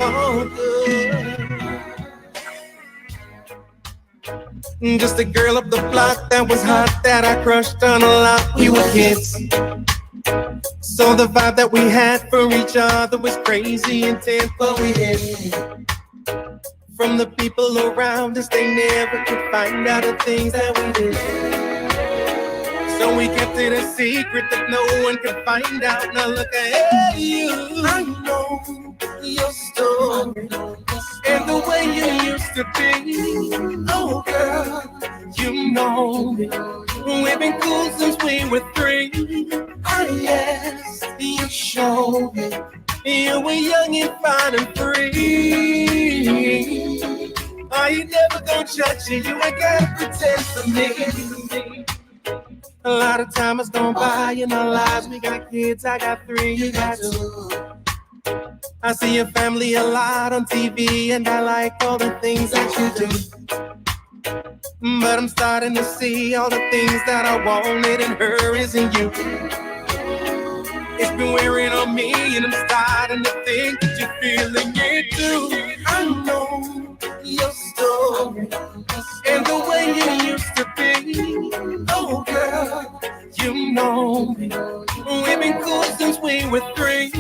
all good. Just a girl up the block that was hot, that I crushed on a lot. We were kids, so the vibe that we had for each other was crazy intense, but we didn't. From the people around us, they never could find out the things that we did. So we kept it a secret that no one could find out. Now look at you. I know your story and the way you used to be. Oh girl, you know me. We've been cool since we were 3. Oh yes, you showed me. You were young and fine and free. I ain't never gonna judge you. You ain't gotta pretend for me. A lot of time has gone by in our lives. We got kids, I got 3, you got 2. I see your family a lot on TV, and I like all the things that you do. But I'm starting to see all the things that I wanted in her isn't you. It's been wearing on me, and I'm starting to think that you're feeling it too. I know your story and the way you used to be. Oh girl, you know me. We've been cool since we were 3.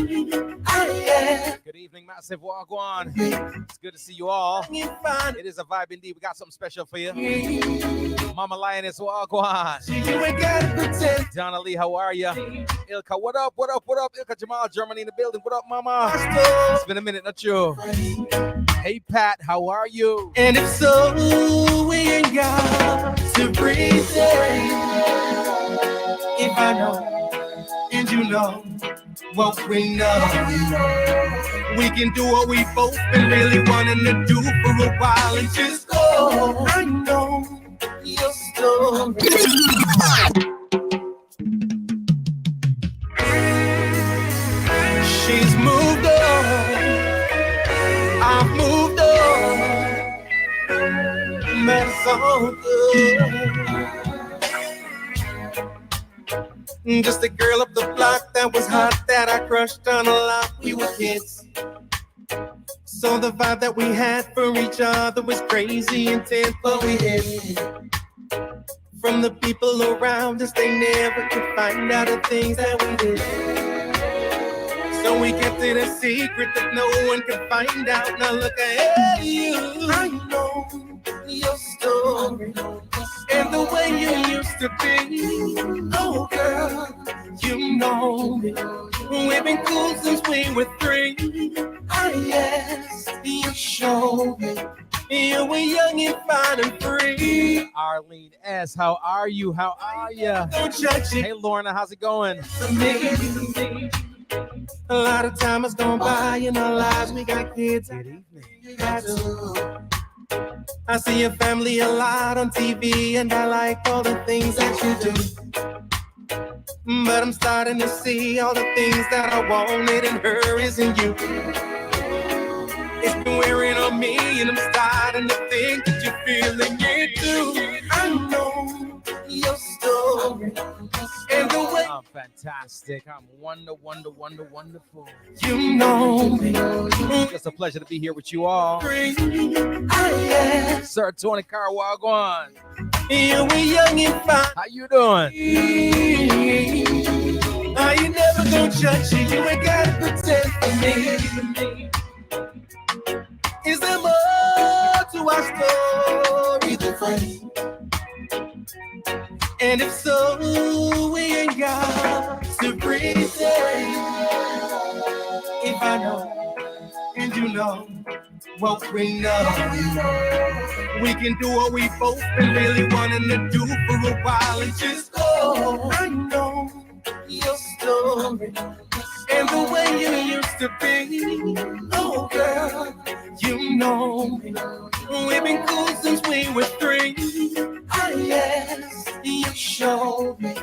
Oh yeah. Good evening, Massive Wagwan. It's good to see you all. It is a vibe indeed. We got something special for you. Mama Lioness Wagwan. You ain't gotta pretend. Donna Lee, how are you? Ilka, what up? What up? What up? Ilka Jamal, Germany in the building. What up, Mama? It's been a minute, not you. Hey, Pat, how are you? And if so, we ain't got to pretend. If I know and you know what we know, we can do what we both been really wanting to do for a while and just go. I know your story. She's moved on, I've moved on, but it's all good. Just a girl up the block that was hot, that I crushed on a lot. We were kids, so the vibe that we had for each other was crazy intense, but we didn't. From the people around us, they never could find out the things that we did. So we kept it a secret that no one could find out. Now look at you. I know your story and the way you used to be. Oh girl, you know me. We've been cool since we were 3. Oh yes, you showed me. You were young and fine and free. Arlene S., how are you? How are you? Don't judge it. Hey, Lorna, how's it going? A lot of time has gone by in our lives. We got kids. Good evening. You got 2. I see your family a lot on TV, and I like all the things that you do. But I'm starting to see all the things that I wanted in her isn't you. It's been wearing on me, and I'm starting to think that you're feeling it too. I know your story and the way. I'm fantastic. I'm wonderful. You know me. It's a pleasure to be here with you all. Yeah. Sir Tony Carwagwan. You were young and fine. How you doing? I ain't never gonna judge you. You ain't gotta pretend for me. Is there more to our story than funny? And if so, we ain't got to pretend. If I know and you know what we know, we can do what we both been really wanting to do for a while and just go. I know your story and the way you used to be. Oh girl, you know me. We've been cool since we were 3. Oh yes, you showed me.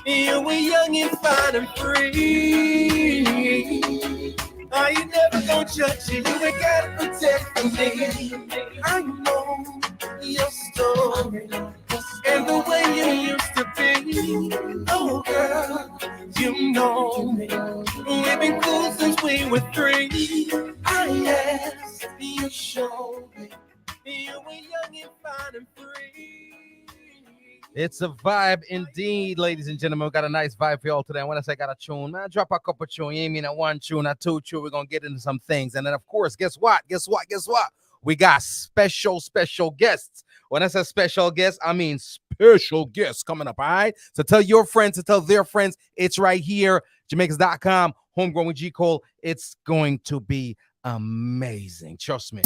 You were young and fine and free. I ain't never gonna judge you. You ain't gotta pretend for me. I know your story and the way you used to be. Oh girl, you know me. We've been cool since we were 3. Oh yes, You showed me you were young and fine and free. It's a vibe indeed, ladies and gentlemen. We got a nice vibe for y'all today. And when I say got a tune, man, drop a couple tune. You ain't mean a one tune, a two tune. We're gonna get into some things. And then of course, guess what? We got special guests. When I say special guests, I mean special guests coming up. All right. So tell your friends to tell their friends. It's right here. Jamaicans.com, homegrown with G. Cole. It's going to be amazing. Trust me.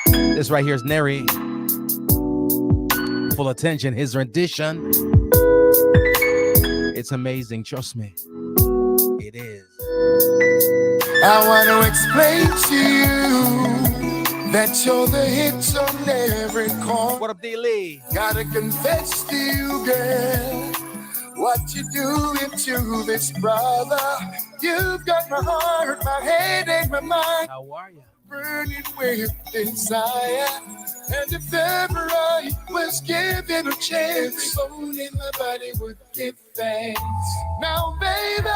This right here is Neri. Full attention, his rendition. It's amazing, trust me. It is. I want to explain to you that you're the hits on every corner. What up, D-Lee? Gotta confess to you, girl, what you doing to this brother. You've got my heart, my head, and my mind. How are you? Burning with desire. And if ever I was given a chance, soul in my body would give thanks. Now, baby,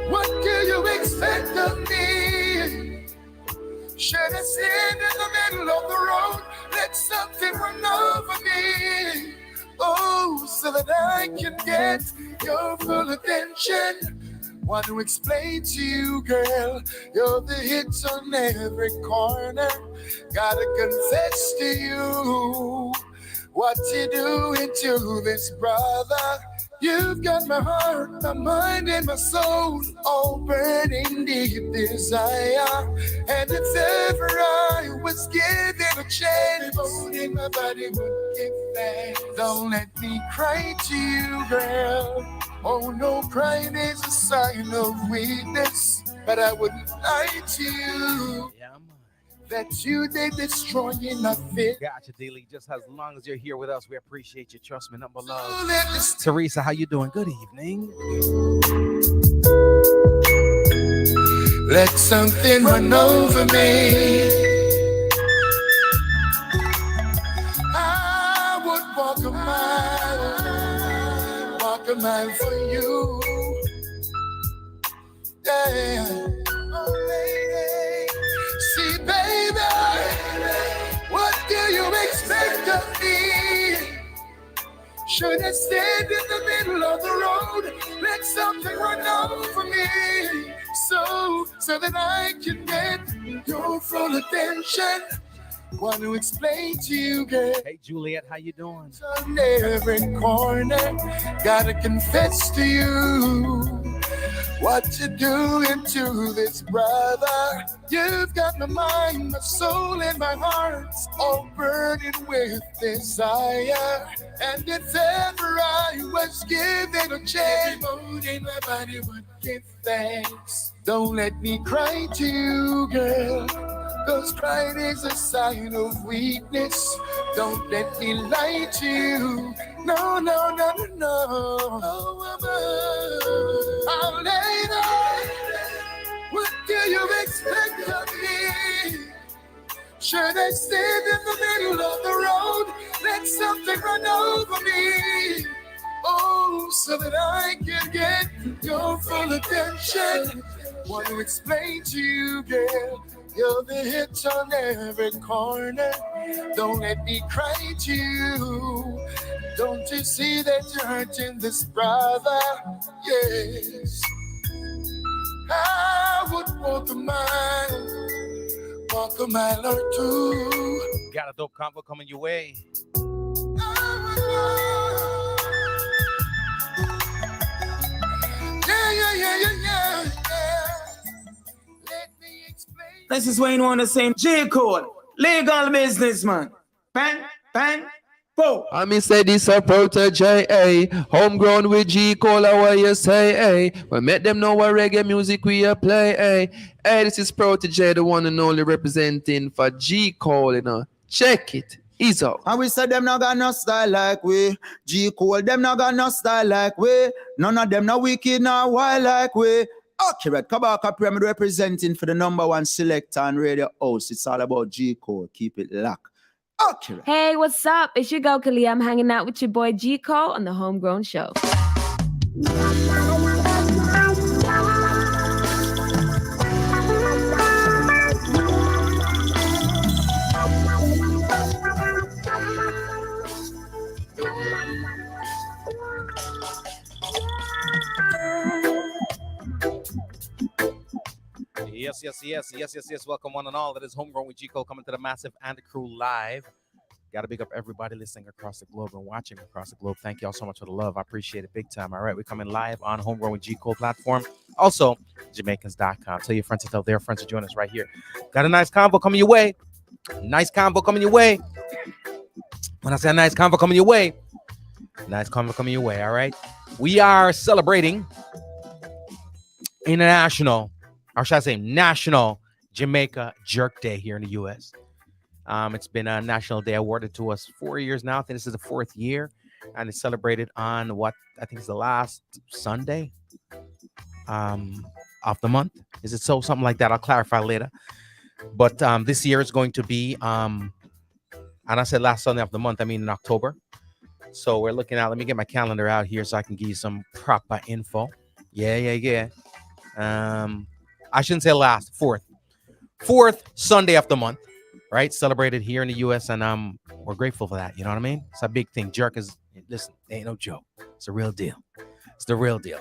what do you expect of me? Should I stand in the middle of the road, let something run over me? Oh, so that I can get your full attention. Want to explain to you, girl, you're the hits on every corner. Gotta confess to you what you doing to this brother. You've got my heart, my mind, and my soul all burning deep desire. And if ever I was given a chance, in my body would give thanks. Don't let me cry to you, girl. Oh no, crying is a sign of weakness. But I wouldn't lie to you. Yeah, man. That you did destroying nothing. Gotcha, D-Lee. Just as long as you're here with us, we appreciate you. Trust me, number love. Teresa, how you doing? Good evening. Let something run over me. I would walk a mile for you. Yeah. Oh, lady. See, baby, what do you expect of me? Should I stand in the middle of the road, let something run over me, so that I can get your full attention? Want to explain to you, girl. Hey, Juliet, how you doing? On every corner, gotta confess to you what you doing to this brother. You've got my mind, my soul, and my heart all burning with desire. And if ever I was given a chance, in my body would give thanks. Don't let me cry to you, girl, 'cause crying is a sign of weakness. Don't let me lie to you. No, no, no, no, no. Oh, lady, what do you expect of me? Should I stand in the middle of the road, let something run over me? Oh, so that I can get your full attention. Want to explain to you, girl, you're the hit on every corner. Don't let me cry to you. Don't you see that you're hurting this brother? Yes. I would walk a mile or two. Got a dope combo coming your way. Yeah. Let me explain. This is Wayne Wonder saying J. Cole, legal businessman. Bang, bang, boom. I mean say this a protege, eh? Homegrown with G. Cole, what you say, eh? We make them know what reggae music we a play, eh? Hey, this is Protege, the one and only representing for G. Cole, you know. Check it. Ease out. And we said them not got no style like we. G. Cole, them not got no style like we. None of them no wicked, no wild like we. Accurate. Kabaka Pyramid representing for the number one selector and radio host. It's all about G. Cole. Keep it locked. Accurate. Hey, what's up? It's your girl Kali. I'm hanging out with your boy G. Cole on the Homegrown Show. Yes. Welcome one and all. That is Homegrown with G Cole coming to the Massive and the Crew live. Got to big up everybody listening across the globe and watching across the globe. Thank you all so much for the love. I appreciate it big time. All right, we're coming live on Homegrown with G Cole platform. Also, Jamaicans.com. Tell your friends to tell their friends to join us right here. Got a nice convo coming your way. Nice convo coming your way. When I say a nice convo coming your way, nice convo coming your way. All right, we are celebrating international, or should I say National Jamaica Jerk Day here in the U.S. It's been a national day awarded to us 4 years now. I think this is the 4th year, and it's celebrated on what I think is the last Sunday of the month. Is it so? Something like that. I'll clarify later. But this year it's going to be, and I said last Sunday of the month, I mean in October. So we're looking at, let me get my calendar out here so I can give you some proper info. Yeah. I shouldn't say last, 4th Sunday of the month. Right, celebrated here in the U.S. and we're grateful for that. You know what I mean? It's a big thing. Jerk is, listen, it ain't no joke. It's a real deal. It's the real deal.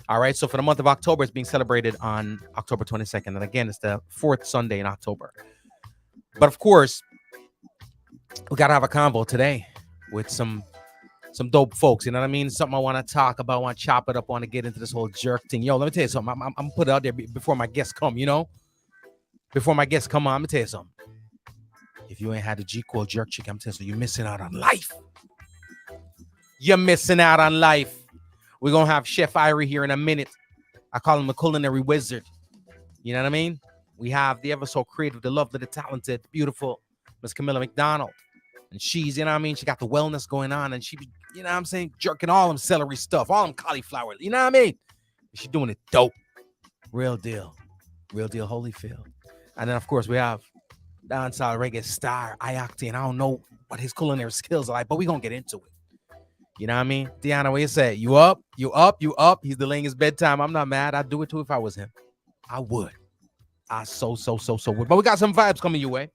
All right. So for the month of October, it's being celebrated on October 22nd, and again, it's the 4th Sunday in October. But of course, we gotta have a convo today with some dope folks. You know what I mean? Something I want to talk about. I want to chop it up. I want to get into this whole jerk thing. Yo, let me tell you something. I'm gonna put it out there before my guests come. You know, before my guests come on, I'm gonna tell you something. If you ain't had the G Cole jerk chicken, I'm telling you, you're missing out on life. You're missing out on life. We're going to have Chef Irie here in a minute. I call him the culinary wizard. You know what I mean? We have the ever so creative, the lovely, the talented, beautiful Miss Camilla McDonald. And she's, you know what I mean? She got the wellness going on, and she, you know what I'm saying, jerking all them celery stuff, all them cauliflower. You know what I mean? She's doing it dope. Real deal. Real deal Holyfield. And then, of course, we have dancehall reggae star I-Octane. I don't know what his culinary skills are like, but we're gonna get into it. You know what I mean? Deanna, what you say? You up? He's delaying his bedtime. I'm not mad. I'd do it too if I was him. I would. I so would. But we got some vibes coming your way.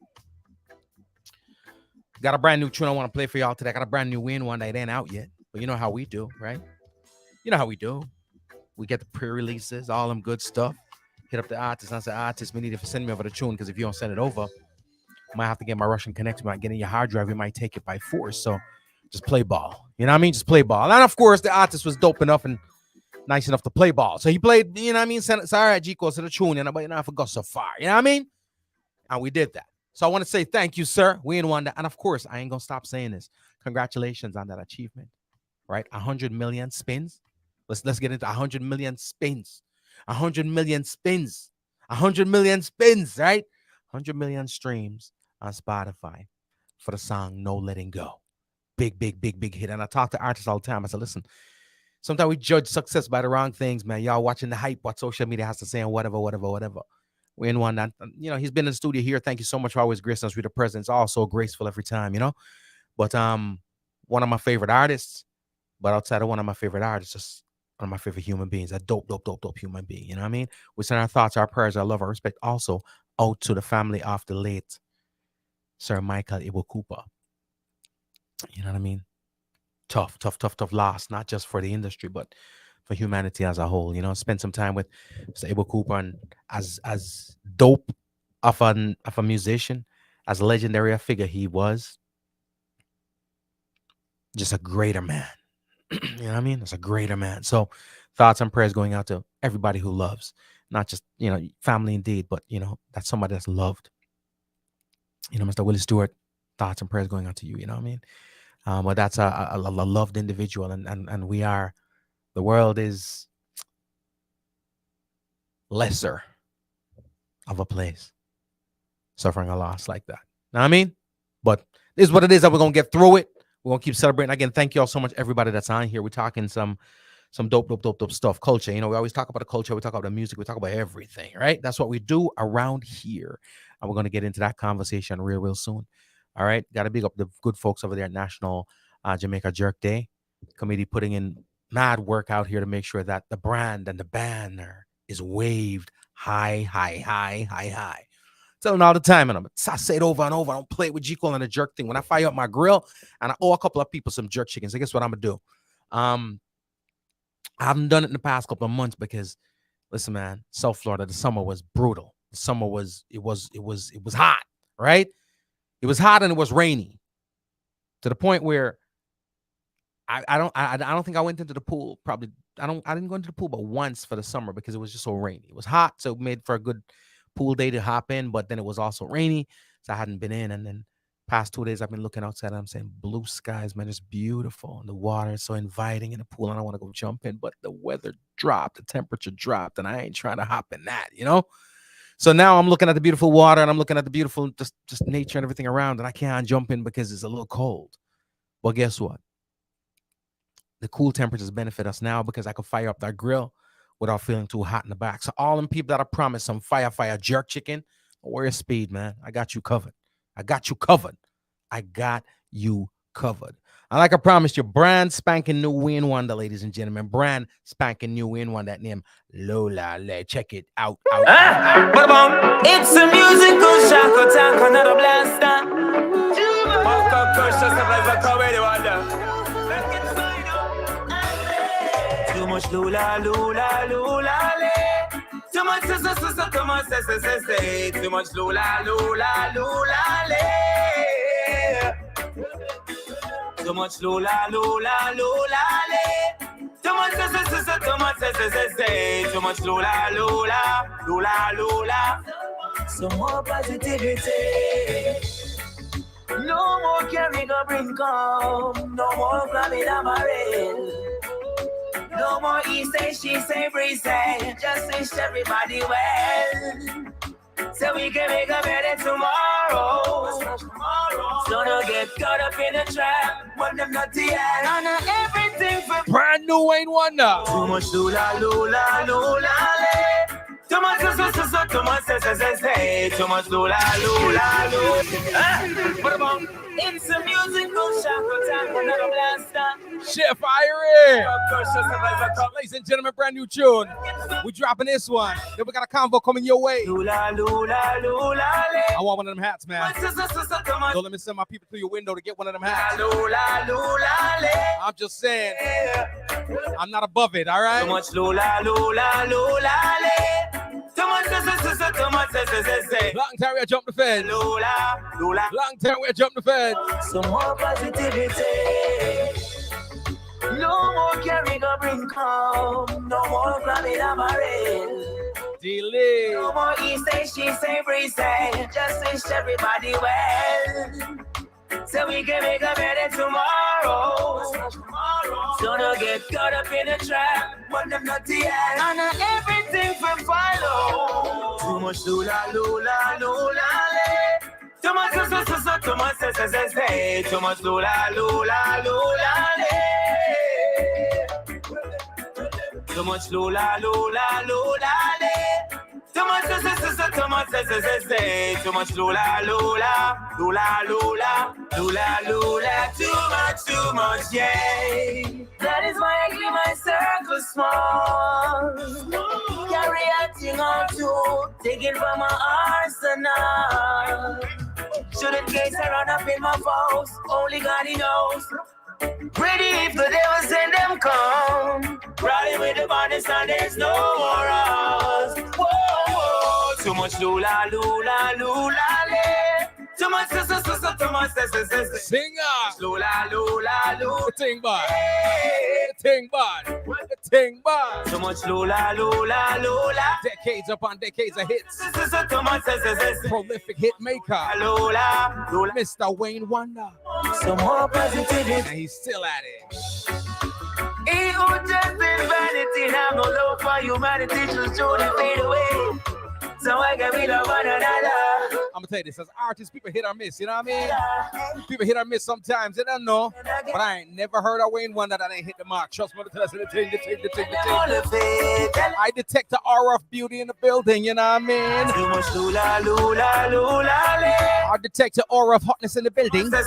Got a brand new tune I want to play for y'all today. I got a brand new win one that ain't out yet. But you know how we do, right? You know how we do. We get the pre-releases, all them good stuff. Hit up the artist. I said, artist, we need to send me over the tune, because if you don't send it over, I might have to get my Russian connection. Might get in your hard drive. We might take it by force. So just play ball. You know what I mean? Just play ball. And of course, the artist was dope enough and nice enough to play ball. So he played, you know what I mean? Sorry, G Cole, to the tune, you know, but you know, I forgot so far. You know what I mean? And we did that. So I want to say thank you, sir. We ain't won that. And of course, I ain't going to stop saying this. Congratulations on that achievement, right? 100 million spins. Let's get into 100 million spins. 100 million spins. 100 million spins, right? 100 million streams on Spotify for the song No Letting Go. Big hit. And I talk to artists all the time. I said, listen, sometimes we judge success by the wrong things, man. Y'all watching the hype, what social media has to say, and whatever. We in one that, you know, he's been in the studio here. Thank you so much for always gracing us with the presence. Also graceful every time, you know. But one of my favorite artists, but outside of one of my favorite artists, just one of my favorite human beings, a dope human being. You know what I mean? We send our thoughts, our prayers, our love, our respect also out to the family of the late Sir Michael Ibu Cooper. You know what I mean? Tough loss, not just for the industry, but for humanity as a whole. You know, spend some time with Mr. Ibu Cooper, and as dope of a musician, as legendary a figure he was, just a greater man. You know what I mean? It's a greater man. So thoughts and prayers going out to everybody who loves, not just, you know, family indeed, but, you know, that's somebody that's loved. You know, Mr. Willie Stewart, thoughts and prayers going out to you. You know what I mean? But that's a loved individual, and we are, the world is lesser of a place suffering a loss like that. Know what I mean? But this is what it is, that we're going to get through it. We're going to keep celebrating. Again, thank you all so much, everybody that's on here. We're talking some dope stuff. Culture. You know, we always talk about the culture. We talk about the music. We talk about everything, right? That's what we do around here. And we're going to get into that conversation real soon. All right. Got to big up the good folks over there at National Jamaica Jerk Day. Committee putting in mad work out here to make sure that the brand and the banner is waved high. Tell them all the time, and I say it over and over. I don't play it with G Cole and the jerk thing. When I fire up my grill and I owe a couple of people some jerk chicken, so guess what I'm gonna do? I haven't done it in the past couple of months because, listen, man, South Florida, the summer was brutal. The summer was hot, right? It was hot and it was rainy to the point where I don't think I went into the pool. Probably I didn't go into the pool but once for the summer because it was just so rainy. It was hot, so it made for a good pool day to hop in, but then it was also rainy, so I hadn't been in. And then past 2 days I've been looking outside and I'm saying blue skies, man, it's beautiful. And the water is so inviting in the pool and I want to go jump in, but the weather dropped, the temperature dropped, and I ain't trying to hop in that, you know? So now I'm looking at the beautiful water and I'm looking at the beautiful just nature and everything around, and I can't jump in because it's a little cold. Well, guess what? The cool temperatures benefit us now because I can fire up that grill without feeling too hot in the back. So all them people that I promised some fire jerk chicken, don't worry, Speed, man. I got you covered. I got you covered. And like I promised you, brand spanking new Wayne Wonder, ladies and gentlemen. Brand spanking new Wayne Wonder. That name, Lola. Check it out. It's a musical shock attack, another blaster. Too much lula, lula, lula, le. Too much, too much, say. Too much lula, lula, lula, le. Too much lula, lula, lula, le. Too much, say. Too much lula, lula, lula, lula. Some more positivity. No more carrying a bring come. No more grabbing a barrel. No more he say, she say, Bree say. Just wish everybody well. So we can make a better tomorrow. So don't get caught up in a trap. When them not the end. On everything for Brand new Wayne Wonder. too much lula, lula, lula, le. Too much, too much, say. Too much lula, lula, lula. What about? It's a musical shock attack, another blaster. Chef Irie. Ladies and gentlemen, brand new tune. We're dropping this one. Then we got a convo coming your way. Lula, lula, lula, le. I want one of them hats, man. Don't let me send my people through your window to get one of them hats. Lula, lula, le. I'm just saying, I'm not above it, all right? Too much lula, lula, lula, le. Too much, say. Long time we jump the fence. Lula, lula. Long time we jump the fence. Some more positivity. No more carrying a bring come. No more grabbing a barrel. Delay. No more he say, she say, Bree say. Just wish everybody well. So we can make a better tomorrow. So don't get caught up in a trap. When them not the end. On everything for follow. Too much lula, lula, lula, le. Too much, say. Too much lula, lula, lula, le. Too much lula, lula, lula, le. Too much, say. Too much lula, lula, lula, lula, lula, lula. Too much, yeah. That is why I keep my circle small. Carry a thing or two, taking from my arsenal. Shouldn't case I run up in my foes, only God he knows. Ready if the devil send them come. Riding with the bodies and there's no more us. Whoa, whoa. Too much lula, lula, lula, le. Too much, too much, Singer. lula, lula, lula. The thing bad. The thing bad. The thing bad. Too much lula, lula, lula. Decades upon decades of hits. Too much, Prolific hit maker. lula, lula. Mr. Wayne Wonder. Some more positivity. And he's still at it. He who just in vanity, have no love for humanity, just truly fade away. So I can be love one another. I'm gonna tell you this, as artists, people hit or miss, you know what I mean? People hit or miss sometimes, they don't know. But I ain't never heard of Wayne Wonder that ain't hit the mark. Trust me, the thing. I detect the aura of beauty in the building, you know what I mean? Too much lula, lula, lula, le. I detect the aura of hotness in the building. Too much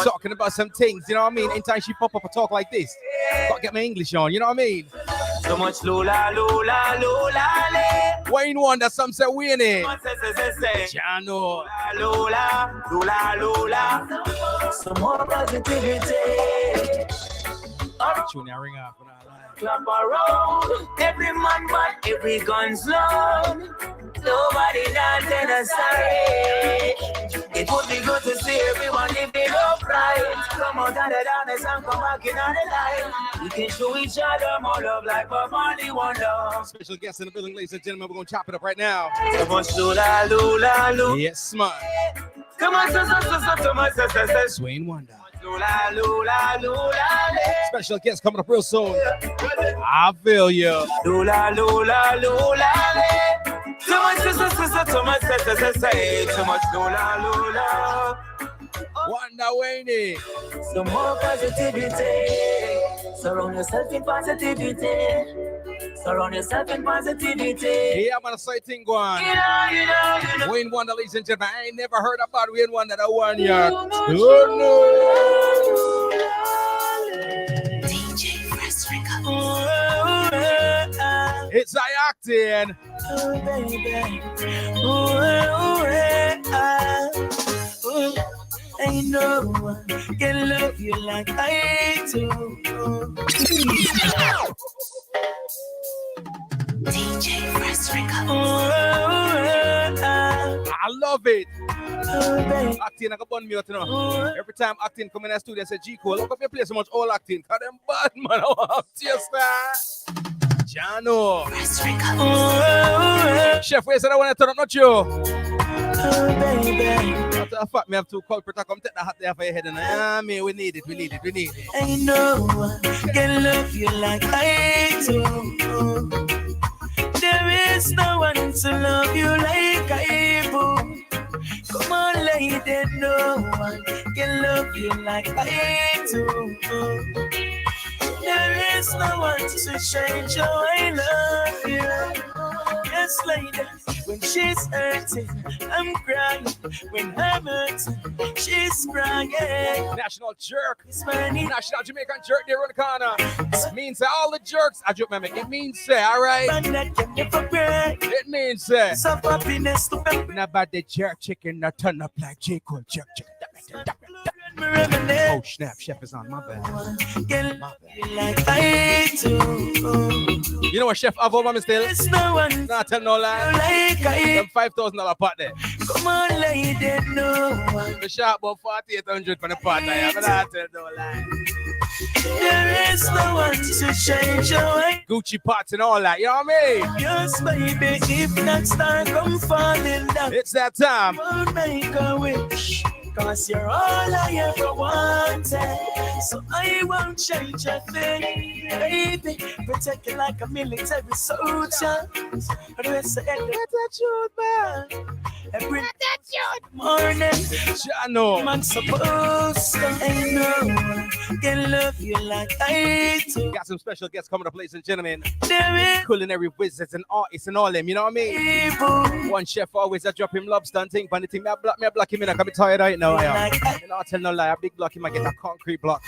Talking about some things, you know what I mean? Anytime she pop up and talk like this, gotta get my English on, you know what I mean? too much lula, lula, lula, le. Wayne Wonder, some say we in it. Say. Jano. Lula, lula, lula. Some more positivity. Tune that ring off. Clap around. Every man, but every gun's loud. Nobody not tell us sorry. It would be good to see everyone living upright. Come out of the darkness and come back in on the light. We can show each other more love like Bob Marley wonder. Special guest in the building, ladies and gentlemen. We're gonna chop it up right now. So much lula, lula, lula. Yes, man. Come on, so. Swain Wonder. Lula, lula, lula, Special guest coming up real soon. I feel you. lula, lula, lula. Too much, too much lula, lula. Wonder Wayne. Some more positivity. Surround yourself in positivity. Surround yourself in positivity. Yeah, I'm gonna say thing going. You know. Wayne Wonder, ladies and gentlemen. I ain't never heard about Wayne Wonder that one yet. Oh no. DJ Fresh Records. It's I acting. Oh, baby. Ain't no one can love you like I do. DJ Fresh Records. I love it. Oh, baby. Acting like a bun mute, you know. Every time acting come in the studio, I say, G Cole, look up your place so much all acting. Cause them bad man, I want to star. Jano. Fresh Records. Chef, where is it? I want to turn up, not you. Oh, baby. After the fact, me have two culprits come take the hat there for your head. And I mean, we need it. Ain't no one can love you like I do. There is no one to love you like I do. Come on, lady, no one can love you like I do. There is no one to change how I love you. Yes, lady, when she's hurting, I'm crying. When I'm hurting, she's crying. National jerk. It's funny. National Jamaican jerk there on the corner. Means say all the jerks. I joke, man. It means say, all right. Man that can never break. It means say. Some happiness to them. Not about the jerk chicken, not turn up like J. Cole jerk chicken. Oh snap, chef is on my bad. Like I do. You know what, chef? I've over me still. There's no one Not tell no lie. like I. Them $5,000 pot there. Come on, lady, no one. The shop about 4,800 for the pot there. But I tell no lie. There is no one to change your way. Gucci pots and all that. You know what I mean? Yes, baby, if not star come falling down, It's that time. won't make a wish. Cause you're all I ever wanted. So I won't change a thing. Baby, protect you like a military soldier. But we say, let that shoot, man. Every morning, Jano. man supposed to. Ain't no one can love you like I do. Got some special guests coming up, ladies and gentlemen. There is Culinary wizards and artists and all them. You know what I mean? evil. One chef always a drop him lobster and thing. But the thing, me a block him in. I'm tired right now. I am. You know, I tell no lie. A big block him. I get a concrete block.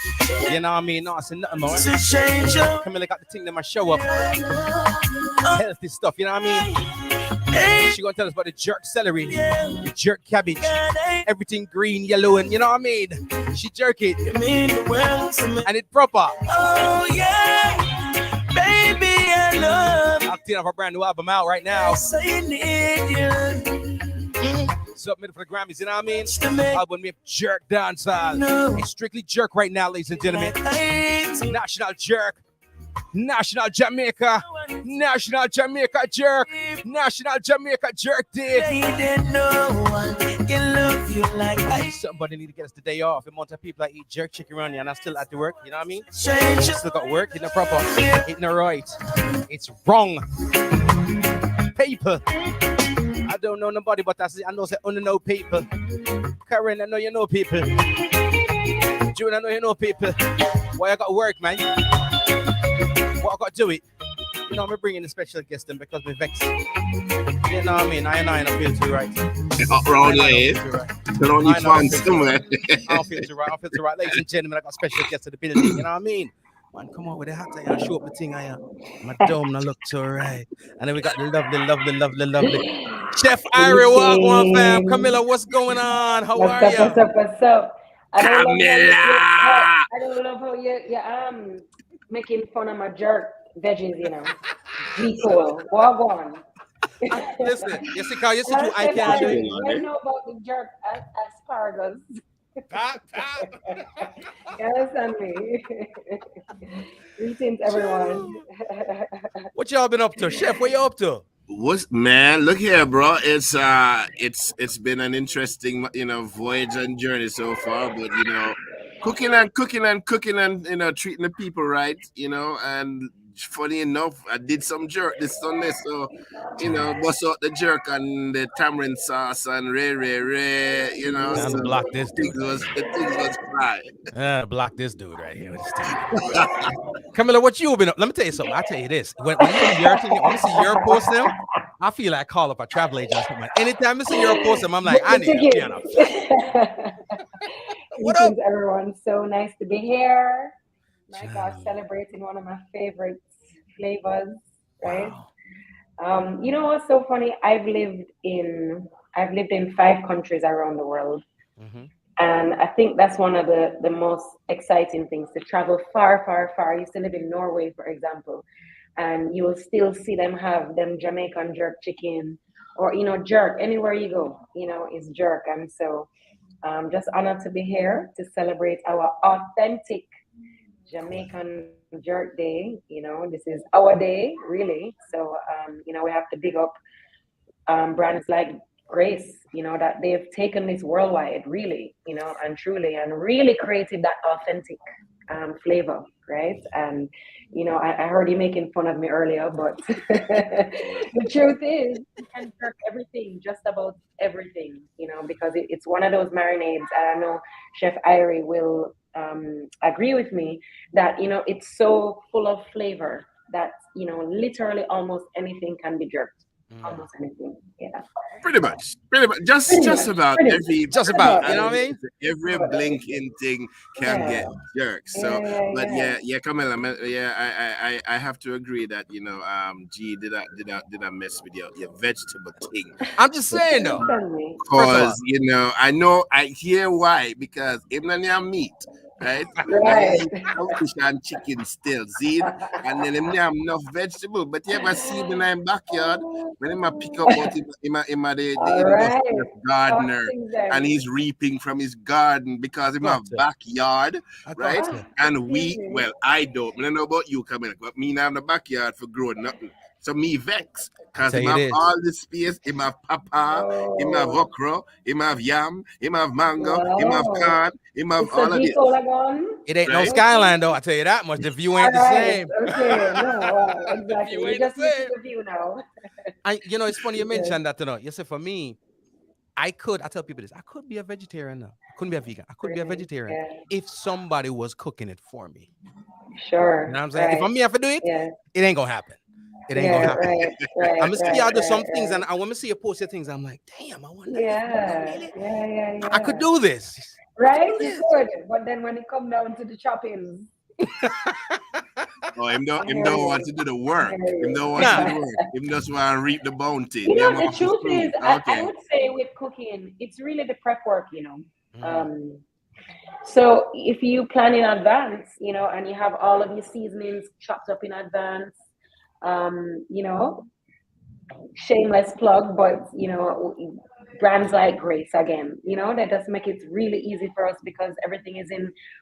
You know what I mean? No, I say nothing more. To change your Come here, got the thing that might show up. Healthy stuff. You know what I mean? Hey, She gonna tell us about the jerk celery, yeah, the jerk cabbage, yeah, everything green, yellow, and you know what I mean? She jerk it you mean the world to me. and it proper. Oh yeah, baby, I love you. Acting of a brand new album out right now. Yes, I need you. Submitted for the Grammys, you know what I mean? To make Album named Jerk Dancehall. no It's strictly jerk right now, ladies and gentlemen. like I do. National jerk. National Jamaica. National Jamaica jerk. National Jamaica jerk day. Lady, no one can love you like I Somebody need to get us the day off. The amount of people that eat jerk chicken around here and I still at the work, you know what I mean? change. Still got work, it's not proper, it's not right, it's wrong. People, I don't know nobody, but I know say only know people. Karen, I know you know people. June, I know you know people. Why I got work, man? What I got to do it? You know, I'm bringing a special guest in because we're vexed. You know what I mean? I don't feel too right. Up round here, turn on your I know, I fans feel too somewhere. I don't feel too right. I don't feel too right. Ladies and gentlemen, I got special guests in the building. You know what I mean? Man, come on with the hat. I show up the thing. I am. My dome now look so right. And then we got the lovely Chef Irie, walk one fam. Camilla, what's going on? How are you? What's up? Camilla! I don't love how you're making fun of my jerk veggies, you know. G Cole. Walk on. Listen, you see, Carl, you see, too, I Said can't do it. Irish. I know about the jerk asparagus. Pop, pop. You understand me? Greetings, everyone. What y'all been up to, Chef? What you up to? What's man? Look here, bro. It's been an interesting voyage and journey so far. But cooking and treating the people right. And funny enough, I did some jerk this Sunday. So bust out the jerk and the tamarind sauce and ray. Time to block this dude. The things was fly. Block this dude right here. Camilla, what you been up? Let me tell you something. I'll tell you this. When you see your thing, when I see your post them, I feel like call up a travel agent or something. Anytime I see your post them, I'm like, I need a piano. What up, everyone? So nice to be here. My gosh, celebrating one of my favorite flavors, right? Wow. You know what's so funny? I've lived in 5 countries around the world. Mm-hmm. And I think that's one of the most exciting things, to travel far, far, far. I used to live in Norway, for example, and you will still see them have them Jamaican jerk chicken, or, jerk. Anywhere you go, is jerk. And so just honored to be here to celebrate our authentic Jamaican jerk day. This is our day, really. So, we have to big up brands like Grace, that they've taken this worldwide, really, and truly, and really created that authentic flavor, right? And, I heard you making fun of me earlier, but the truth is, you can jerk everything, just about everything, because it's one of those marinades. And I know Chef Irie will agree with me that, it's so full of flavor that, literally almost anything can be jerked. Almost anything, yeah. Pretty much. Just about every. You know what I mean? Every blinking thing can get jerked. So, Camilla, I have to agree that G did I mess with your vegetable thing. I'm just saying though, because I know I hear why, because even when meat. Right? Fish and chicken still, see? And then him have enough vegetable. But you ever see in my backyard when him pick up what the gardener and he's reaping from his garden because him have backyard, right? And I don't know about you, Camilla, but me not have the backyard for growing nothing. So me vex because him have all the space. Him have papa, him have okra, him have yam, him have mango, him have corn, him have all of this. It ain't no skyline though. I tell you that much. The view ain't the same. Okay, no, exactly. You We just look at the view now. It's funny you mentioned that. You say for me, I tell people this. I could be a vegetarian now. I couldn't be a vegan. I could be a vegetarian if somebody was cooking it for me. Sure. You know what I'm saying? If I'm me have to do it, it ain't gonna happen. It ain't gonna happen. Right, I'm gonna see y'all do some things, and I want to see you post your things. I'm like, damn, I wonder. I could do this. Right? You could, but then when it come down to the chopping. Oh, him don't want to do the work. Him don't want to do the work. Him just want to reap the bounty. The truth is, I would say with cooking, it's really the prep work, So if you plan in advance, and you have all of your seasonings chopped up in advance, shameless plug, but brands like Grace again, that just make it really easy for us because everything is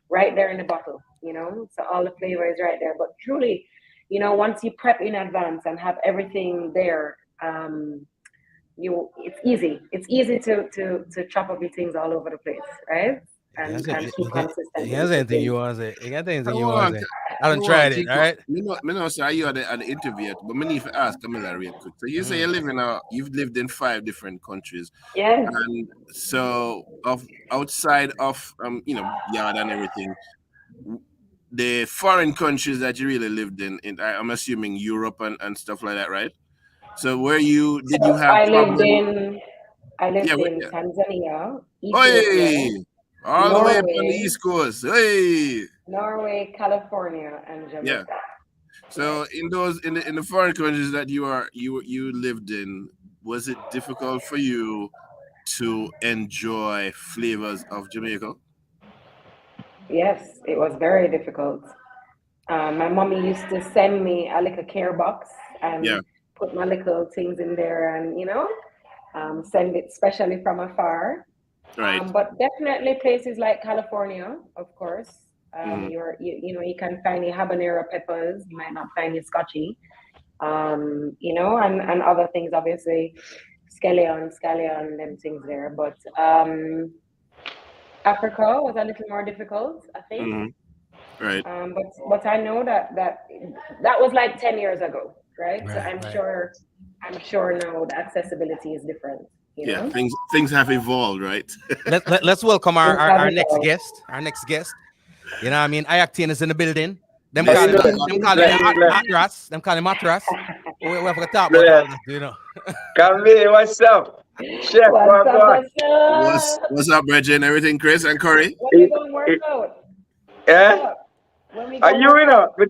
right there in the bottle, so all the flavor is right there. But truly, once you prep in advance and have everything there, it's easy to chop up your things all over the place, right? And keep consistent. Here's anything you want to say. You got anything you want to say? I done tried it, all right? Me know, sir, you at the interview, but me need to ask Camilla real quick. So you say you've lived in 5 different countries. Yeah. And so outside of yard and everything, the foreign countries that you really lived in I'm assuming Europe and stuff like that, right? So where did you have I lived in Tanzania, Ethiopia, all the way up on the East Coast. Hey, Norway, California, and Jamaica. Yeah. So in the foreign countries that you lived in, was it difficult for you to enjoy flavors of Jamaica? Yes, it was very difficult. My mommy used to send me a little care box, and put my little things in there and, send it specially from afar. Right. But definitely places like California, of course. Mhm. You can find the habanero peppers. You might not find the scotchy. And other things, obviously, scallion, them things there. But Africa was a little more difficult, I think. Mhm. Right. But I know that was like 10 years ago, right? So Right, I'm right. sure now the accessibility is different. Yeah, things have evolved, right? Let's welcome our, Things our, have our next evolved. guest. Our next guest. You know what I mean? Iactine is in the building. Them Yes, call him sir. Atras. Them call him Atras. We have to talk about all this, Come here, what's up? Chef, What's up, on? What's up, Reggie? Everything, Chris and Corey? When we gonna work out? Yeah? What's up? When we Are gonna you work in out? We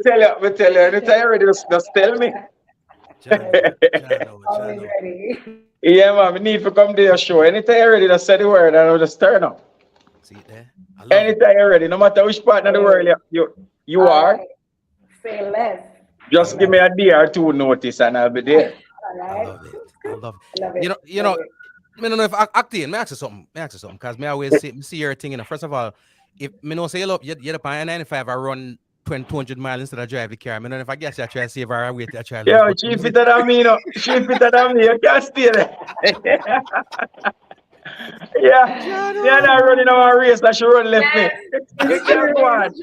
tell you, anytime you're ready, just tell me. Always ready. Yeah, man, we need to come to your show. Anytime you're ready, just say the word and I'll just turn up. See it there? Anytime you're ready, no matter which part of the world you All are, right. Say less. just give me a day or two notice and I'll be there. All right. I love it. Love it. I don't know if Acting, may I ask you something, because I always see your thing, First of all, if me know say you're up on 95, I run 200 miles instead of drive the car. I don't know if I guess I try to save her weight, I try to Yeah, she fitter than me, She fitter than me. You can't stay there. Yeah, not running our race that she run left me. You can't go on.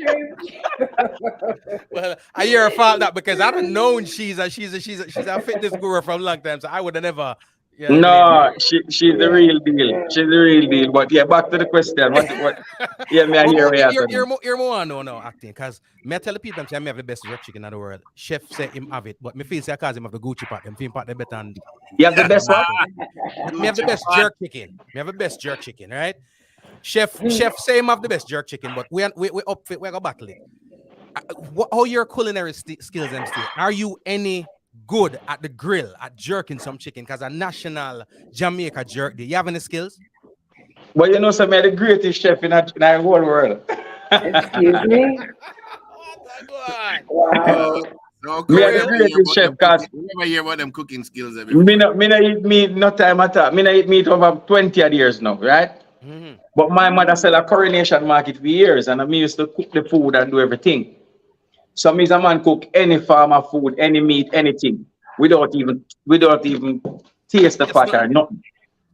Well, I hear her fault that because I haven't known she's a fitness guru for a long time, so I would have never. No, she's the real deal. She's the real deal. But yeah, back to the question. What? Yeah, me I hear you. You're more no Acting, because me I tell the people I have the best jerk chicken in the world. Chef say him have it, but me feel say cause him have the Gucci pot, them feel pot the better than. You have the best one? Me have the best jerk chicken. Me have the best jerk chicken, right? Chef say him have the best jerk chicken, but we up fit, we go battle it. How your culinary skills them still? Are you any good at the grill at jerking some chicken? Because a national Jamaica jerk day. You have any skills? Well, you know, some of the greatest chef in the whole world. Excuse me. Wow. No, Me are the greatest chef, cause we never hear about them cooking skills. me no eat meat no time at all. Me no eat meat over 20 years now, right? Mm-hmm. But my mother sell a Coronation Market for years, and me used to cook the food and do everything. So me as a man cook any farmer food, any meat, anything, without even taste the fat or nothing.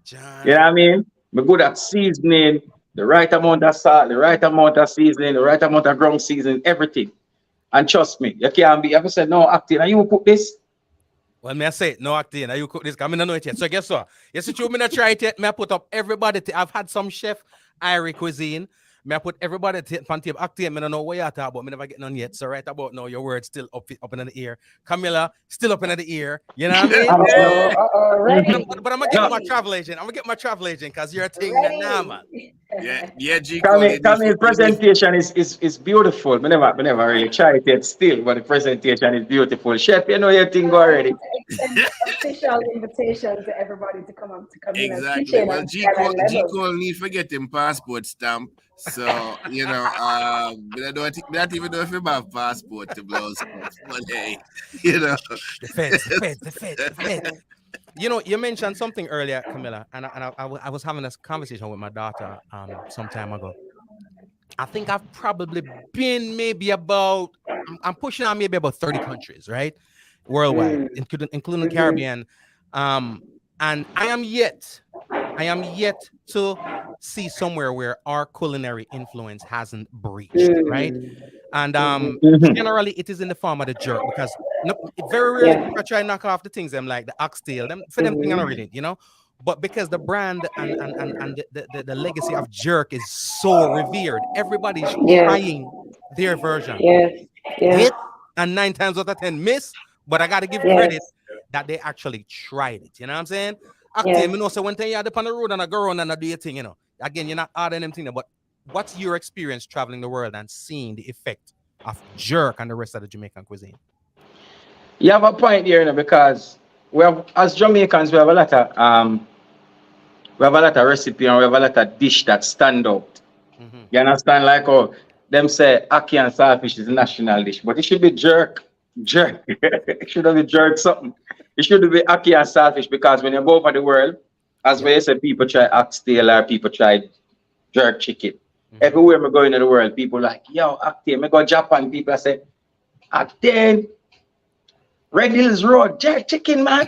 John. You know what I mean? Me good at seasoning, the right amount of salt, the right amount of seasoning, the right amount of ground seasoning, everything. And trust me, you can't be ever said, no, Acting, are you cook this? Well, me I say no Acting, are you cook this? Because I don't know it yet. So guess what? Yes, it's true, me not try it yet. Me I put up everybody. I've had some chef Irish cuisine. Me I put everybody on table. Acting, me don't know what you talk about. Me never get none yet. So right about now, your word's still up in the ear. Camilla, still up in the ear. You know what I mean? But I'm gonna get my travel agent. I'm gonna get my travel agent because you're a thing now, man. Yeah, G. Camille's presentation is beautiful. Me never really try it yet still, but the presentation is beautiful. Chef, you know your thing already. Official invitation to everybody to come up to come in. Exactly. Well, G. Cole need forget him passport stamp. So, you know, I don't even know if he have passport to blow stuff. But hey, you know. The feds. You know, you mentioned something earlier, Camilla, and I was having this conversation with my daughter some time ago. I think I've probably been maybe about, I'm pushing on maybe about 30 countries, right? Worldwide, including the Caribbean. And I am yet to see somewhere where our culinary influence hasn't breached, right? And generally it is in the form of the jerk, because very rarely people try to knock off the things them like the oxtail, them for them thing already, you know. But because the brand and the legacy of jerk is so revered, everybody's trying their version. Hit, and 9 times out of 10 miss, but I gotta give credit that they actually tried it. You know what I'm saying? You know, so when you're up on the road and I go around and I do your thing, you know, again, you're not adding anything, but what's your experience traveling the world and seeing the effect of jerk and the rest of the Jamaican cuisine? You have a point here, you know, because we have, as Jamaicans, we have a lot of recipe and we have a lot of dish that stand out. You understand? Like how them say ackee and saltfish is a national dish, but it should be jerk. It should have been jerk something. it should be ackee and saltfish because when you go over the world, as we say, people try oxtail or people try jerk chicken. Everywhere we go in the world, people like, yo, oxtail. Me go Japan, people say, oxtail, Red Hills Road, jerk chicken, man.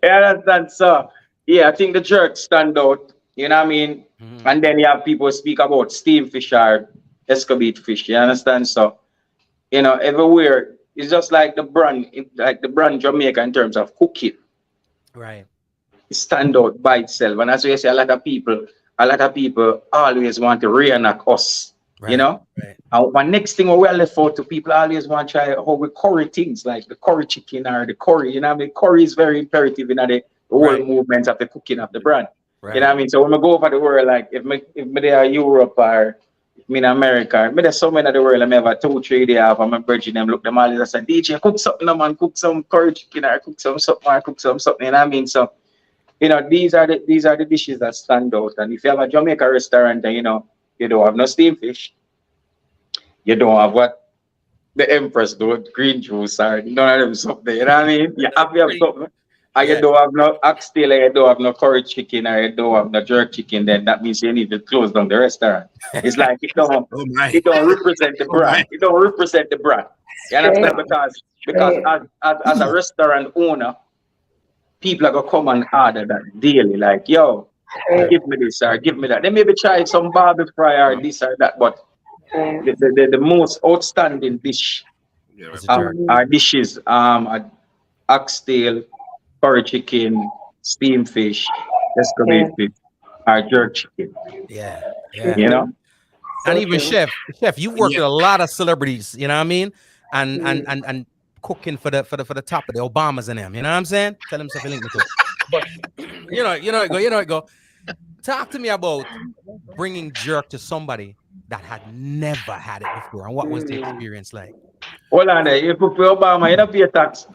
You understand? So, yeah, I think the jerk stand out. You know what I mean? And then you have people speak about steam fish or escovite fish. You understand? So, you know, everywhere it's just like the brand Jamaica in terms of cooking. Right. It stand out by itself. And as we say, a lot of people always want to reenact us. Right. You know? Right. And one next thing we left out to people always want to try how we curry things like the curry chicken or the curry. You know what I mean? Curry is very imperative in the whole movement of the cooking of the brand. Right. You know what I mean? So when we go over the world, like if me there Europe or in America, there's so many of the world I have 2-3 days of my bridging them look them all and say, DJ, cook something, man, cook some curry chicken or cook some something or cook some something. You know what I mean? So, you know, these are the dishes that stand out. And if you have a Jamaica restaurant and you know, you don't have no steam fish, you don't have what the Empress do, green juice or none of them something. You know what I mean? You have something. And you don't have no oxtail, you don't have no curry chicken, or you don't have no jerk chicken, then that means you need to close down the restaurant. It's like it don't represent the brand. It don't represent the brand. You understand? Because as a restaurant owner, people are gonna come and order that daily, like, yo, give me this or give me that. They maybe try some barbecue fry or this or that, but the most outstanding dish are dishes oxtail, curry chicken, steam fish, escovite fish, or jerk chicken. Yeah. You know? And even chef, you work with a lot of celebrities, you know what I mean? And cooking for the top of the Obamas and them, you know what I'm saying? Tell them something link me to. But you know it go. Talk to me about bringing jerk to somebody that had never had it before, and what was the experience like? Hold on there. You put Obama, you don't pay tax.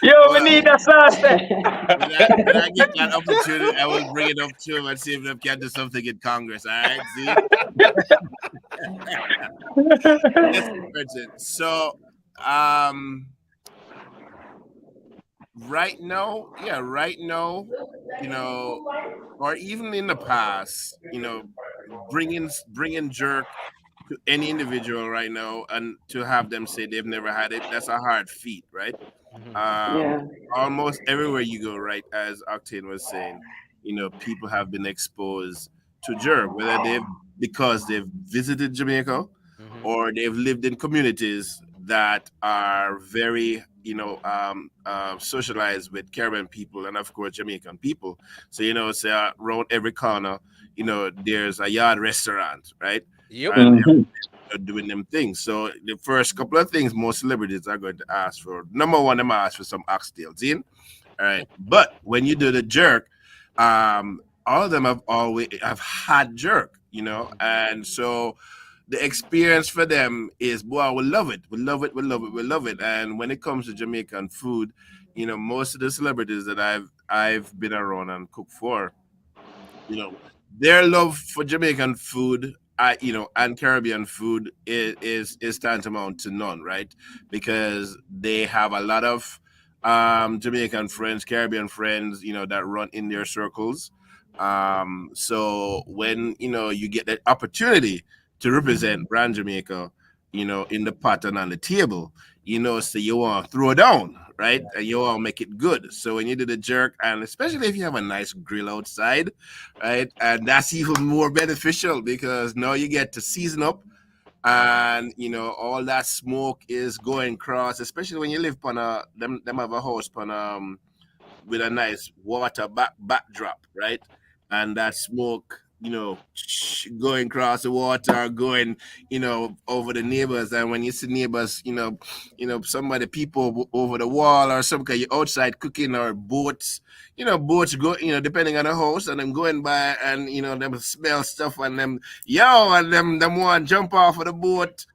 Yo, we need a sauce there. When I get that opportunity, I will bring it up to him and see if they can do something in Congress. All right, see? So, right now, you know, or even in the past, you know, bringing jerk to any individual right now and to have them say they've never had it, that's a hard feat, right? Almost everywhere you go, right, as Octane was saying, you know, people have been exposed to jerk, whether because they've visited Jamaica or they've lived in communities that are very, you know, socialized with Caribbean people and of course Jamaican people. So, you know, say around every corner, you know, there's a yard restaurant, right? Yep. And they're doing them things. So the first couple of things most celebrities are going to ask for. Number one, them ask for some oxtails in. All right. But when you do the jerk, all of them have had jerk, you know, and so the experience for them is, boy, we love it. We love it. We love it. We love it. And when it comes to Jamaican food, you know, most of the celebrities that I've been around and cooked for, you know, their love for Jamaican food, you know, and Caribbean food is tantamount to none, right? Because they have a lot of Jamaican friends, Caribbean friends, you know, that run in their circles. So when, you know, you get that opportunity to represent brand Jamaica, you know, in the pot and on the table, you know, so you want to throw it down, right? And you want to make it good. So when you do the jerk, and especially if you have a nice grill outside, right? And that's even more beneficial because now you get to season up and, you know, all that smoke is going across, especially when you live on them have a house on with a nice water backdrop, right? And that smoke, you know, going across the water, going, you know, over the neighbors. And when you see neighbors, you know, somebody, people over the wall or some kind of outside cooking or boats go, you know, depending on the house, and them going by and, you know, them smell stuff and them, and them want jump off of the boat.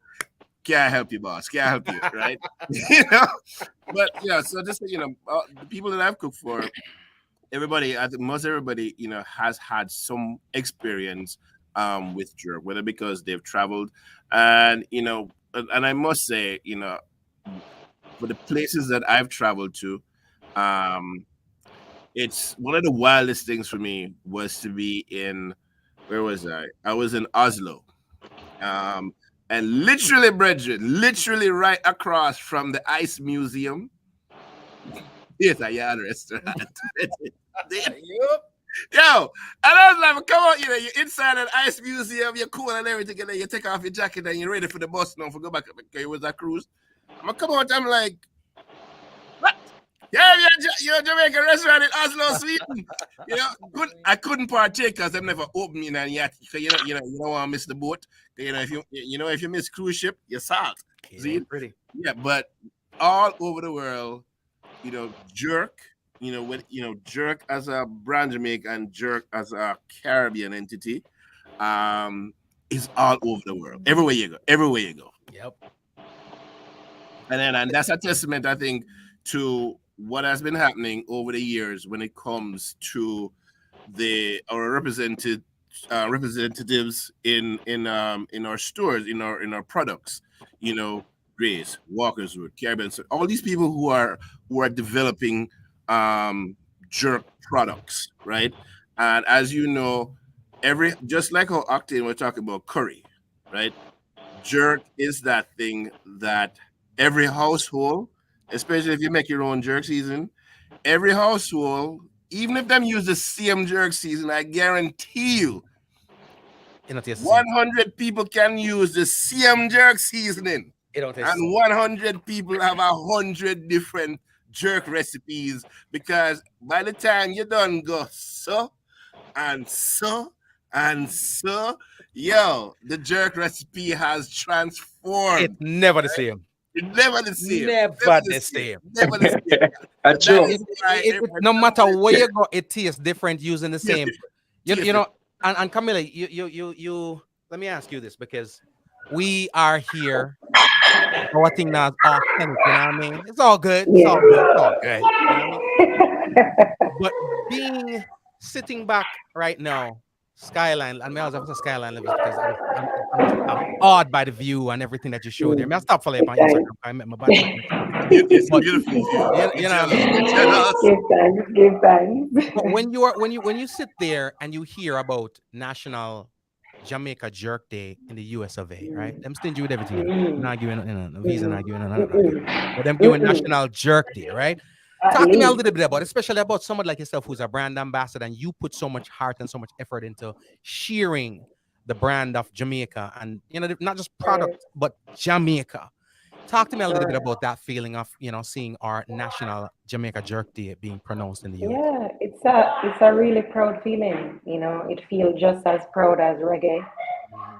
Can't help you, boss. Can't help you, right? You know, but yeah, so just, you know, the people that I've cooked for, everybody, I think most everybody, you know, has had some experience with jerk, whether because they've traveled, and and I must say, for the places that I've traveled to, it's one of the wildest things for me was to be in, where was I? I was in Oslo. And literally, brethren, literally right across from the Ice Museum, there's a yard restaurant. Yo, and I was like, come on, you're inside an Ice Museum, you're cool and everything, and then you take off your jacket and you're ready for the bus now for go back because it was a cruise. I'm come out, I'm like, what? Yeah, you're a Jamaican restaurant in Oslo, Sweden. I couldn't partake because I'm never open yet. You don't want to miss the boat. If you miss cruise ship, you're salt. Yeah, pretty. Yeah, but all over the world, jerk. Jerk as a brand Jamaica and jerk as a Caribbean entity, is all over the world. Everywhere you go. Yep. And that's a testament, I think, to what has been happening over the years when it comes to our representatives in our stores, in our products. Grace, Walker's Road, Caribbean, so all these people who are developing jerk products, right? And as you know, just like how Octane we're talking about curry, right? Jerk is that thing that every household, especially if you make your own jerk season, every household, even if them use the same jerk season, I guarantee you, 100 people can use the same jerk seasoning. And 100 people have 100 different jerk recipes, because by the time you done go so and so and so, the jerk recipe has transformed. It's never the same. It's never the same. Never the same. That's true. No matter where you go, it tastes different using the same. And Camilla, you let me ask you this, because we are here. Our thing now is authentic, you know what I mean? It's all good. It's all good. It's all good. You know what I mean? But sitting back right now, Skyline, I was a Skyline level because I'm awed by the view and everything that you showed there. I stop following on Instagram. I met my body. It's beautiful. You know what I mean? Give thanks. But when you sit there and you hear about National Jamaica Jerk Day in the US of A, right? Them stingy with everything. Not giving no visa, not giving but them doing National Jerk Day, right? Talk to me a little bit about, especially about someone like yourself who's a brand ambassador, and you put so much heart and so much effort into sharing the brand of Jamaica and not just product but Jamaica. Talk to me a little bit about that feeling of seeing our National Jamaica Jerk Day being pronounced in the US. Yeah, it's a really proud feeling. It feels just as proud as reggae.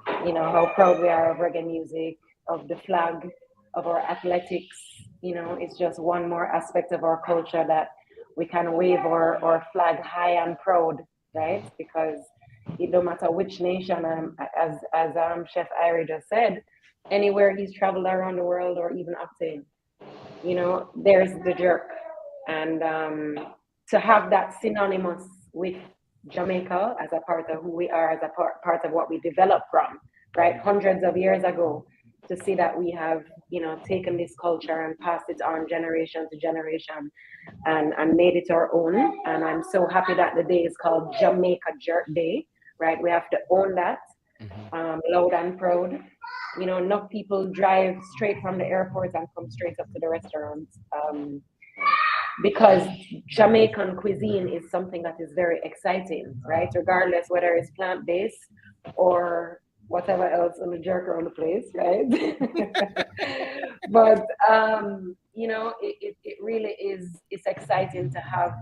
How proud we are of reggae music, of the flag, of our athletics. It's just one more aspect of our culture that we can wave our flag high and proud, right? Because it don't matter which nation, as Chef Irie just said, anywhere he's traveled around the world, or even Octane, there's the jerk. And to have that synonymous with Jamaica as a part of who we are, as a part of what we developed from, right? Hundreds of years ago, to see that we have, taken this culture and passed it on generation to generation and made it our own. And I'm so happy that the day is called Jamaica Jerk Day, right? We have to own that, loud and proud. Enough people drive straight from the airport and come straight up to the restaurant. Because Jamaican cuisine is something that is very exciting, right? Regardless whether it's plant-based or whatever else on the jerk around the place, right? But it really is. It's exciting to have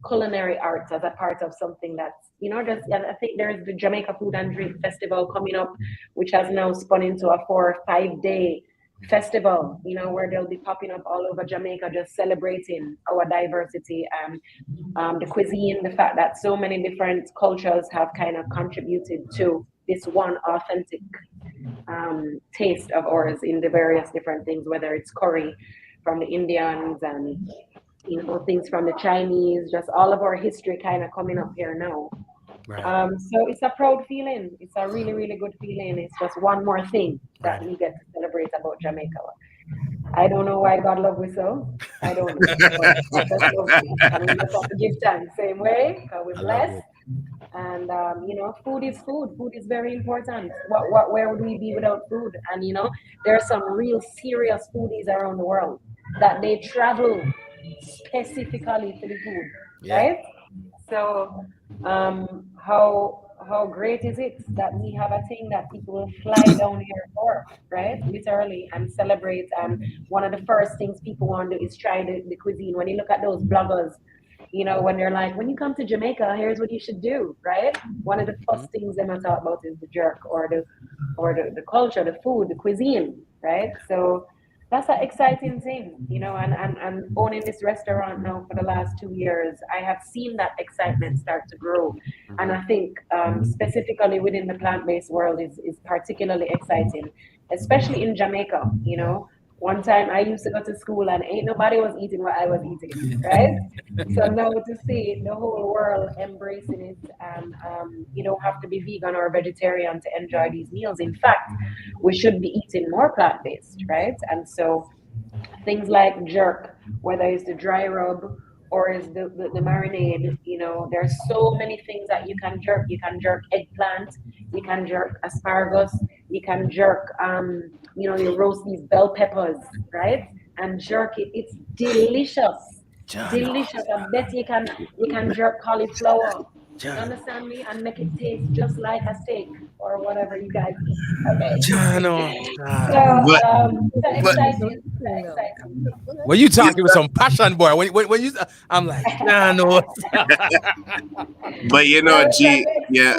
culinary arts as a part of something that's and I think there's the Jamaica Food and Drink Festival coming up, which has now spun into a 4 or 5 day festival, where they'll be popping up all over Jamaica, just celebrating our diversity and the cuisine, the fact that so many different cultures have kind of contributed to this one authentic taste of ours in the various different things, whether it's curry from the Indians and things from the Chinese, just all of our history kind of coming up here now. So it's a proud feeling. It's a really, really good feeling. It's just one more thing that we get to celebrate about Jamaica. I don't know why God love we so. I don't know. But God just love me. And we just have to give thanks same way because we're blessed. And food is food. Food is very important. Where would we be without food? And there are some real serious foodies around the world that they travel specifically for the food, right? So, how great is it that we have a thing that people will fly down here for, right? Literally, and celebrate. And one of the first things people want to do is try the cuisine. When you look at those bloggers, when they're like, when you come to Jamaica, here's what you should do, right? One of the first things they might talk about is the jerk or the culture, the food, the cuisine, right? So that's an exciting thing, and owning this restaurant now for the last 2 years, I have seen that excitement start to grow. And I think specifically within the plant-based world is particularly exciting, especially in Jamaica. One time I used to go to school and ain't nobody was eating what I was eating, right? So now to see the whole world embracing it, and you don't have to be vegan or vegetarian to enjoy these meals. In fact, we should be eating more plant-based, right? And so things like jerk, whether it's the dry rub or is the marinade, there's so many things that you can jerk. You can jerk eggplant, you can jerk asparagus, you can jerk, you roast these bell peppers, right? And jerk it. It's delicious. Delicious. I bet you can jerk cauliflower. You understand me? And make it taste just like a steak or whatever you guys eat. Okay. Exciting. When you talking with some passion, boy, when you, I'm like, no. But G, yeah.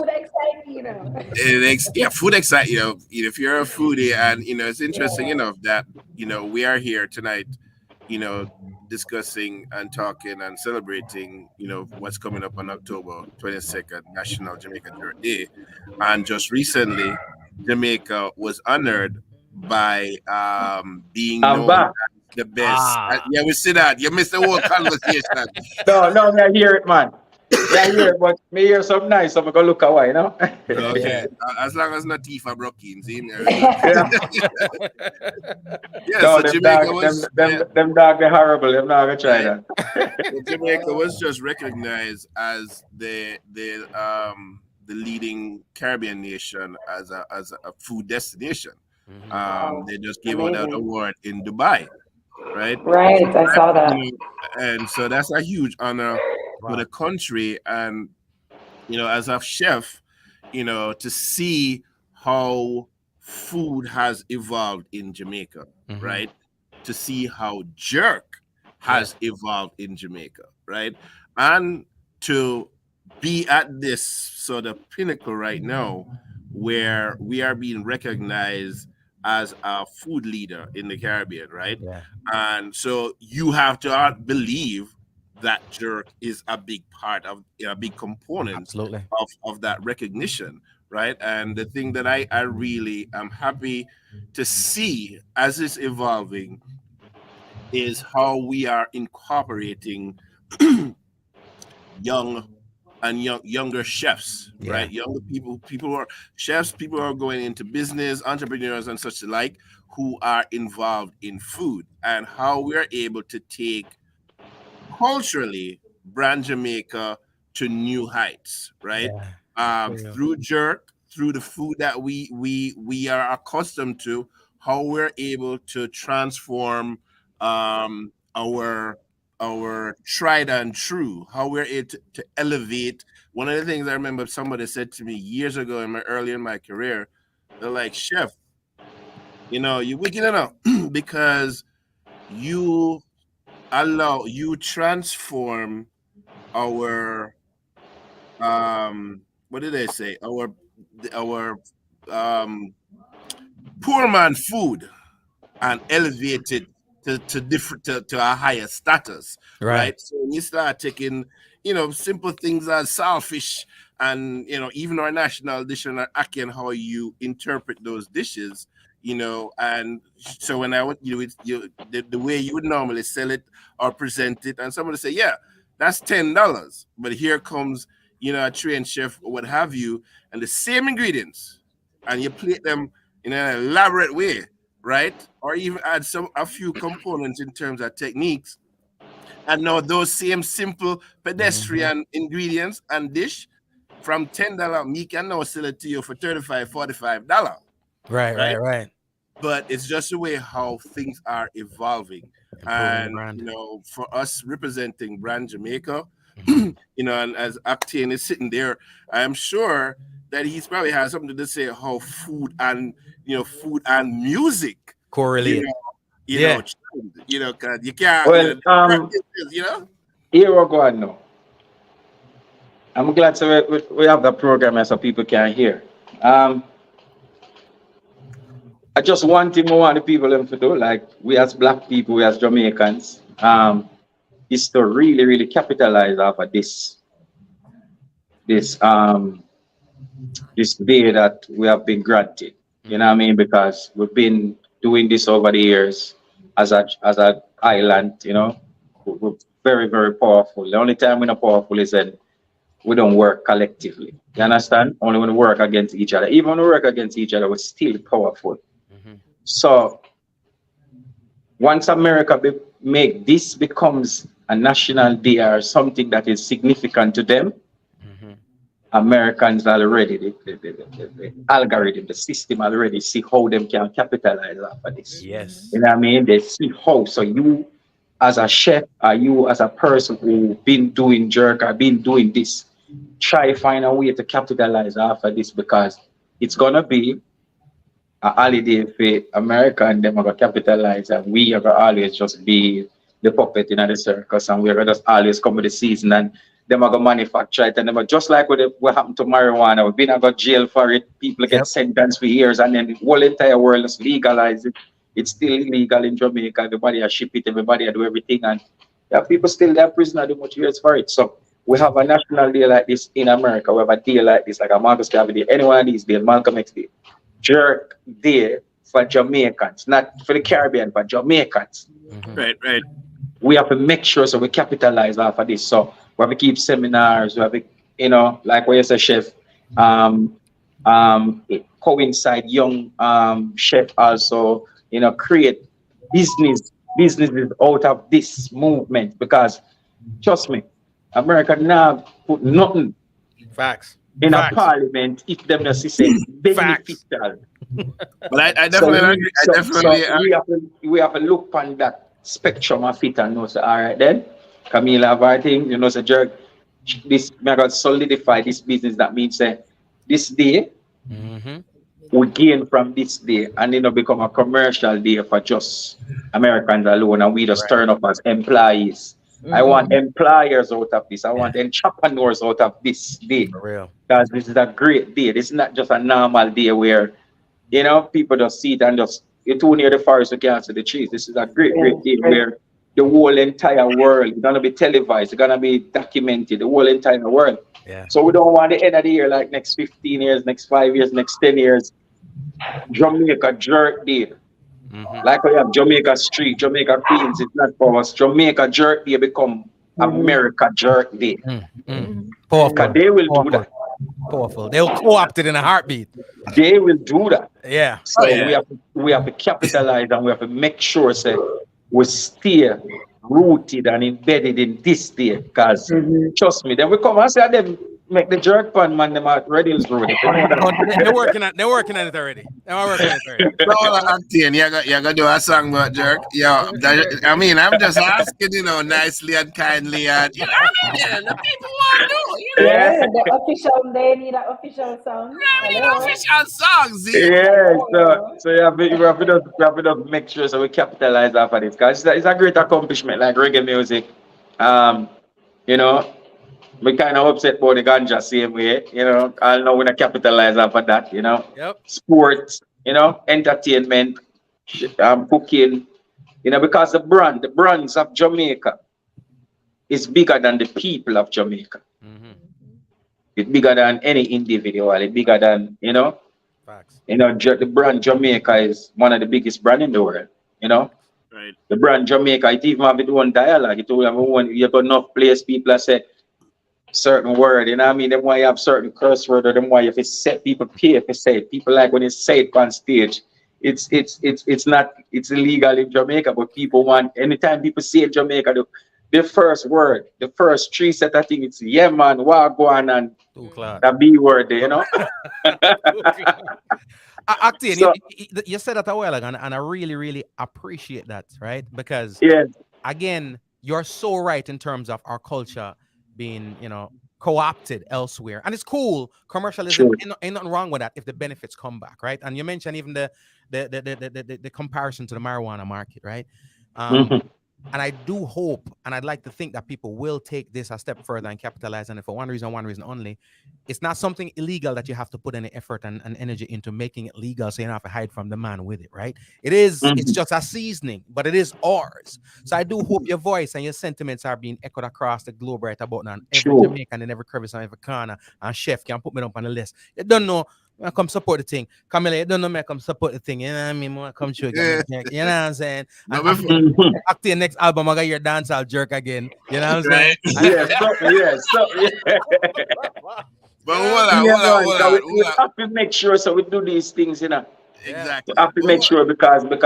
Food exciting, food exciting. If you're a foodie, and it's interesting enough that we are here tonight, discussing and talking and celebrating, what's coming up on October 22nd, National Jamaican Jerk Day. And just recently, Jamaica was honored by being known as the best. Yeah, we see that. You missed the whole conversation. No, I hear it, man. Yeah, I hear it, but me hear something nice, so I'm gonna look away, Okay. As long as not Tifa Brooking, see? So Jamaica was them dog they're horrible. Them not gonna try that. Jamaica was just recognized as the leading Caribbean nation as a food destination. They just gave out that award in Dubai, right? Right, I saw that. And so that's a huge honor for the country. And as a chef, to see how food has evolved in Jamaica, right? To see how jerk has evolved in Jamaica, right? And to be at this sort of pinnacle right now where we are being recognized as a food leader in the Caribbean, right? And so you have to believe that jerk is a big part of a big component of that recognition, right? And the thing that I really am happy to see as it's evolving is how we are incorporating younger chefs, right? Younger people who are chefs, people who are going into business, entrepreneurs and such like, who are involved in food, and how we are able to take culturally brand Jamaica to new heights, right? Through jerk, through the food that we are accustomed to, how we're able to transform our tried and true, how we're able to elevate. One of the things I remember somebody said to me years ago early in my career, they're like, chef, you're wicked enough because you transform our what did they say? Our poor man food and elevate it to a higher status, right? So when you start taking, simple things as saltfish and even our national dish and how you interpret those dishes, and so when I would the way you would normally sell it or present it, and somebody say, yeah, that's $10, but here comes a trained chef, what have you, and the same ingredients, and you plate them in an elaborate way, right? Or even add a few components in terms of techniques. And now those same simple pedestrian ingredients and dish from $10, me can now sell it to you for $35, $45. Right. But it's just the way how things are evolving. And for us representing Brand Jamaica, and as Octane is sitting there, I'm sure that he's probably has something to say how food and music correlate. Cause you can't. Well, here we go now. I'm glad we have the program so people can hear. I just want the people to do, like we as Black people, we as Jamaicans, is to really, really capitalize off of this day that we have been granted. You know what I mean? Because we've been doing this over the years as an island, we're very, very powerful. The only time we're not powerful is when we don't work collectively. You understand? Only when we work against each other. Even when we work against each other, we're still powerful. So once America make this becomes a national day or something that is significant to them, Americans already, the algorithm, the system already see how them can capitalize off of this. Yes. You know what I mean? They see how. So you as a chef, or you as a person who been doing jerk or been doing this, try find a way to capitalize off of this, because it's gonna be a holiday for America, and them are gonna capitalize, and we are gonna always just be the puppet in the circus, and we're gonna just always come with the season, and them are gonna manufacture it, and them are just like what happened to marijuana. We've been to jail for it, people get sentenced for years, and then the whole entire world is legalized it. It's still illegal in Jamaica. Everybody has ship it, everybody has do everything, and people still there prisoner do much years for it. So we have a national day like this in America. We have a day like this, like a Marcus Garvey day, any one of these days, Malcolm X Day, jerk day for Jamaicans, not for the Caribbean, but Jamaicans. Right. We have to make sure so we capitalize off of this. So we have to keep seminars, we have to, like what you say, chef, it coincide young chef also, create businesses out of this movement, because trust me, America now put nothing in a parliament if them not say beneficial. But I definitely agree. We have to look on that spectrum of it and know, so all right then, Camila have our thing, so jerk, this may God solidify this business. That means this day we gain from this day, and become a commercial day for just Americans alone, and we just turn up as employees. I want employers out of this. I want entrepreneurs out of this day. For real. Because this is a great day. This is not just a normal day where, people just see it and just, you're too near the forest, you can't see the trees. This is a great day where the whole entire world is going to be televised. It's going to be documented, the whole entire world. Yeah. So we don't want the end of the year, like next 15 years, next 5 years, next 10 years, Jamaica Jerk Day. Like we have Jamaica Street, Jamaica Queens, it's not for us. Jamaica Jerk Day become America Jerk Day. Powerful. They will do that. Powerful. They'll co-opt it in a heartbeat. They will do that. Yeah. So we have to capitalize, and we have to make sure we stay rooted and embedded in this day. Because trust me, then we come and say them make the jerk pan man them at Red Hills Road. They're working on it already. Octane, you gotta do a song about jerk. I'm just asking, nicely and kindly, and the people want to do. The official, they need an official song. They need official songs. So you have to make sure so we capitalize off of this, because it's a great accomplishment, like reggae music. We kind of upset about the ganja same way, I know we're not capitalize off of that, Sports, entertainment, cooking, because the brands of Jamaica is bigger than the people of Jamaica. It's bigger than any individual, it's bigger than, Facts. The brand Jamaica is one of the biggest brands in the world, Right. The brand Jamaica, it even have its own dialogue, it will have you got enough place people say, certain word, you know what I mean? Them why you have certain curse word, or them why if it's set, people pay if it's say it. People like when it's say it on stage. It's not, it's illegal in Jamaica, but people want, anytime people say in Jamaica, the first word, the first three set of things, it's yeah man, wagwan, and the B word, you know. Octane, So- you said that a while ago, and I really, really appreciate that, right? Because Yeah. again, you're so right in terms of our culture being, you know, co-opted elsewhere, and it's cool. Commercialism, True. ain't nothing wrong with that if the benefits come back, right? And you mentioned even the comparison to the marijuana market, right? Mhm. And I do hope, and I'd like to think that people will take this a step further and capitalize on it for one reason only. It's not something illegal that you have to put any effort and energy into making it legal, so you don't have to hide from the man with it, right? It is, it's just a seasoning, but it is ours. So I do hope your voice and your sentiments are being echoed across the globe right about now. And every Sure. Jamaican in every crevice and every corner, and chef can put me up on the list. You don't know. I come support the thing. Camilla, you don't know me, I come support the thing. You know what I mean? I come through again. You know what I'm saying? No, And but- after your next album, I got your dancehall jerk again. You know what I'm saying? Yeah, so. But hold on, Yeah, hold on, man, hold so on, we hold on. have to make sure, so we do these things, you know. Exactly. We have to make sure because the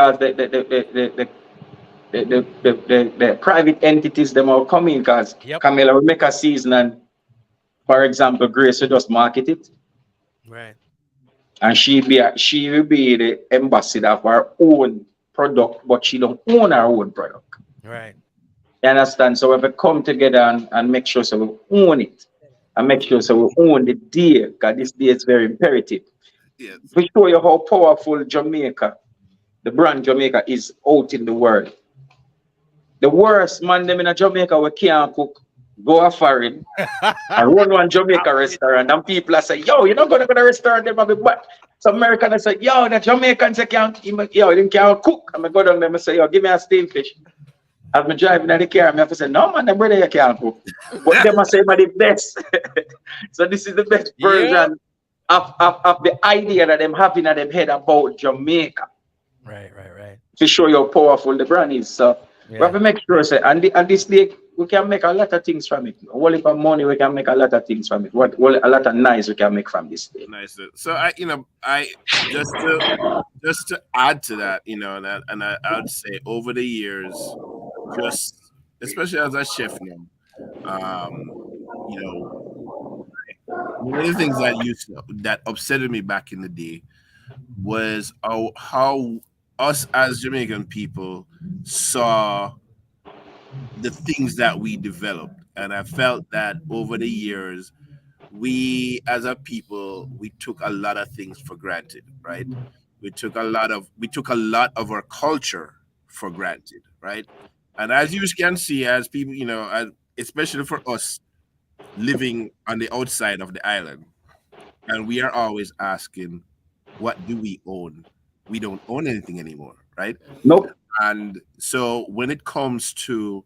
private entities them are coming, because Yep. Camilla will make a season, and for example, Grace will just market it, Right. and she will be the ambassador of her own product, but she don't own her own product. Right. You understand? So we have to come together and make sure so we own it, and make sure so we own the day, because this day is very imperative. Yes. We show you how powerful Jamaica, the brand Jamaica, is out in the world. The worst man them in a Jamaica we can't cook, go a foreign and run one Jamaica restaurant, and people are say, yo, you're not gonna go to the restaurant, them have a but some Americans say, yo, the Jamaicans they can't, yo, they can't cook. I'm go down there and say, yo, give me a steamed fish. As me driving in the car, I have to say, no man, the brother you can't cook. But them say, but the best. So this is the best version of the idea that them having in them head about Jamaica. Right. To show you how powerful the brand is. So we have to make sure, say, and this day we can make a lot of things from it. A whole heap of money, we can make a lot of things from it. A lot of nice we can make from this day. Nice. So I just to add to that, you know, and I would say over the years, just especially as a chef now, you know, one of the things that upsetted me back in the day was how us as Jamaican people saw the things that we developed. And I felt that over the years, we as a people, we took a lot of things for granted, right? We took a lot of our culture for granted, right? And as you can see, as people, you know, especially for us living on the outside of the island, and we are always asking, what do we own? We don't own anything anymore, right? Nope. And so when it comes to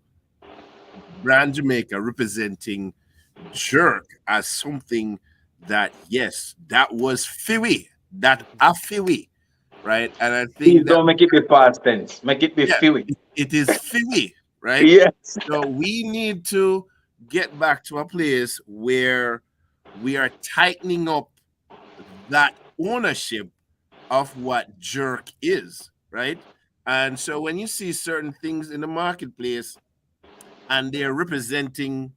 Brand Jamaica representing jerk as something that, yes, that was Fiwi, that a Fiwi, right? And I think Please don't make it be past tense. Make it be Fiwi. It is Fiwi, right? Yes. So we need to get back to a place where we are tightening up that ownership of what jerk is, right? And so when you see certain things in the marketplace and they're representing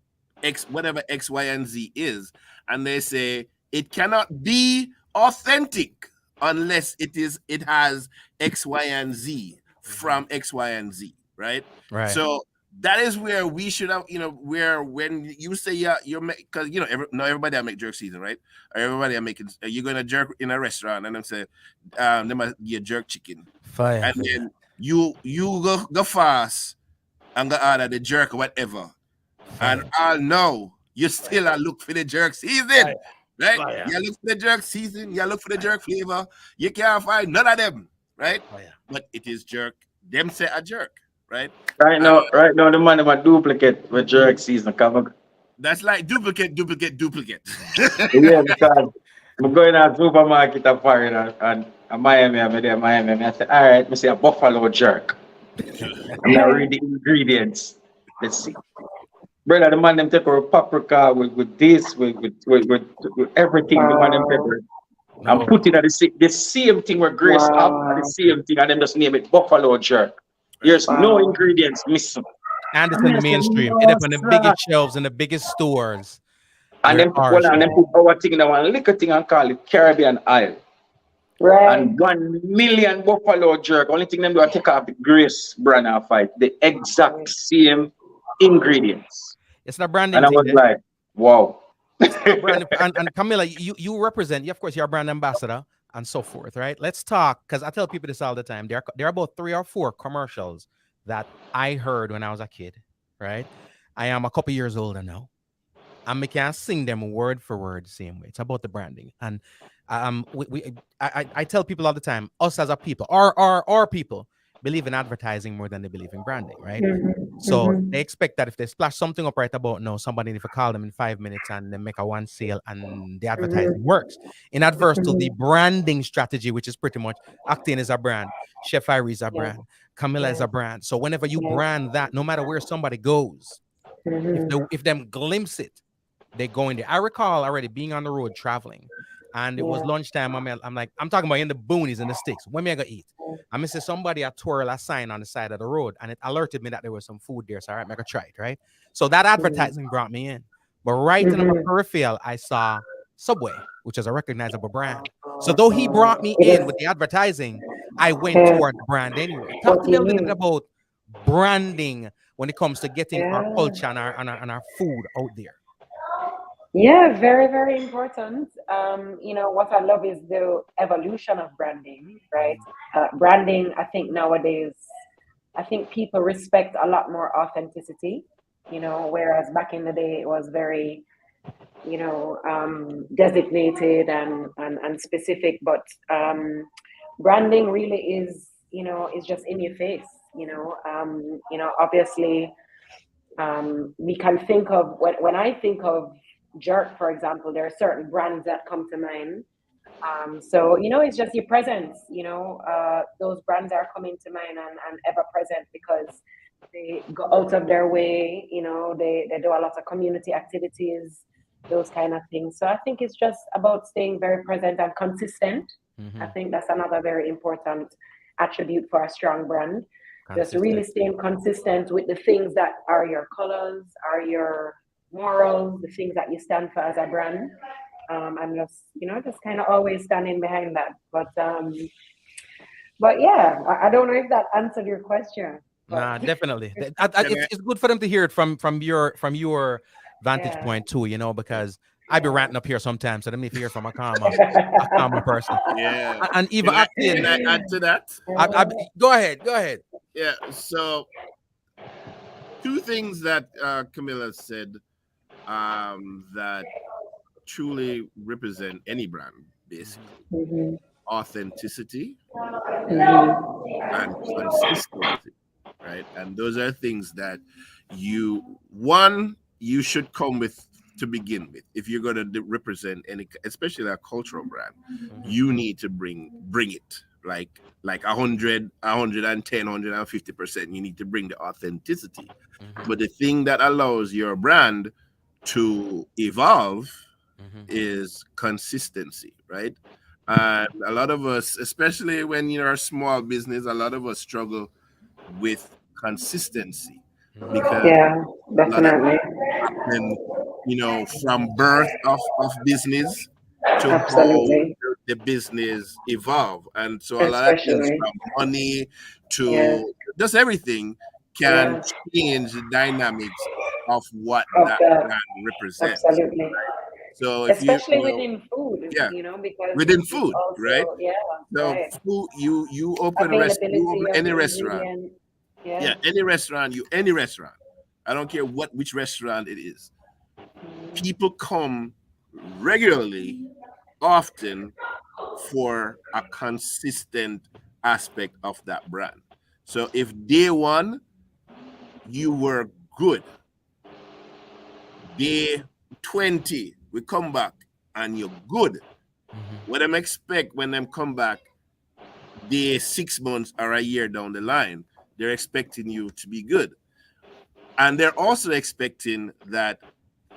whatever X, Y, and Z is, and they say it cannot be authentic unless it has X, Y, and Z from X, Y, and Z, right? Right. So that is where we should have, you know, where when you say you're because you know not everybody make jerk season, right? Or everybody are making you're gonna jerk in a restaurant and them say they might be a jerk chicken, Fire. and then you go fast and go order the jerk or whatever, and I know you still are look for the jerk season, right? Fire. You look for the jerk season, you look for the jerk flavor, you can't find none of them, right? But it is jerk. Them say a jerk. Right now, the man of a duplicate with jerk season come. That's like duplicate. Yeah, because I'm going to a supermarket and foreign and Miami, I'm there, Miami. I said, all right, I say a buffalo jerk. I'm gonna read the ingredients. Let's see. Brother, the man them take our paprika with this, with everything, the man them Wow. pepper. No. And put it at the same thing where Grace have, Wow. the same thing, and then just name it Buffalo Jerk. There's no Wow. ingredients missing. And it's And in the I said, mainstream. It no, up on the sir. biggest shelves in the biggest stores. And Where then ours and is. then put our thing in one little thing and call it Caribbean Isle. Right. And 1 million Buffalo Jerk. Only thing them do is take off the Grace brand and fight. The exact same ingredients. It's the branding And I thing. was like, wow. And Camilla, you represent, of course, you're a brand ambassador and so forth, right? Let's talk, because I tell people this all the time. There are about 3 or 4 commercials that I heard when I was a kid, right? I am a couple years older now. And we can't sing them word for word the same way. It's about the branding. And I tell people all the time, us as a people, our people believe in advertising more than they believe in branding, right? So they expect that if they splash something up right about now, somebody need to call them in 5 minutes and they make a one sale and the advertising works. In adverse to the branding strategy, which is pretty much Octane is a brand, Chef Irie is a brand, Camilla is a brand. So whenever you brand that, no matter where somebody goes, if them glimpse it, they go in there. I recall already being on the road traveling, and it was lunchtime. I'm like, I'm talking about in the boonies and the sticks. When me I go eat? I miss somebody a twirl a sign on the side of the road, and it alerted me that there was some food there. So all right, I go try it, right? So that advertising brought me in. But right in my peripheral, I saw Subway, which is a recognizable brand. So though he brought me in with the advertising, I went toward the brand anyway. Talk to me a little bit about branding when it comes to getting our culture and our food out there. Yeah, very, very important. You know, what I love is the evolution of branding, right? Branding, I think nowadays, I think people respect a lot more authenticity, you know, whereas back in the day it was very, you know, designated and specific, but branding really is, you know, is just in your face, you know, obviously, we can think of, when I think of Jerk, for example, there are certain brands that come to mind. So, you know, it's just your presence, you know, those brands are coming to mind and ever present because they go out of their way, you know, they do a lot of community activities, those kind of things. So I think it's just about staying very present and consistent. I think that's another very important attribute for a strong brand. Just really staying consistent with the things that are your colors, are your morals, the things that you stand for as a brand, and just, you know, just kind of always standing behind that. But yeah, I don't know if that answered your question. Nah, definitely. It's good for them to hear it from your vantage point too, you know, because I be ranting up here sometimes, so let me hear from a calmer person. Yeah. And even can I add to that? Go ahead. Yeah. So 2 things that Camilla said that truly represent any brand, basically. Authenticity and consistency, right? And those are things that you should come with to begin with. If you're going to represent any, especially a cultural brand, you need to bring it like 100, 110, 150%. You need to bring the authenticity. But the thing that allows your brand to evolve is consistency, right? And a lot of us, especially when you're a small business, a lot of us struggle with consistency because definitely, and you know, from birth of business to absolutely, how the business evolve, and so a lot of things from money to just everything can change the dynamics of what that brand represents. Absolutely. Right? So if especially you know, within food, you know, because within food, also, right? So food, you open any restaurant, any restaurant. I don't care which restaurant it is. People come regularly, often, for a consistent aspect of that brand. So if day 1 you were good, day 20 we come back and you're good. What them expect when them come back day 6 months or a year down the line, they're expecting you to be good. And they're also expecting that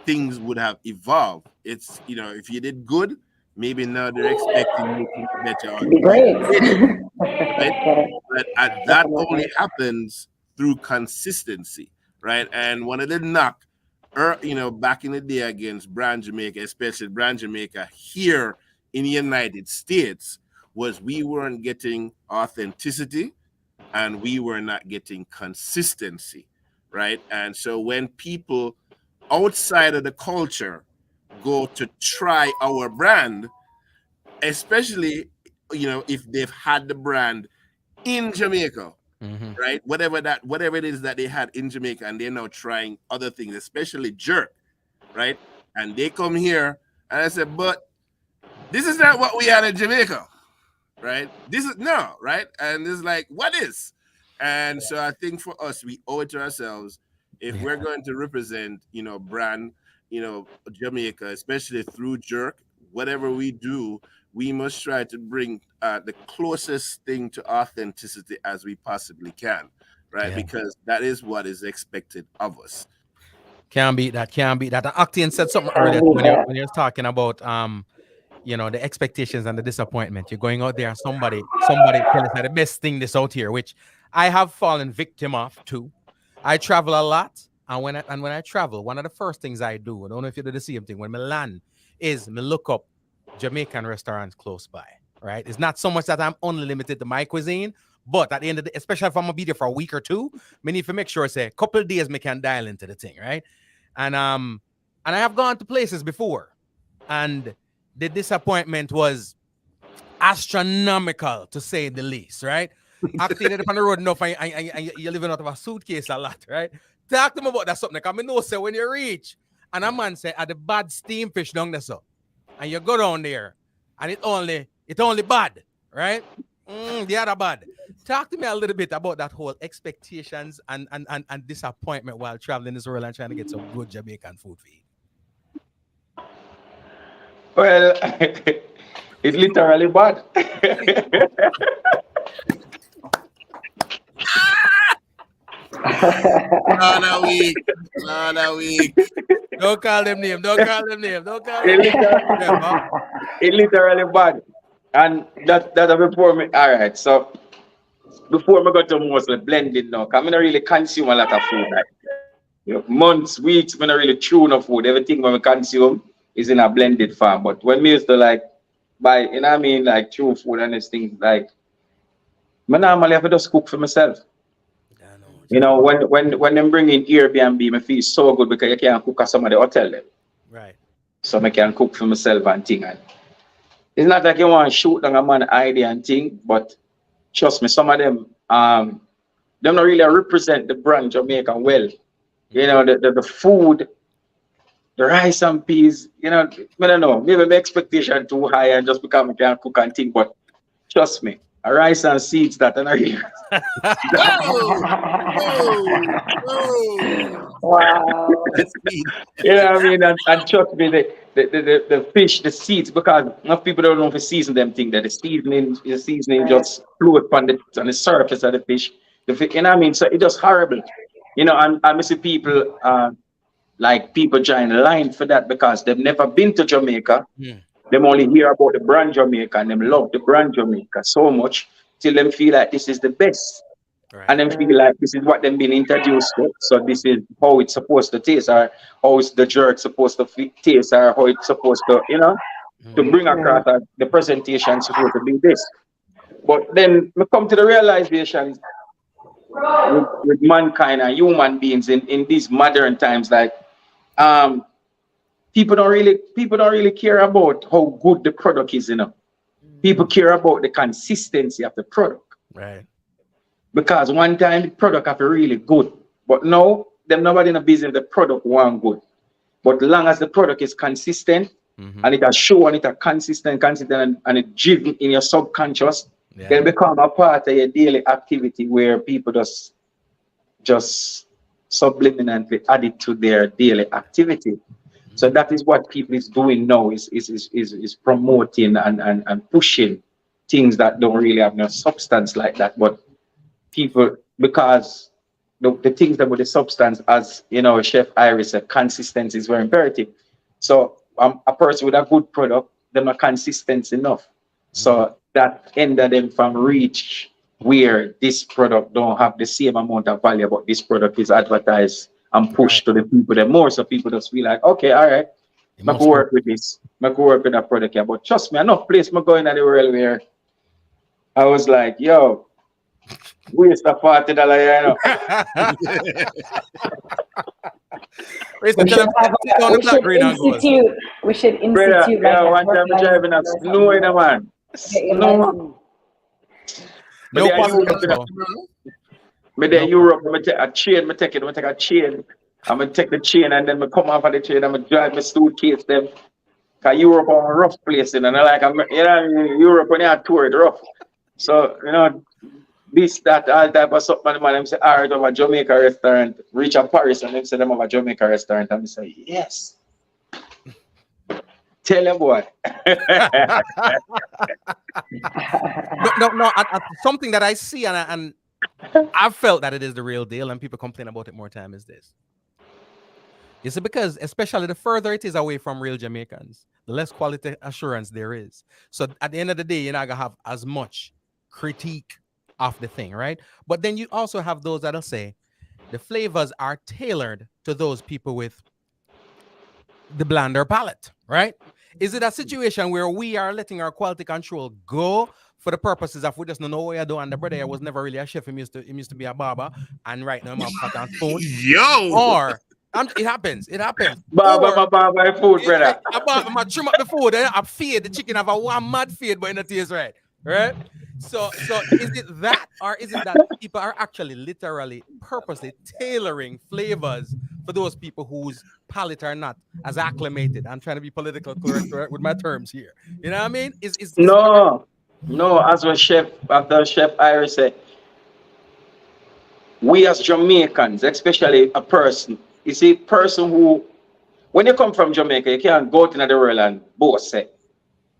things would have evolved. It's, you know, if you did good, maybe now they're expecting you to be better. To be great. Right? But that only happens through consistency, right? And one of the knock, you know, back in the day against Brand Jamaica, especially Brand Jamaica here in the United States, was we weren't getting authenticity and we were not getting consistency, right? And so when people outside of the culture go to try our brand, especially, you know, if they've had the brand in Jamaica, right? Whatever it is that they had in Jamaica, and they're now trying other things, especially jerk, right? And they come here and I said, but this is not what we had in Jamaica, right? This is no, right? And it's like, what is? And so I think for us, we owe it to ourselves if we're going to represent, you know, brand, you know, Jamaica, especially through jerk, whatever we do, we must try to bring the closest thing to authenticity as we possibly can, right? Because that is what is expected of us. Can't beat that. And Octane said something earlier when you're talking about you know, the expectations and the disappointment. You're going out there and somebody tells us the best thing this out here, which I have fallen victim of too. I travel a lot, and when I travel, one of the first things I do, I don't know if you do the same thing, when I land, is me look up Jamaican restaurants close by, right? It's not so much that I'm only limited to my cuisine, but at the end of the day, especially if I'm gonna be there for a week or two, I need to make sure, say, a couple of days me can dial into the thing, right? And I have gone to places before, and the disappointment was astronomical, to say the least, right? After you're on the road enough, and you're living out of a suitcase a lot, right? Talk to them about that something. Because I know, say, when you reach, and a man say, at the bad steam fish down there, so, and you go down there, and it only bad, right? The other bad. Talk to me a little bit about that whole expectations and disappointment while traveling this world and trying to get some good Jamaican food for you. Well, it's literally bad. Not a week. Don't call them name. It's literally bad. And that before me. All right. So before I got to mostly blending now, because I don't really consume a lot of food. Like, you know, months, weeks, I don't really chew no food. Everything when I consume is in a blended form. But when me used to like buy, you know what I mean, like chew food and these things, like I normally have to just cook for myself. You know, when them bring in Airbnb, I feel so good because you can't cook at some of the hotel them. Right. So I can cook for myself and thing. And it's not like you want to shoot down a man idea and thing, but trust me, some of them don't really represent the brand Jamaica well. You know, the food, the rice and peas, you know, I don't know, maybe my expectation too high and just because I can't cook and think, but trust me, a rice and seeds that are here. Wow. You know what I mean? And trust me, the fish, the seeds, because enough people don't know if they season them thing that the seasoning just float on the surface of the fish. You know what I mean? So it's just horrible. You know, and I see people like people trying to line for that because they've never been to Jamaica. Them only hear about the brand Jamaica and them love the brand Jamaica so much till them feel like this is the best. Right. And then feel like this is what they've been introduced to. So this is how it's supposed to taste, or how is the jerk supposed to taste, or how it's supposed to, you know, to bring across the presentation supposed to be this. But then we come to the realization with mankind and human beings in these modern times, like people don't really care about how good the product is, you know. People care about the consistency of the product. Right. Because one time the product have to really good. But now, them nobody in the business the product one good. But as long as the product is consistent and it has show and it are consistent and it driven in your subconscious, then become a part of your daily activity where people just subliminally add it to their daily activity. So that is what people is doing now, is promoting and pushing things that don't really have no substance like that. But people, because the things about the substance, as you know, Chef Iris said, consistency is very imperative. So a person with a good product, them are consistent enough. So that hinder them from reach where this product don't have the same amount of value, but this product is advertised and pushed to the people the more. So people just feel like, okay, all right, I can work with this. I can work with that product here. But trust me, enough place I go in the world where I was like, yo, waste the $40, you know. We should institute Brother, like yeah, a one time I'm driving a snow in a man. Snow. No But then Europe, I take a chain, I take a chain. I'm gonna take the chain and then I come off of the chain, I'm gonna drive my suitcase them. Cause Europe are a rough place, you know, like Europe when you have toured rough. So, you know, this, that, all type of something, man, I'm say, all right, I have a Jamaica restaurant, reach a Paris, and them say them have a Jamaica restaurant, and I say, yes. Tell you boy. No. Something that I see and I've felt that it is the real deal, and people complain about it more time is this. You see, because especially the further it is away from real Jamaicans, the less quality assurance there is. So at the end of the day, you're not gonna have as much critique of the thing, right? But then you also have those that'll say the flavors are tailored to those people with the blander palate, right? Is it a situation where we are letting our quality control go for the purposes of we just don't know what you're doing? The brother here was never really a chef. He used to be a barber, and right now I'm a fat and spoon. Yo! Or it happens. Barber food, brother. I trim up the food, and I feed the chicken have a one mad feed, but it tastes right. So is it that, or is it that people are actually literally purposely tailoring flavors for those people whose palate are not as acclimated? I'm trying to be political correct with my terms here. You know what I mean? No, as Chef Iris said, we as Jamaicans, especially a person, you see, person who, when you come from Jamaica, you can't go out in the world and boast say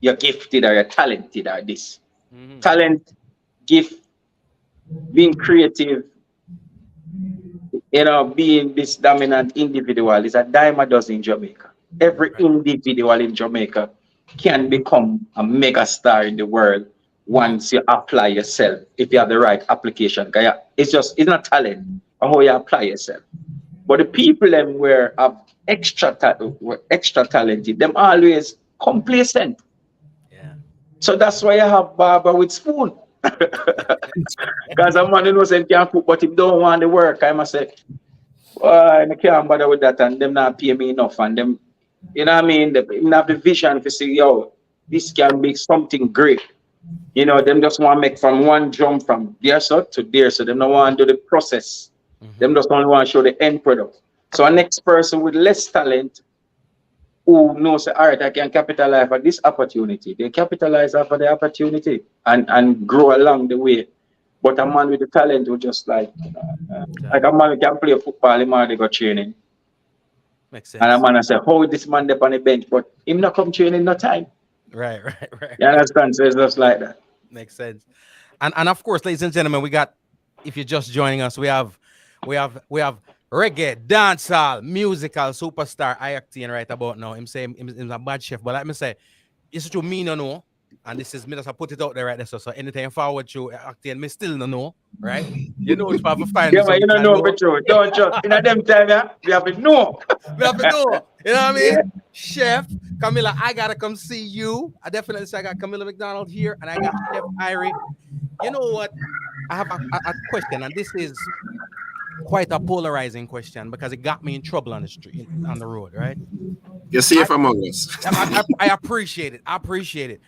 you're gifted or you're talented or this. Talent, gift, being creative, you know, being this dominant individual is a dime a dozen in Jamaica. Every individual in Jamaica can become a mega star in the world once you apply yourself, if you have the right application. It's not talent or how you apply yourself. But the people them were extra talented, them always complacent. So that's why you have barber with spoon. Because a man innocent can cook, but he don't want the work. I must say, I can't bother with that, and them not pay me enough. And them, you know what I mean? They have the vision to say, yo, this can be something great. You know, them just want to make from one jump from there to there. So them don't want to do the process. Them just only want to show the end product. So a next person with less talent who knows, all right, I can capitalize on this opportunity. They capitalize on the opportunity and grow along the way. But a man with the talent will just like a man who can play football, the man they go training. Makes sense. And a man I say, how is this man up on the bench? But him not come training no time. Right. You understand? So it's just like that. Makes sense. And of course, ladies and gentlemen, we got, if you're just joining us, we have reggae, dancehall, musical superstar Iactine right about now. Him saying he's a bad chef, but like me say, it's to me no, and this is me just put it out there right there. So anything forward to Iactine, me still no know, right? You know it's probably fine. Yeah, but you don't know, but you don't just in a them time, yeah, we have to know. We have to know. You know what I mean? Yeah. Chef Camilla, I gotta come see you. I definitely say I got Camilla McDonald here, and I got Chef Irie. You know what? I have a question, and this is quite a polarizing question because it got me in trouble on the street, on the road, right? You're safe among us. I appreciate it.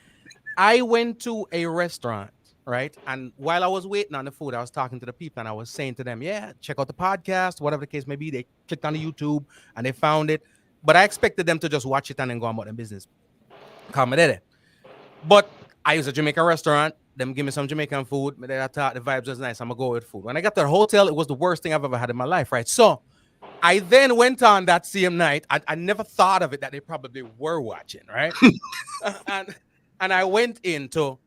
I went to a restaurant, right? And while I was waiting on the food, I was talking to the people and I was saying to them, yeah, check out the podcast, whatever the case may be. They clicked on the YouTube and they found it. But I expected them to just watch it and then go about their business. But I was a Jamaican restaurant. Them give me some Jamaican food. I thought the vibes was nice. I'm going to go with food. When I got to the hotel, it was the worst thing I've ever had in my life, right? So I then went on that same night. I never thought of it that they probably were watching, right? and I went into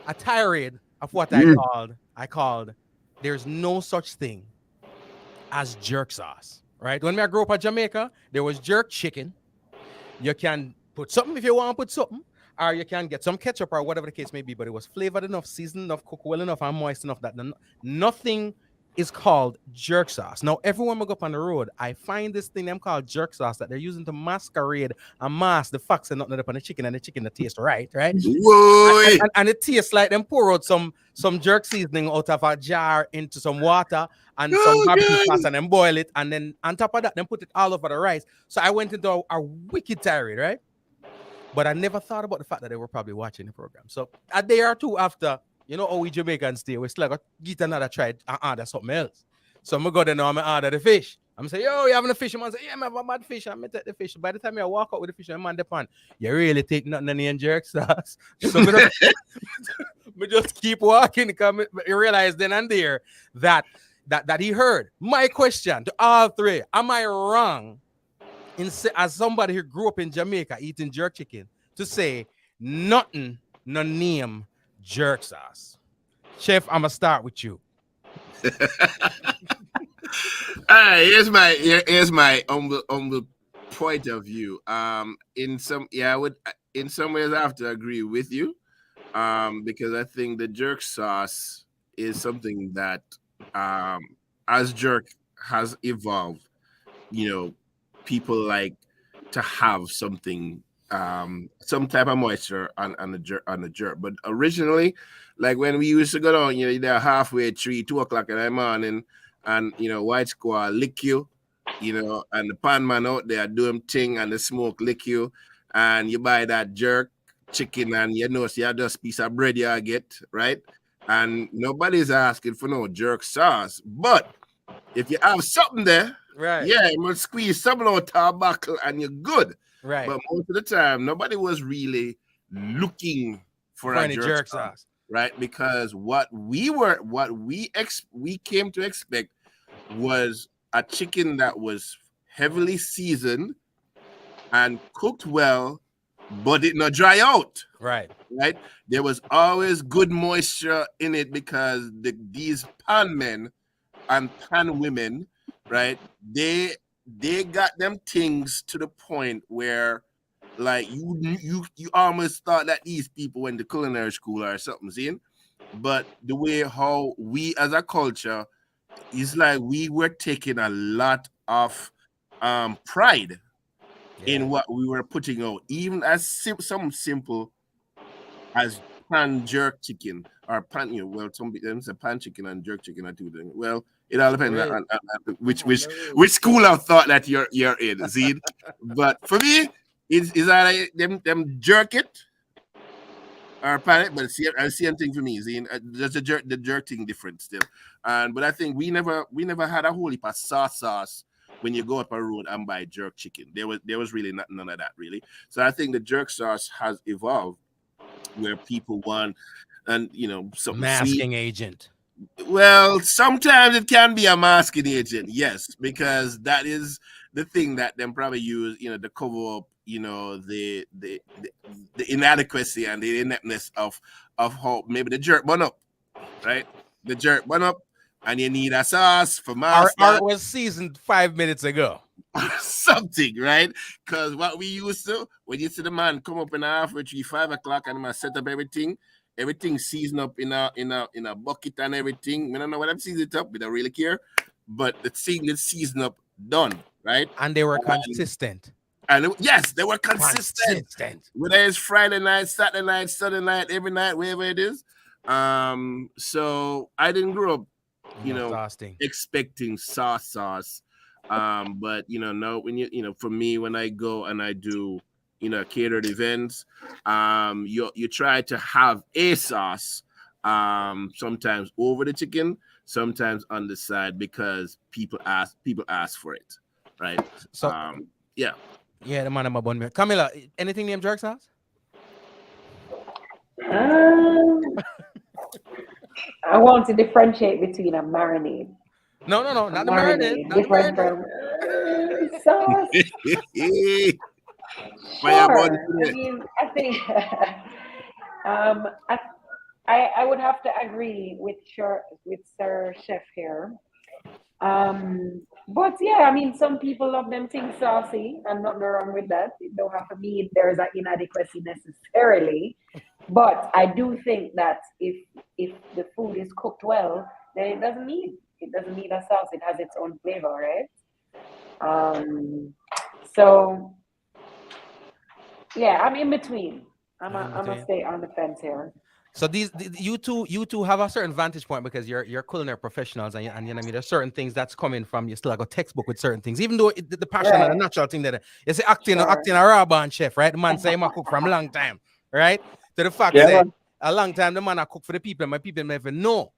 a tirade of what I called, there's no such thing as jerk sauce, right? When I grew up in Jamaica, there was jerk chicken. You can put something if you want to put something, or you can get some ketchup or whatever the case may be, but it was flavored enough, seasoned enough, cooked well enough, and moist enough that nothing is called jerk sauce. Now, everyone will go up on the road, I find this thing them called jerk sauce that they're using to masquerade and mask the facts and nothing up on the chicken, and the chicken that tastes right? Whoa. And it tastes like them pour out some jerk seasoning out of a jar into some water and some barbecue sauce and then boil it, and then on top of that, then put it all over the rice. So I went into a wicked tirade, right? But I never thought about the fact that they were probably watching the program. So a day or two after, you know how we Jamaicans stay, we still like get another try and order something else. So I'm going to go there now, I'm going to order the fish. I'm say, yo, you having a fish? I'm say, yeah, I have a mad fish. I'm going to take the fish. By the time I walk out with the fish, I'm on the pan. You really take nothing in the jerk sauce. So we just keep walking because you realize then and there that he heard my question to all three. Am I wrong as somebody who grew up in Jamaica eating jerk chicken to say nothing, no name jerk sauce? Chef, I'm going to start with you. All right, here's my humble point of view. In some ways I have to agree with you. Because I think the jerk sauce is something that as jerk has evolved, you know, people like to have something, some type of moisture on the jerk. But originally, like when we used to go down, you know, they're halfway 2 o'clock in the morning, and you know, white squaw lick you, you know, and the pan man out there doing thing, and the smoke lick you, and you buy that jerk chicken, and you know, so you have just a piece of bread you get, right? And nobody's asking for no jerk sauce. But if you have something there, right? Yeah, you must squeeze something out of a buckle and you're good. Right. But most of the time, nobody was really looking for a jerk sauce, right? Because what we came to expect was a chicken that was heavily seasoned and cooked well, but it not dry out. Right. There was always good moisture in it because these pan men and pan women, right? They got them things to the point where, like, you almost thought that these people went to culinary school or something, see? But the way how we as a culture is like we were taking a lot of pride in what we were putting out, even as some simple as pan jerk chicken or pan, you know, well, some them say pan chicken and jerk chicken are two things. Well, it all depends on which school of thought that you're in, see? But for me, is that them jerk it or pan it, but it's the same thing for me. See, just the jerk thing different still. But I think we never had a whole heap of sauce when you go up a road and buy jerk chicken. There was really none of that really. So I think the jerk sauce has evolved where people want, and you know, some masking agent. Well, sometimes it can be a masking agent, yes, because that is the thing that them probably use, you know, to cover up, you know, the inadequacy and the ineptness of how maybe the jerk bun up, right? The jerk bun up, and you need a sauce for mask. Or it was seasoned 5 minutes ago. Something, right? Because what we used to, when you see the man come up in the halfway 5 o'clock and set up everything seasoned up in a bucket and everything. We don't know what I'm seasoning it up, we don't really care. But the thing is seasoned up, done, right? And they were consistent. And yes, they were consistent. Whether it's Friday night, Saturday night, Sunday night, every night, wherever it is. So I didn't grow up, you know, expecting sauce. But you know, no, when you know, for me, when I go and I do, you know, catered events, you try to have a sauce, sometimes over the chicken, sometimes on the side, because people ask for it, right? So yeah, the man in my bun. Camilla, anything named jerk sauce? I want to differentiate between a marinade. No, not the marinade. Different from sauce. Sure. I mean, I think I would have to agree with Sir Chef here. But yeah, I mean, some people love them things saucy, and nothing wrong with that. It don't have to mean there's an inadequacy necessarily. But I do think that if the food is cooked well, then it doesn't need a sauce. It has its own flavor, right? So yeah, I'm in between. I'm gonna stay on the fence here. So you two have a certain vantage point because you're culinary professionals and you know what I mean, there's certain things that's coming from you still like a textbook with certain things, even though the passion and the natural thing that you say acting a raw born chef, right? The man say I cook from a long time, right? To the fact that a long time the man I cook for the people, my people never know.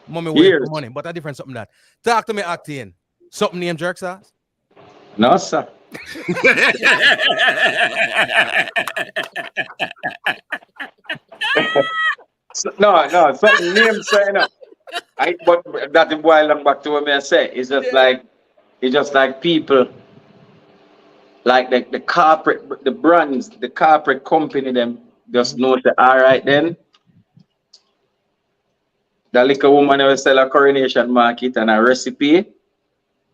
Mommy work for money, but a different something that. Talk to me acting. Something named jerk sauce? No, sir. No, something named saying up. But that is why long back to what I say. It's just like people like the corporate, the brands, the corporate company them just know that all right then. The little woman who sell a Coronation Market and a recipe,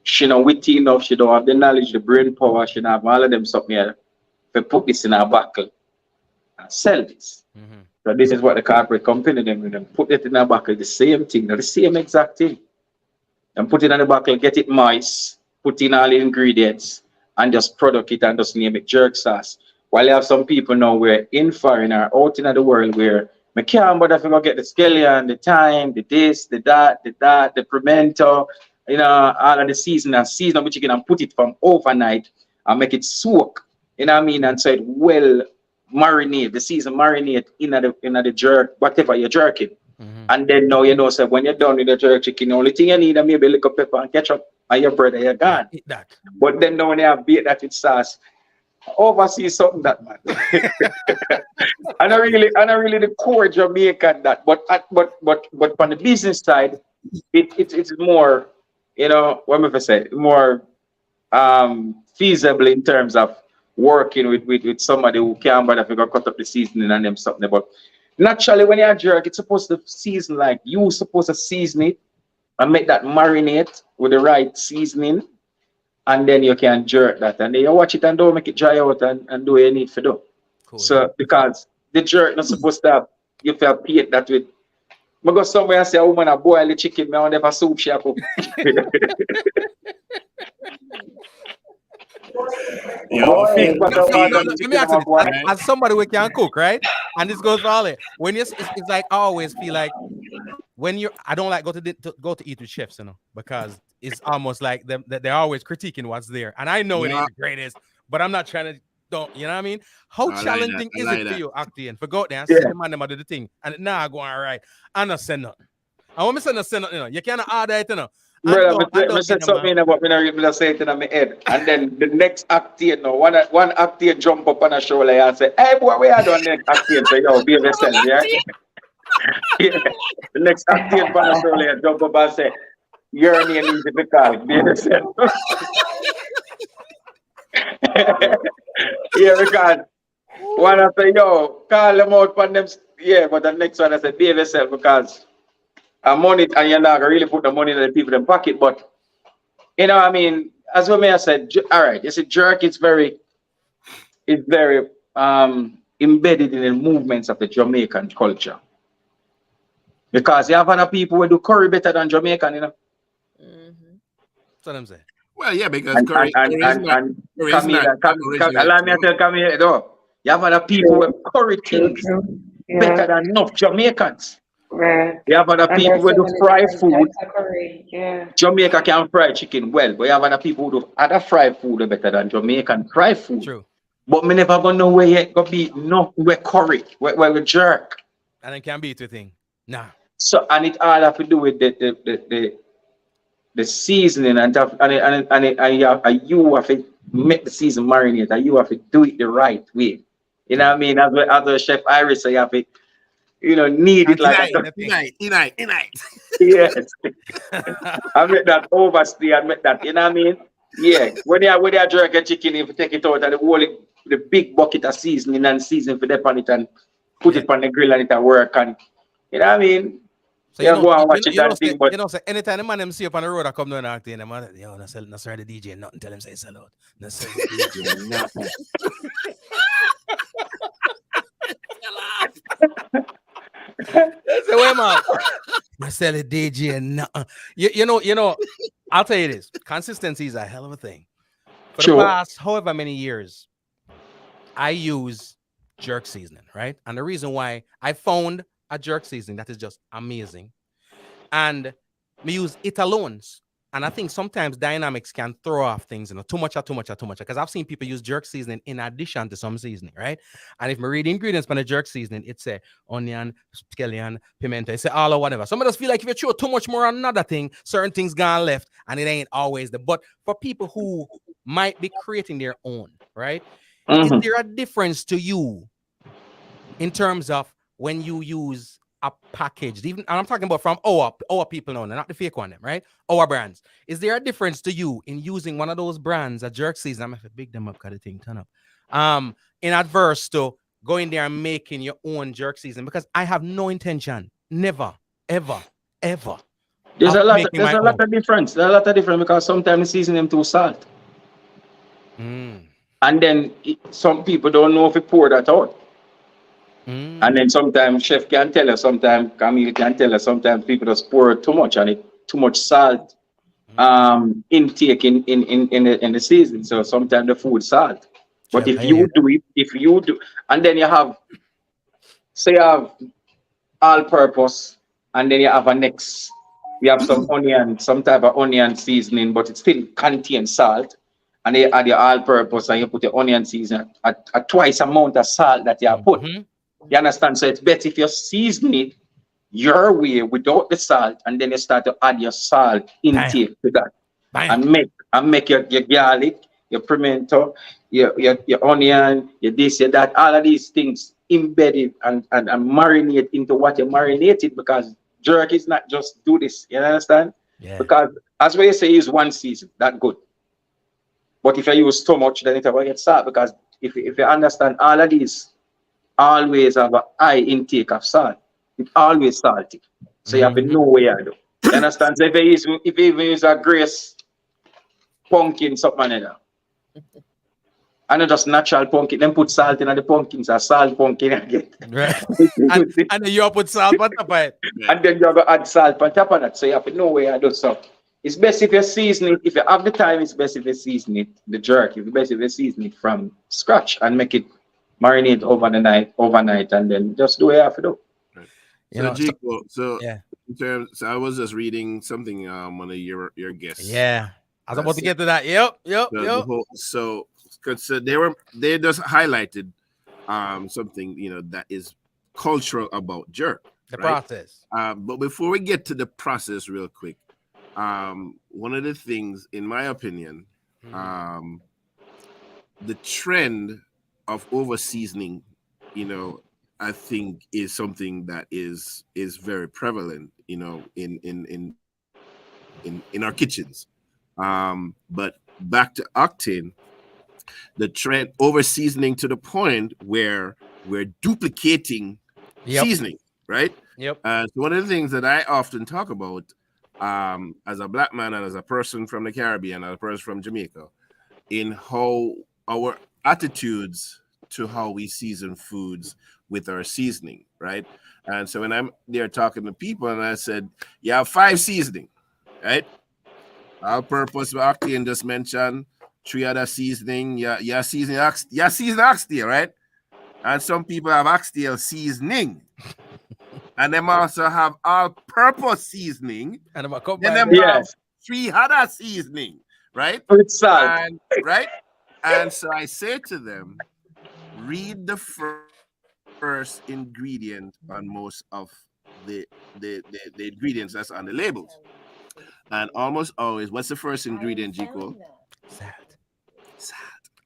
she not witty enough, she don't have the knowledge, the brain power, she don't have all of them something here to put this in a buckle and sell this. Mm-hmm. So this is what the corporate company them put it in a buckle, the same thing, the same exact thing. And put it in the buckle, get it moist, put in all the ingredients, and just product it and just name it jerk sauce. While you have some people now we're in foreign or out in the world where I can't bother if I go get the scallion, the thyme, the this, the that, the pimento, you know, all of the season of chicken and put it from overnight and make it soak. You know what I mean? And so it well marinate, the season marinate in the jerk, whatever you're jerking. Mm-hmm. And then now you know, so when you're done with the jerk chicken, the only thing you need is maybe a little pepper and ketchup and your bread and you're gone. Eat that. But then now when you have beat that with sauce, oversee something that man. I don't really the core Jamaican that, but on the business side, it's more, you know, what am I say, more feasible in terms of working with somebody who can't bother if you go cut up the seasoning and them something. But naturally when you're jerk, it's supposed to season like you supposed to season it and make that marinate with the right seasoning. And then you can jerk that, and then you watch it and don't make it dry out and do what you need to do. Cool. So because the jerk not supposed to have, you feel paint that with. I go somewhere and say a woman a boil the chicken, I never soup she cook. As somebody who can cook, right? And this goes for all it. When it's like I always feel like when I don't like go to eat with chefs, you know, because it's almost like they're always critiquing what's there. And I know it ain't the greatest, but I'm not trying to you know what I mean? How challenging is it for you acting? For go there and see the man them do the thing and now go all right. I'm not saying nothing. I want me to say nothing, you know. You cannot order it, you know. Brother, I said something about me not really say it in my head. And then the next actor, you know, one actor jump up on a shoulder and say, hey boy, we are done next actor. Say, yo, be yourself, yeah? Yeah. The next actor on a shoulder jump up and say, your name is difficult, be yourself. Yeah, because one I say, yo, call them out for them. Yeah, but the next one I say, behave yourself because money and you're not gonna really put the money in the people in pocket. But you know, I mean, as what I said, all right, you see, jerk is very embedded in the movements of the Jamaican culture. Because you have other people who do curry better than Jamaican, you know. Mm-hmm. That's what I'm saying. Well, yeah, because curry is not allow me to tell Camille, though. You have other people who curry things better than enough Jamaicans. Right. You have other people who do fry food. Yeah. Jamaica can fry chicken well, but you have other people who do other fried food better than Jamaican fried food. True. But me never gonna know where you gonna be where curry, where we jerk. And it can be the thing. Nah. So and it all have to do with the seasoning and you have to make the season marinate and you have to do it the right way. You know what I mean? As a chef Iris, so you have to, you know, knead it like night. Yes. I make that overstay and make that, you know what I mean? Yeah. When you jerk a chicken, if you take it out and the big bucket of seasoning and season for the on it and put it on the grill and it work and you know what I mean? So Yeah, go and watch it and think, but say anytime the man them see up on the road, I come down and act in them, yo, no sell the DJ nothing. Tell him say sell out. No sell the DJ nothing. That's the way, man. No sell the DJ nothing. You know. I'll tell you this: consistency is a hell of a thing. For the past however many years, I use jerk seasoning, right? And the reason why I found a jerk seasoning that is just amazing, and we use it alone. And I think sometimes dynamics can throw off things, too much. Because I've seen people use jerk seasoning in addition to some seasoning, right? And if we read the ingredients for the jerk seasoning, it's a onion, scallion, pimento, it's all or whatever. Some of us feel like if you throw too much more on another thing, certain things gone left, and it ain't always the. But for people who might be creating their own, right? Is there a difference to you in terms of when you use a packaged, even, and I'm talking about from our people now, not the fake one, right? Our brands. Is there a difference to you in using one of those brands, a jerk season? I'm gonna big them up because the thing turn up. In adverse to going there and making your own jerk season, because I have no intention, never, ever. There's a lot of difference. There's a lot of difference because sometimes season them too salt. And then some people don't know if you pour that out. And then sometimes chef can tell us, sometimes Camille can tell us, sometimes people just pour too much on it, too much salt intake in the season. So sometimes the food salt. But if you do, and then you have, say you have all-purpose, and then you have we have some onion, some type of onion seasoning, but it still contains salt. And you add your all-purpose and you put your onion seasoning at twice amount of salt that you have put. You understand? So it's better if you season it your way without the salt, and then you start to add your salt intake to that. And make your garlic, your pimento, your onion, your this, your that, all of these things embedded and marinate into what you marinated, because jerk is not just do this. You understand? Yeah. Because as we say, use one season, that good. But if you use too much, then it will get salt, because if you understand, all of these always have a high intake of salt. It's always salty. So you have to know where you do. You understand? So if you even use a grace pumpkin, something like that. And not just natural pumpkin, then put salt in the pumpkins, a salt pumpkin again. Right. and then you put salt on top of it. And then you have to add salt on top of that. So you have to know where you do. So it's best if you season it. If you have the time, it's best if you season it, the jerk. It's best if you season it from scratch and make it marinate overnight, and then just do what you have to do. Right. So, in terms, so I was just reading something one of your guests. Yeah, I was about to get to that. Yep. So they just highlighted something that is cultural about jerk. The process. But before we get to the process, real quick, one of the things, in my opinion, the trend of over seasoning, I think is something that is very prevalent, in our kitchens. But back to Octane, the trend over seasoning to the point where we're duplicating seasoning, right? Yep. So one of the things that I often talk about, as a black man and as a person from the Caribbean and a person from Jamaica, in how our attitudes to how we season foods with our seasoning, right? And so when I'm there talking to people, and I said, you have 5 seasoning, right? All purpose, Octane just mentioned 3 other seasoning. Yeah, seasoning oxtail, right? And some people have oxtail seasoning. And them also have all-purpose seasoning. And them have 3 other seasoning, right? It's salt. Right? And so I say to them, read the first ingredient on most of the ingredients that's on the labels. And almost always, what's the first ingredient, Jico?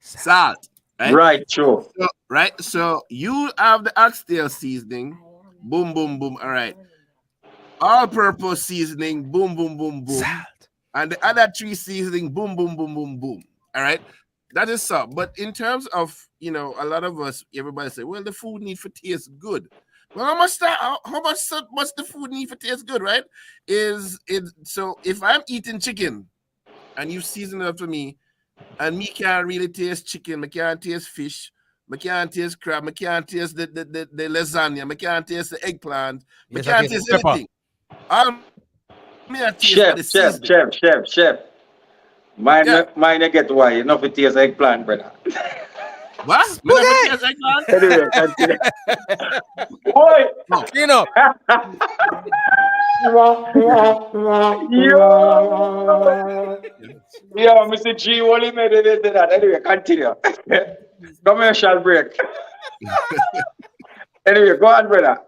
Salt. Right? Right, sure. So you have the oxtail seasoning, boom, boom, boom. All right. All-purpose seasoning, boom, boom, boom, boom. Salt. And the other 3 seasoning, boom, boom, boom, boom, boom. All right. That is salt. But in terms of, a lot of us, everybody say, well, the food needs to taste good. Well, how much the food need to taste good, right? Is it so if I'm eating chicken and you season it up for me, and me can't really taste chicken, I can't taste fish, I can't taste crab, I can't taste the lasagna, I can't taste the eggplant, I can't taste anything. All me I taste Chef. Mine I get why. You know if it tastes eggplant, brother. What? Me never taste eggplant? Anyway, continue. Boy! Clean up. Yo, Mr. G only made it into that. Anyway, continue. Commercial break. Anyway, go on, brother.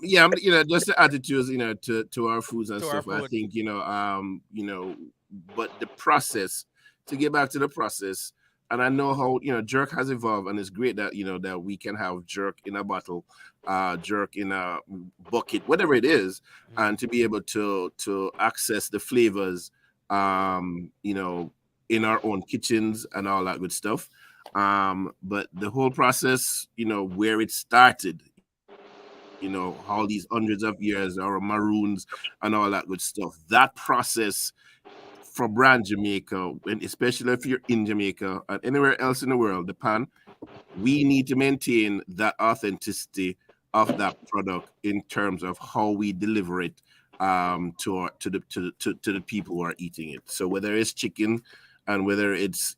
yeah. You know, just the attitudes, you know, to our foods and stuff. I think, but the process, to get back to the process, and I know how, jerk has evolved, and it's great that, that we can have jerk in a bottle, jerk in a bucket, whatever it is, and to be able to access the flavors, in our own kitchens and all that good stuff. But the whole process, where it started, all these hundreds of years, our maroons and all that good stuff, that process for brand Jamaica, and especially if you're in Jamaica and anywhere else in the world, the pan, we need to maintain that authenticity of that product in terms of how we deliver it to the people who are eating it. So whether it's chicken and whether it's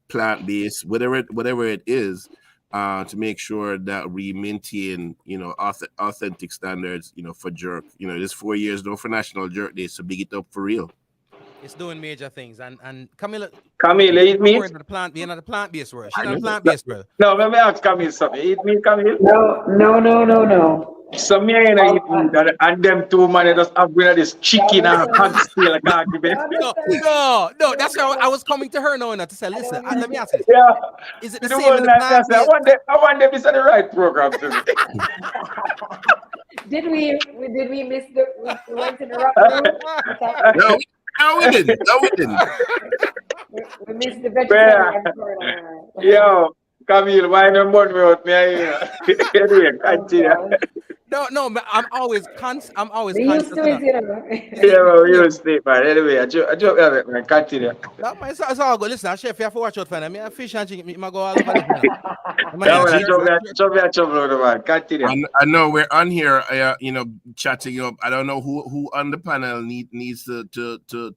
plant-based, whatever it is, to make sure that we maintain authentic standards for jerk. This 4 years now for National Jerk Day, so big it up for real. It's doing major things, and Camila eat meat. The plant-based world. She's not a plant-based world. No, let me ask Camille something. Eat meat, Camille? No. So me ain't eat meat, and them two man they just have this chicken and hot steel argument. No. That's how I was coming to her now to say, listen, let me ask you. Yeah. Is it the same with the plant-based? I want them to say the right program to me. Did we miss we went in the wrong room? No, we didn't. We missed the vegetarian corner. Yo, Camille, why don't you out me? Anyway, continue. No, I'm always constant. We used to it, Yeah, well, you sleep, man. Anyway, I joke about it, man. Continue. No, it's all good. Listen, chef, you have to watch out for them. I fish and chicken. I go all over the man. Continue. I know we're on here, chatting up. I don't know who on the panel needs to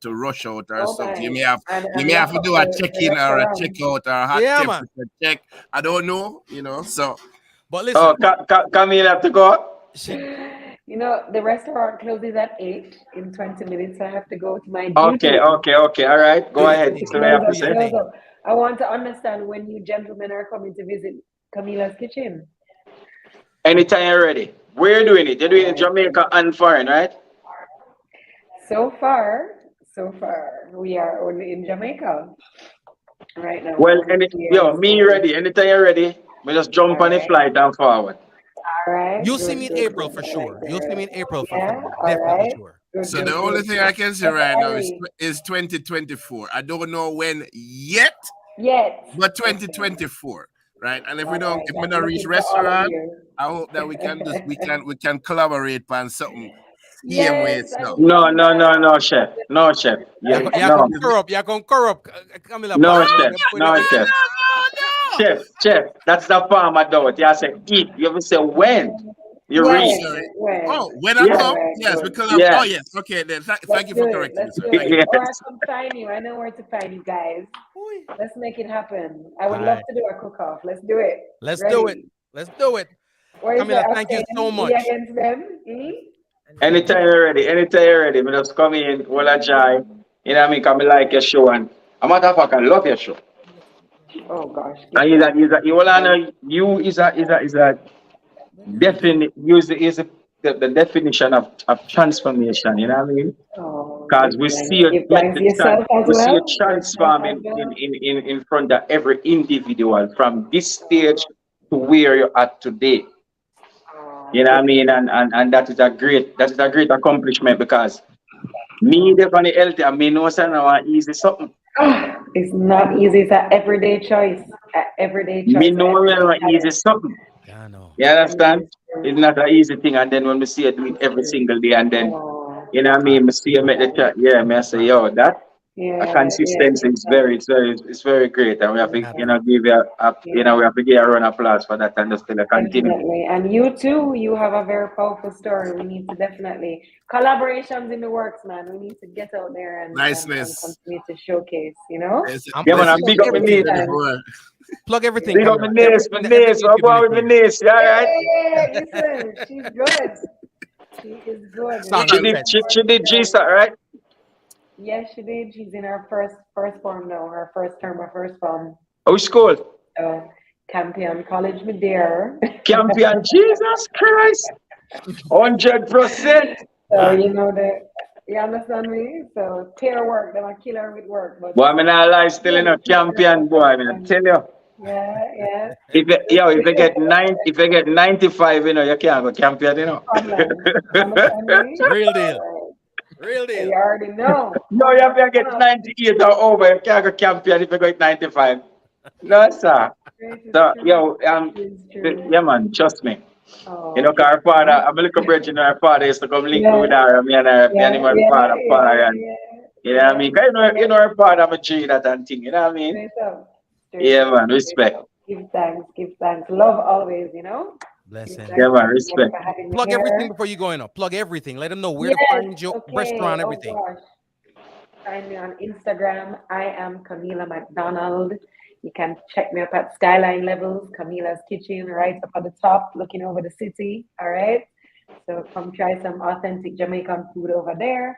rush out or something. You may have to do a check-in or a check-out or a hot temperature check. I don't know, So, but listen. Camille have to go. The restaurant closes at 8 in 20 minutes. So I have to go to my duty. Okay. All right. Go ahead. I want to understand when you gentlemen are coming to visit Camila's kitchen. Anytime you're ready. We're doing it. You're doing it in Jamaica and foreign, right? So far, we are only in Jamaica right now. Well, me ready. Anytime you're ready, we just jump on the flight and forward. All right. You'll see me in April for sure. Definitely sure. So the only thing I can say right now is 2024. I don't know when yet, but 2024, right? And if we don't reach restaurant, I hope that we can collaborate on something. Yes, No, chef. No, chef. You're going corrupt. Camila. No, chef. Chef, that's the farm I do it. You say eat. You ever say when? You read. When I come? Yes, because yes. Okay, then thank you for correcting me, sir. Or I come find you. I know where to find you guys. Let's make it happen. I would love to do a cook-off. Let's do it. Let's do it. Camila, thank you so much. Against them? Anytime you're ready. We just come in, all a joy. You know what I mean? Come like your show, and a matter of fact, I love your show. Oh gosh. And you is a definite the definition of transformation, you know what I mean? Because we see you transforming in front of every individual from this stage to where you're at today. You know what I mean? And that is a great accomplishment, because me definitely healthy and me know it's not easy something. It's not easy. It's an everyday choice. Me know it's not easy something. Yeah, I know. You understand? It's not an easy thing. And then when we see you do it every single day, and then, you know what I mean? We see you make the chat. Yeah, me I say, yo, that a consistency is it's very great. And we have to, you know, give you you know, we have to give you a round of applause for that and just still continue. Definitely. And you too, you have a very powerful story. We need to definitely collaborations in the works, man. We need to get out there and continue to showcase, you know? Yeah, man, I'm big up my niece. Plug everything. Big up my niece, my niece. What about with my niece? Yeah, right? Yeah, listen, she's good. She is good. She did GSAT, right? Yes, she did. She's in her first form now, her first term, her first form. Which school? So, Campion College, my dear. Campion, Jesus Christ. 100%. So, you know, you understand me? So, tear work, they're a killer with work. But boy, I'm not lie still in a Campion, boy, I tell you. Yeah. If you get 95, you know, you can't go Campion, you know. Real deal. Real deal. You already know. No, you have to get 98 or over. You can't go Campion if you go 95. No, sir. So, yo, yeah, man, trust me. Oh, you know, cause her father, I'm a little bridge, you know, her father used to come link me with her, me and my father, and you know what I mean? Cause you know her father, I'm a G that and thing, you know what I mean? Yeah, man, respect. Give thanks. Love always, you know? Blessing. Yeah, man, respect. Plug everything before you go in. Plug everything. Let them know where to find your restaurant, everything. Find me on Instagram. I am Camila McDonald. You can check me up at Skyline Levels, Camila's Kitchen, right up at the top, looking over the city. All right. So come try some authentic Jamaican food over there.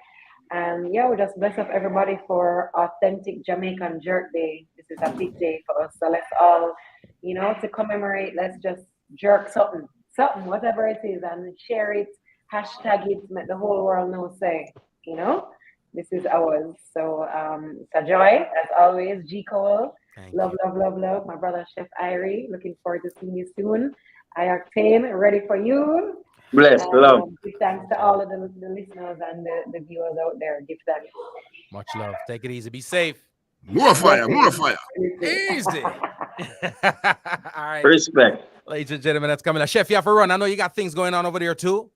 And yeah, we just bless up everybody for Authentic Jamaican Jerk Day. This is a big day for us. So let's all, you know, to commemorate, let's just jerk something, whatever it is, and share it, hashtag it, make the whole world know, say, you know, this is ours. So it's a joy, as always. G. Cole, love. My brother, Chef Irie, looking forward to seeing you soon. I-Octane, ready for you. Bless, love. Give thanks to all of the listeners and the viewers out there. Give thanks. Much love. Take it easy. Be safe. More fire. Easy. All right. Respect. Ladies and gentlemen, that's coming up. Chef, you have to run. I know you got things going on over there too.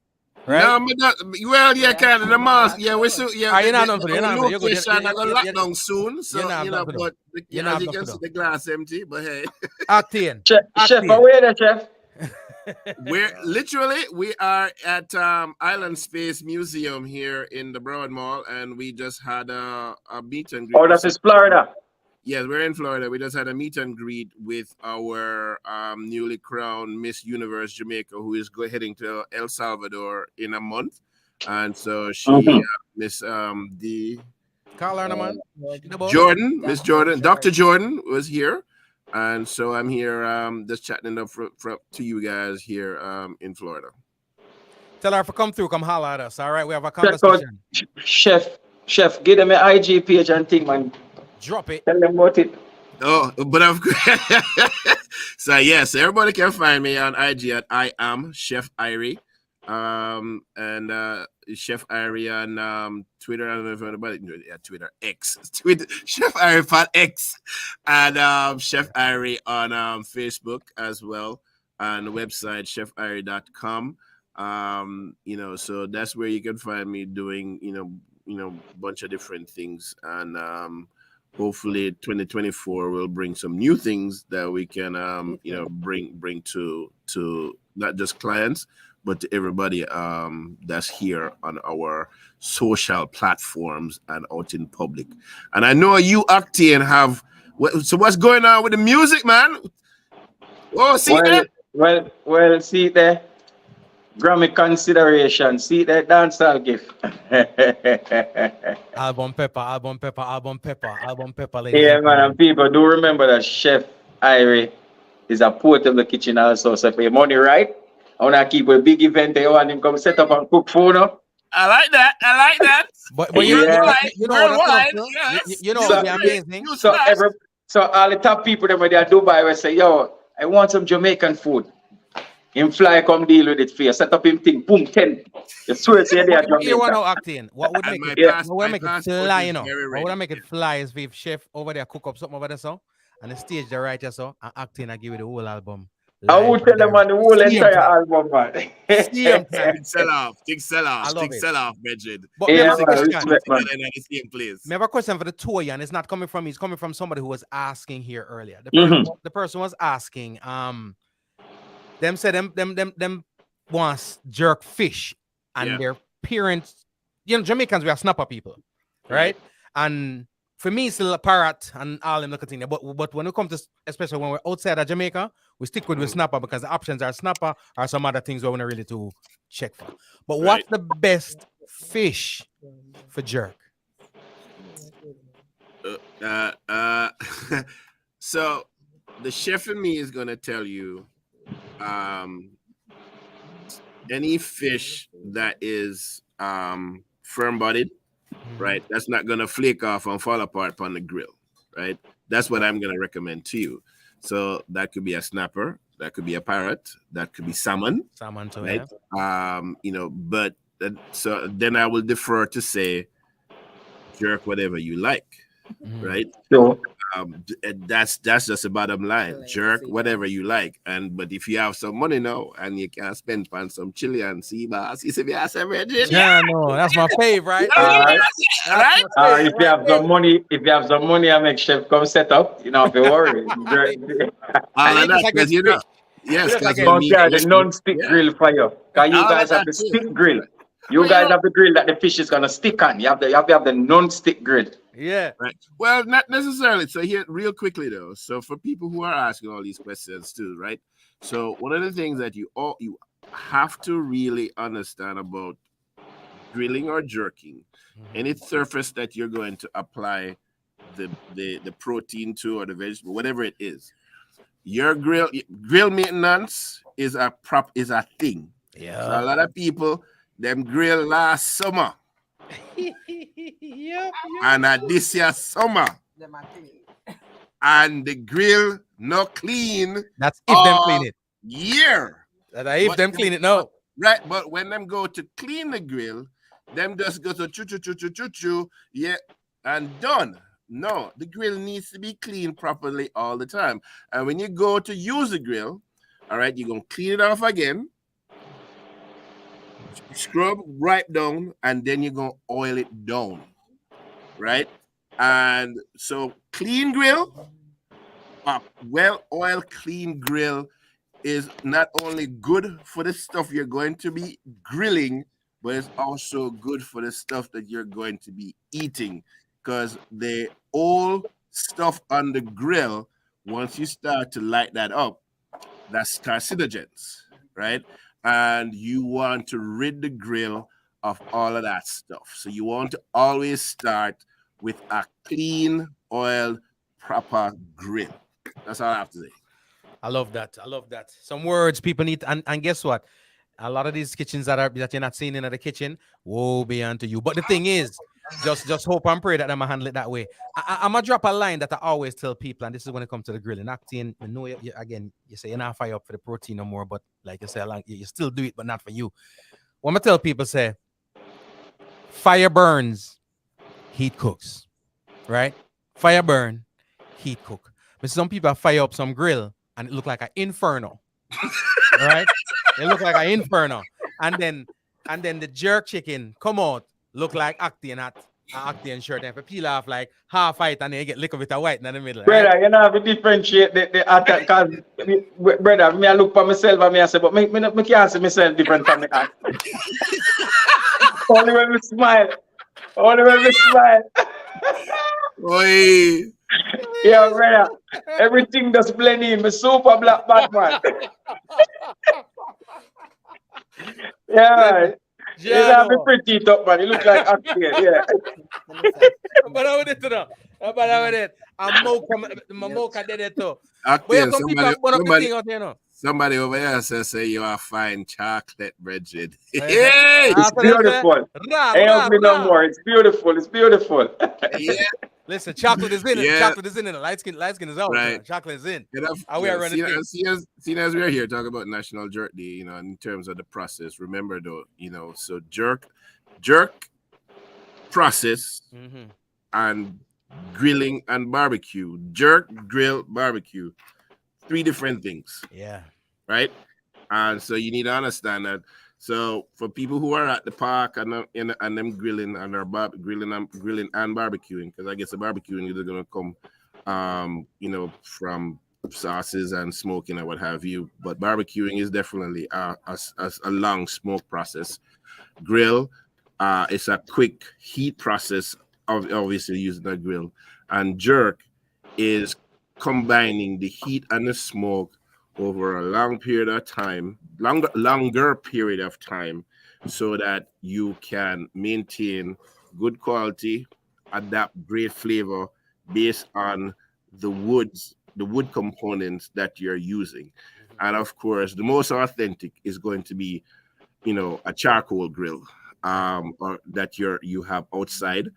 Right? No, well, yeah, kind of the mask. Yeah, we're so yeah. You're not for location I got locked down soon, so you know. But as you can see, the glass empty. But hey, Octane. Chef, where there, Chef? We are at Island Space Museum here in the Broad Mall, and we just had a meet and greet. Oh, that is Florida. Yes, we're in Florida. We just had a meet and greet with our newly crowned Miss Universe Jamaica, who is heading to El Salvador in a month. And so she, Miss Jordan, Miss Jordan, Dr. Jordan was here. And so I'm here just chatting up to you guys here in Florida. Tell her to come through, come holler at us. All right, we have a conversation. Chef, give them an IG page and thing, man. Drop it. Tell them about it. Oh, but of course. So yes, everybody can find me on IG at I am Chef Irie. And Chef Irie on Twitter. I don't know if anybody Twitter X. Twitter Chef Irie on X, and Chef Irie on Facebook as well, and the website chefirie.com. You know, so that's where you can find me doing bunch of different things, and hopefully 2024 will bring some new things that we can bring to not just clients, but to everybody that's here on our social platforms and out in public. And I know you, Octane, have so what's going on with the music, man? Oh, see there? Well, see there. Grammy consideration. See that dancehall gift. Album pepper. Yeah, man, and people do remember that Chef Irie is a portable kitchen also. So if your money right, I want to keep a big event. They want him come set up and cook food. No? I like that. But you know, so, amazing. So all the top people that were there in Dubai will say, yo, I want some Jamaican food. Him fly come deal with it for you. Set up him thing, boom, 10. You swear it's there. You want to Octane? What would make it fly, you know? What would make it fly is if Chef over there cook up something over there, so, and the stage there right here, so, and Octane I give you the whole album I would tell them on the whole Same entire time. album, man. Same time. Big sell off. Big sell I off. love Big it. sell off, Bridget. But me have Yeah, a man, question. respect, man. Together in the same place. Me have a question for the two of you, and it's not coming from me. It's coming from somebody who was asking here earlier. The person was asking. Them said them wants jerk fish, and Yeah. their parents. You know, Jamaicans we are snapper people, right? And for me, it's still a parrot and all them little things. But when it comes to, especially when we're outside of Jamaica, we stick with snapper because the options are snapper or some other things we want to really to check for. But what's the best fish for jerk? So the chef in me is gonna tell you, any fish that is firm-bodied, right? That's not gonna flake off and fall apart on the grill, right? That's what I'm gonna recommend to you. So that could be a snapper, that could be a parrot, that could be salmon, too, right? But so then I will defer to say jerk whatever you like, right? So that's just the bottom line. Jerk whatever you like, but if you have some money now and you can spend on some chili and sea bass, you see me as a virgin. Yeah, no, that's my favorite. Right? if you have some money, I make chef come set up. You know, if you worry. All of that, because you know, yes, because the non-stick grill for you. Because you guys have the stick grill. You guys have the grill that the fish is gonna stick on. You have to have the non-stick grill. Yeah. Right. Well, not necessarily. So here, real quickly though. So for people who are asking all these questions too, right? So one of the things that you have to really understand about grilling or jerking, any surface that you're going to apply the protein to or the vegetable, whatever it is, your grill maintenance is a thing. Yeah. So a lot of people them grill last summer. And this year summer, and the grill not clean. That's if them clean it. Year. If them clean it, no. Right, but when them go to clean the grill, them just go to choo, yeah, and done. No, the grill needs to be cleaned properly all the time. And when you go to use the grill, all right, you're gonna clean it off again. Scrub right down, and then you're gonna oil it down, right? And so clean grill, a well-oiled clean grill is not only good for the stuff you're going to be grilling, but it's also good for the stuff that you're going to be eating, because the old stuff on the grill, once you start to light that up, that's carcinogens, right? And you want to rid the grill of all of that stuff. So you want to always start with a clean, oiled, proper grill. That's all I have to say. I love that. Some words people need, and guess what? A lot of these kitchens that you're not seeing in the kitchen, woe be unto you. But the thing is, just hope and pray that I'm gonna handle it that way. I'm gonna drop a line that I always tell people, and this is when it comes to the grilling. Acting, you know, again, you say you're not fire up for the protein no more, but like you say, you still do it, but not for you. When I tell people, say, fire burns, heat cooks, right? Fire burn, heat cook. But some people fire up some grill and it look like an inferno, right? It look like an inferno, and then the jerk chicken come out. Look like Actian shirt, and if you peel off like half white and then you get liquor with a white in the middle. Right? Brother, you know how to differentiate the attack, because brother, me I look for myself and me I say, but me can't see myself different from the act. Only when we smile. Oi. Yeah, brother. Everything just blend in. Me super black Batman. Yeah. You have a pretty top, man. You look like Actian, yeah. But I with it. I'm mocha did it too. Somebody over here says you are fine chocolate, Bridget. Hey, it's beautiful. Ain't ugly no more. It's beautiful. Yeah. Listen, chocolate is in it. Yeah. Chocolate is in it. Light skin is out. Right. Chocolate is in. Seeing as we're here talking about National Jerk Day, you know, in terms of the process, remember though, you know, so jerk process and grilling and barbecue. Jerk, grill, barbecue. 3 different things. Yeah. right? And so you need to understand that. So for people who are at the park and them grilling and are grilling and barbecuing, because I guess the barbecuing is going to come, from sauces and smoking and what have you. But barbecuing is definitely a long smoke process. Grill, it's a quick heat process of obviously using a grill, and jerk is combining the heat and the smoke over a longer period of time, so that you can maintain good quality, adapt great flavor based on the wood components that you're using. And of course, the most authentic is going to be, a charcoal grill, or that you have outside,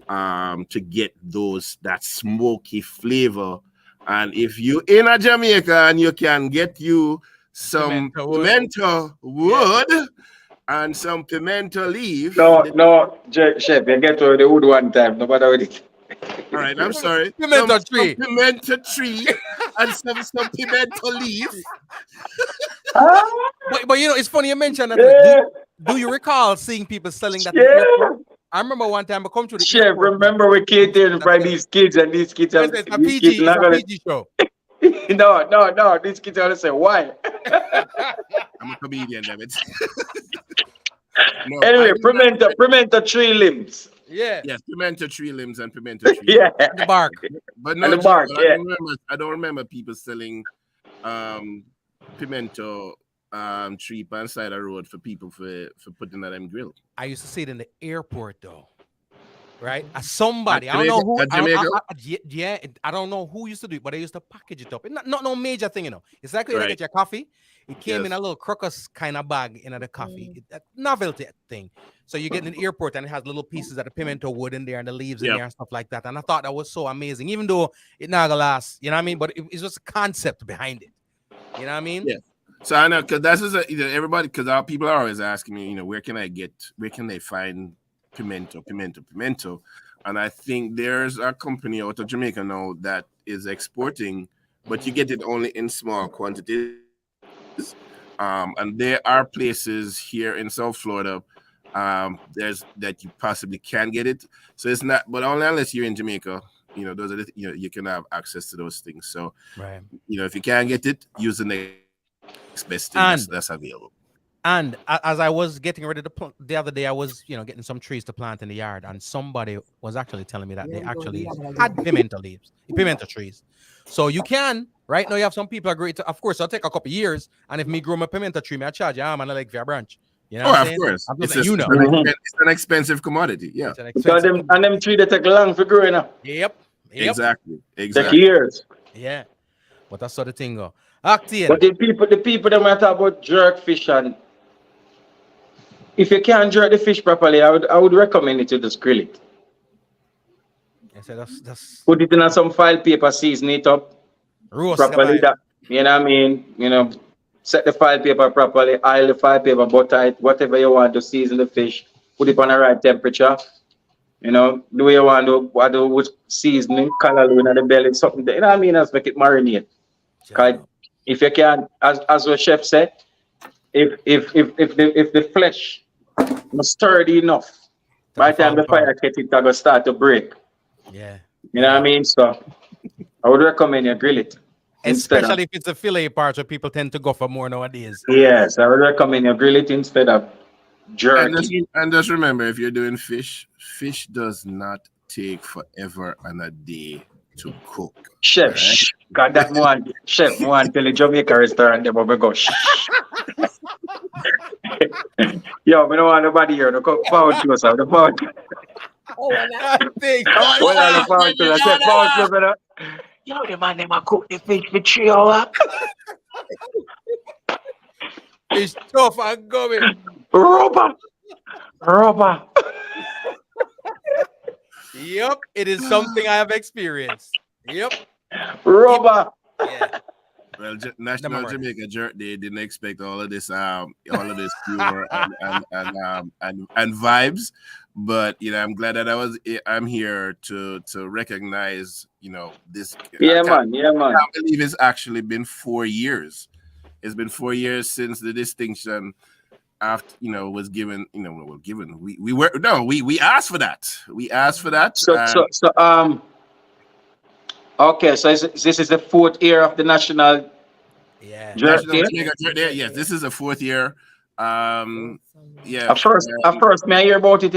to get that smoky flavor. And if you in a Jamaica and you can get you some pimento wood and some pimento leaf. No, chef, you get to the wood one time, no matter what it. All right, I'm sorry. Pimento tree. Some pimento tree and some pimento leaf. But it's funny you mentioned that. Do you recall seeing people selling that? Yeah. I remember one time I come to the chef. airport. Remember we catered by these kids, and these kids are it's a PG show. No. These kids are say why? I'm a comedian, damn it. Anyway, pimento tree limbs. Yeah. Yes, pimento tree limbs and pimento tree. Yeah. The bark. But no, the bark, yeah. I don't remember people selling pimento tree on side of the road for people for putting that in grill. I used to see it in the airport though. Right? Somebody, I don't know who. I don't know who used to do it, but they used to package it up. It's not no major thing, It's like when you get your coffee. It came in a little crocus kind of bag in the coffee. That novelty thing. So you get in the airport and it has little pieces of the pimento wood in there and the leaves in there and stuff like that. And I thought that was so amazing, even though it not gonna last. You know what I mean? But it's just a concept behind it. You know what I mean? Yeah. So I know, because that's just everybody, because our people are always asking me, where can they find pimento? And I think there's a company out of Jamaica now that is exporting, but you get it only in small quantities. And there are places here in South Florida there's that you possibly can get it. So it's not, but only unless you're in Jamaica, those are you can have access to those things. So right, if you can't get it, use the next best thing that's available. And as I was getting ready to plant the other day, I was getting some trees to plant in the yard, and somebody was actually telling me that they actually had pimento trees. So you can right now. You have some people agree to. Of course, it'll take a couple years, and if me grow my pimento tree, I charge and I like for a branch. You know, of course, it's an expensive commodity. Yeah, because them tree that take long for growing up. Yep. Exactly. Take years. Yeah, but that's sort of thing go. Acting. But the people that might talk about jerk fish, and if you can't jerk the fish properly, I would recommend it to just grill it. I said that's put it in some file paper, season it up properly. You know what I mean? Set the file paper properly, oil the file paper, butter it, whatever you want to season the fish, put it on the right temperature. Do what you want to do with seasoning, color in the belly, something. You know what I mean? Let's make it marinate. Because if you can, as the chef said, if the flesh is sturdy enough, by the time the fire gets it, going to start to break. Yeah. You know what I mean? So I would recommend you grill it. Especially if it's a fillet part where people tend to go for more nowadays. Yes, I would recommend you grill it instead of jerky. And just remember, if you're doing fish does not take forever and a day to cook. Chef, right? God, that one, chef, one tell the Jamaica restaurant, they will go, yo, we don't want nobody here to cook pound closer. The pound. Yo, the man never cook the fish for 3 hours. It's tough and going. Rubber. Yep, it is something I have experienced. Yep. Rubber. Yeah. Well, National Jamaica Jerk Day didn't expect all of this humor and vibes, but I'm glad that I'm here to recognize this. Yeah, man. I can't believe it's actually been 4 years. It's been 4 years since the distinction after was given. We asked for that. We asked for that. Okay, so this is the 4th year of the national. National Jamaica Jerk Day. Yes, this is the 4th year. At first, may I hear about it,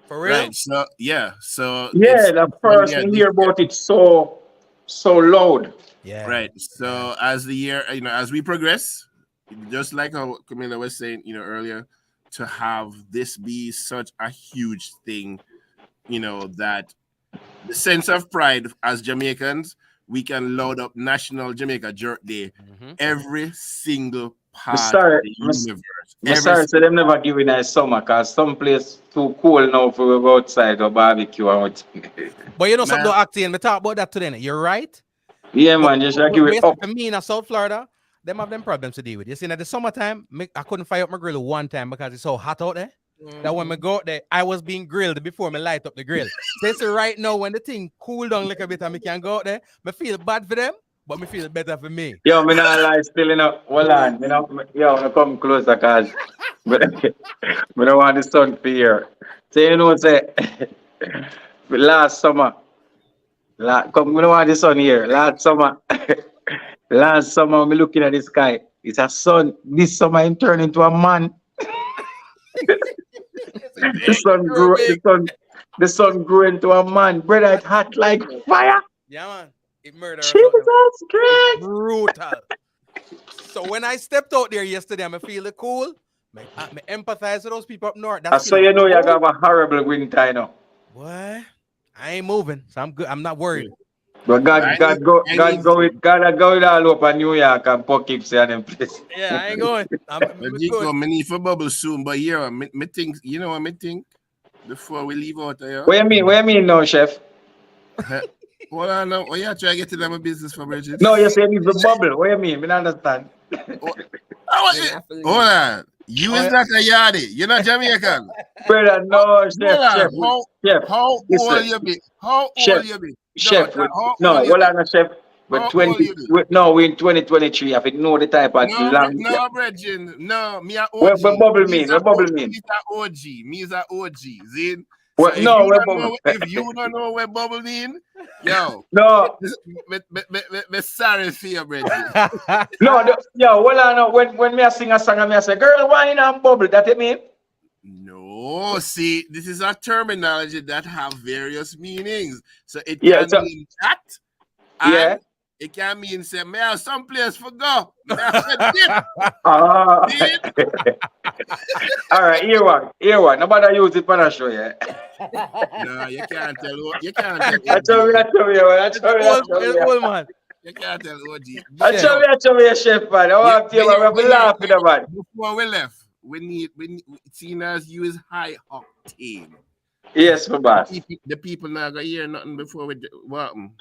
For real? Right. So the first me hear about it so loud. Yeah. Right. So as the year, as we progress, just like how Camilla was saying, earlier, to have this be such a huge thing, that the sense of pride as Jamaicans, we can load up National Jamaica Jerk Day every single part of the universe. I'm sorry, so them never giving us summer because some place too cool now for we go outside or barbecue out. But something don't act in. We talk about that today. You're right. Yeah, man, just like give it up. For me in South Florida, them have them problems to deal with. You see, in the summertime, I couldn't fire up my grill one time because it's so hot out there. That when I go out there, I was being grilled before I light up the grill. So right now, when the thing cool down a little bit and I can go out there, I feel bad for them, but I feel better for me. Yo, me not lie, still hold on. I come closer because I don't want the sun to hear. So say last summer, we don't want the sun here. Last summer, me looking at the sky. It's a sun. This summer, I'm turning into a man. The sun grew into a man. Brother, it's hot like fire. Yeah, man. It murdered. Jesus Christ. Brutal. So when I stepped out there yesterday, I feel it cool. I empathize with those people up north. So you know you have a horrible winter, What? I ain't moving, so I'm good. I'm not worried. But God go with all over New York and Poughkeepsie and them place. Yeah, I ain't going. I'm need for bubble soon, but me think, what me think before we leave out here. What you mean now, chef? Hold on now. You try to get to them a business for Bridget? No, you say it's a bubble. What you mean? I don't understand. Hold on. You is not a yardie. You're not Jamaican. Brother, no, chef. How old you be? Chef, hold on, chef. But we're in 2023. I know the type of language. No, Bridget. No, me a OG. What bubble mean? Me is a OG. Zin. What? So No, if you don't know what bubble mean, yo, no, me sorry for you, Bridget. When me sing a song, I say, "Girl, why not bubble?" That you mean? No, see, this is a terminology that have various meanings. So it can mean that. And it can mean say, "Me have some place for go." All right, here one. Nobody use it for the show, yeah. No, you can't tell. You can't tell. I tell you, old man. You can't tell OG. I tell you, chef, man. I want to tell you, we laughing about. Before we left, we need seeing as you is high octane. Yes, my boss. The people not gonna hear nothing before we can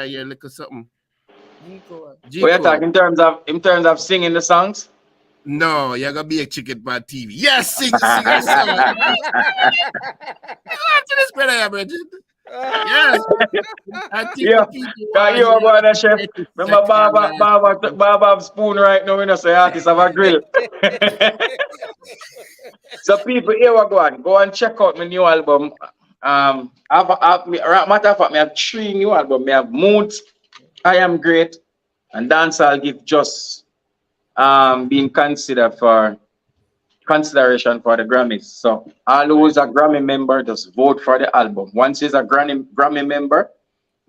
hear a little something. What you talking in terms of singing the songs? No, you're gonna be a chicken by TV. Yes, sing a song. To this brother, Bridget. Yes. You are going to chef. Remember Baba spoon right now, say artists have a grill. So people, here we go and check out my new album. Matter of fact, I have 3 new albums. I have Moods, I Am Great, and Dancehall Gift just being considered for consideration for the Grammys. So all who's a Grammy member, just vote for the album. Once he's a Grammy member,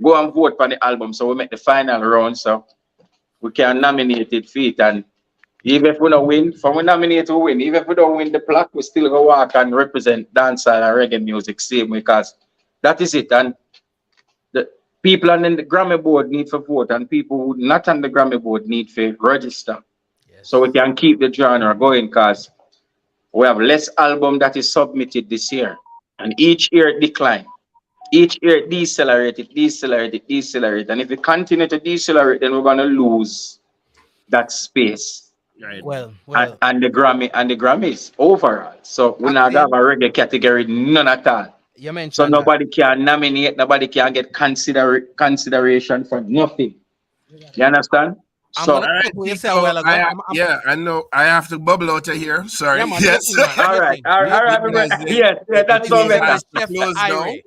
go and vote for the album. So we make the final round, so we can nominate it for it. And even if we don't win, for we nominate, we win. Even if we don't win the plaque, we still go walk and represent dancehall and reggae music same way, because that is it. And the people on the Grammy board need to vote, and people who not on the Grammy board need to register. Yes. So we can keep the genre going, because we have less album that is submitted this year, and each year it decline. Each year it decelerate. And if we continue to decelerate, then we're gonna lose that space. Right. Well. And the Grammys overall. So we're not gonna have a reggae category, none at all. You mentioned so nobody can nominate, nobody can get consideration for nothing. You understand? I'm So, gonna All right, put what you said a Chico, while ago. yeah, I know. I have to bubble out of here. Sorry. Yeah, man, Yes. everything, man, all right, everything. all right, Because the- yes, that's the so season better. has to Chef close now. Irie.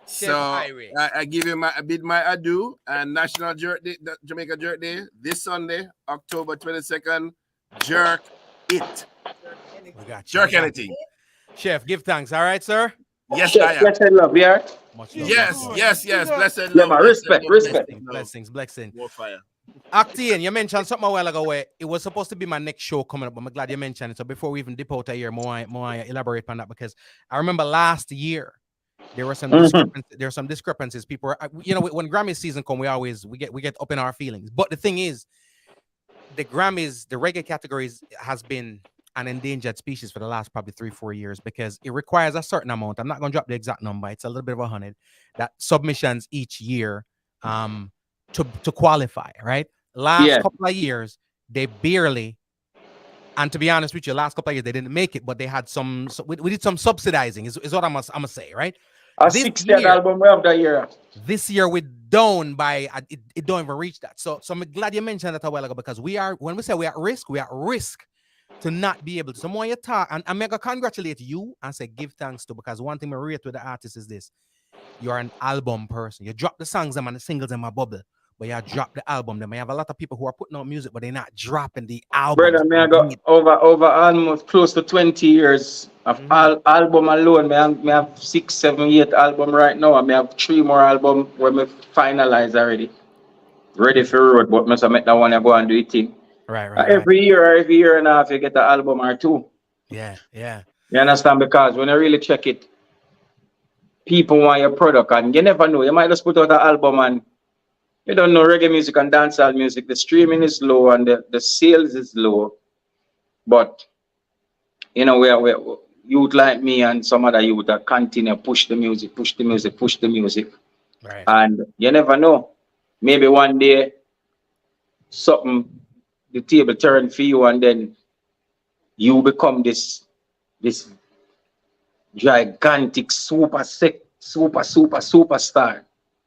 Chef So Irie. I give you I bid my adieu and National Jerk Day, Jamaica Jerk Day this Sunday, October 22nd. Jerk it. We got you. Jerk anything. Chef, give thanks. All right, sir. Yes, I am. Blessed love, yeah. Much love. Yes. Blessed Yeah, love. man, blessed respect, love, respect. Blessings. More fire. Octane, you mentioned something a while ago where it was supposed to be my next show coming up, but I'm glad you mentioned it. So before we even dip out here, more elaborate on that, because I remember last year there were some discrepancies. People were, when Grammy season come, we get up in our feelings. But the thing is, the Grammys, the reggae categories has been an endangered species for the last probably 3-4 years because it requires a certain amount. I'm not going to drop the exact number. It's a little bit of 100 that submissions each year to qualify, right? Last couple of years, they barely, and to be honest with you, last couple of years, they didn't make it, but they had we did some subsidizing is what I'm gonna say, right? A 60th album we have that year. This year we're down by, it don't even reach that. So I'm glad you mentioned that a while ago because when we say we're at risk to not be able to. So more you talk, and I'm gonna congratulate you and say give thanks to, because one thing I rate with the artist is this: you're an album person. You drop the songs them and the singles in my bubble, but you drop the album them. I have a lot of people who are putting out music, but they're not dropping the album. Brother, I got over almost close to 20 years of album alone. I have 6, 7, 8 album right now. I have 3 more album where me finalize already. Ready for road, but must make that one I go and do it thing. Right. Every year and a half you get an album or 2. Yeah. You understand? Because when you really check it, people want your product, and you never know. You might just put out an album and you don't know reggae music and dancehall music. The streaming is low and the sales is low. But we youth like me and some other youth that continue push the music. Right. And you never know. Maybe one day the table turn for you, and then you become this gigantic superstar.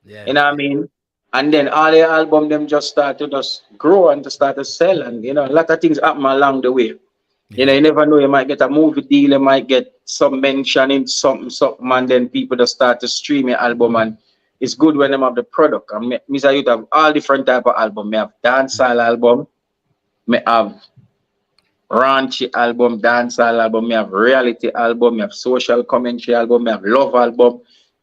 Yeah. You know what I mean? And then all the album them just start to grow and to start to sell, and a lot of things happen along the way. You never know, you might get a movie deal, you might get some mention in something, and then people just start to stream your album, and it's good when them have the product. And me say you have all different type of album. Me have dancehall album, me have raunchy album, dancehall album, me have reality album, me have social commentary album, me have love album.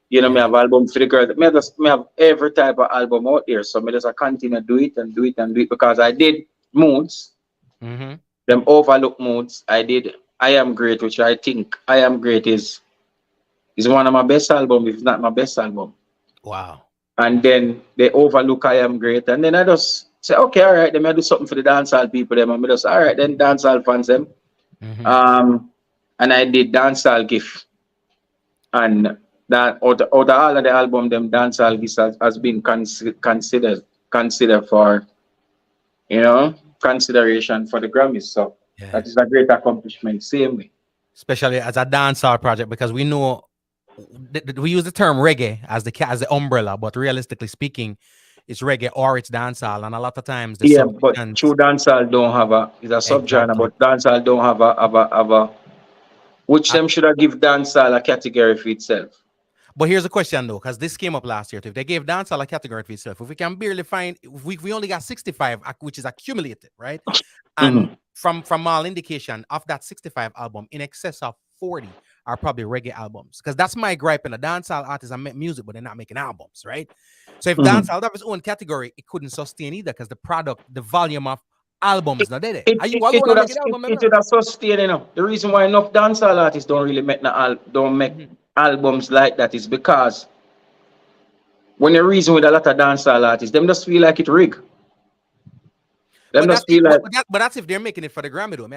Me have album for the girls. Me have every type of album out there. So me just continue to do it because I did Moods. Them overlooked Moods. I did I Am Great, which I think I Am Great is one of my best albums, if not my best album. Wow. And then they overlook I Am Great. And then I just say, okay, all right, then I do something for the dancehall people. Them. And I just, all right, then dancehall fans them. And I did Dancehall Gift. And that out of all of the album, them Dancehall Gift has been considered for, consideration for the Grammys. So that is a great accomplishment. Same way. Especially as a dancehall project, because we know we use the term reggae as the umbrella, but realistically speaking, it's reggae or it's dancehall, and a lot of times but true dancehall don't have it's a subgenre, but dancehall don't have a which them should have give dancehall a category for itself. But here's a question though, because this came up last year too. If they gave dancehall a category for itself, if we can barely find, if we only got 65, which is accumulated, right? And from all indication of that 65 album, in excess of 40 are probably reggae albums, because that's my gripe in the dancehall artists that make music, but they're not making albums, right? So if dancehall have its own category, it couldn't sustain either, because the product, the volume of albums not there. It would have sustained, The reason why enough dancehall artists don't really make albums like that is because when you reason with a lot of dancehall artists, them just feel like it rigged. But that's if they're making it for the Grammy though.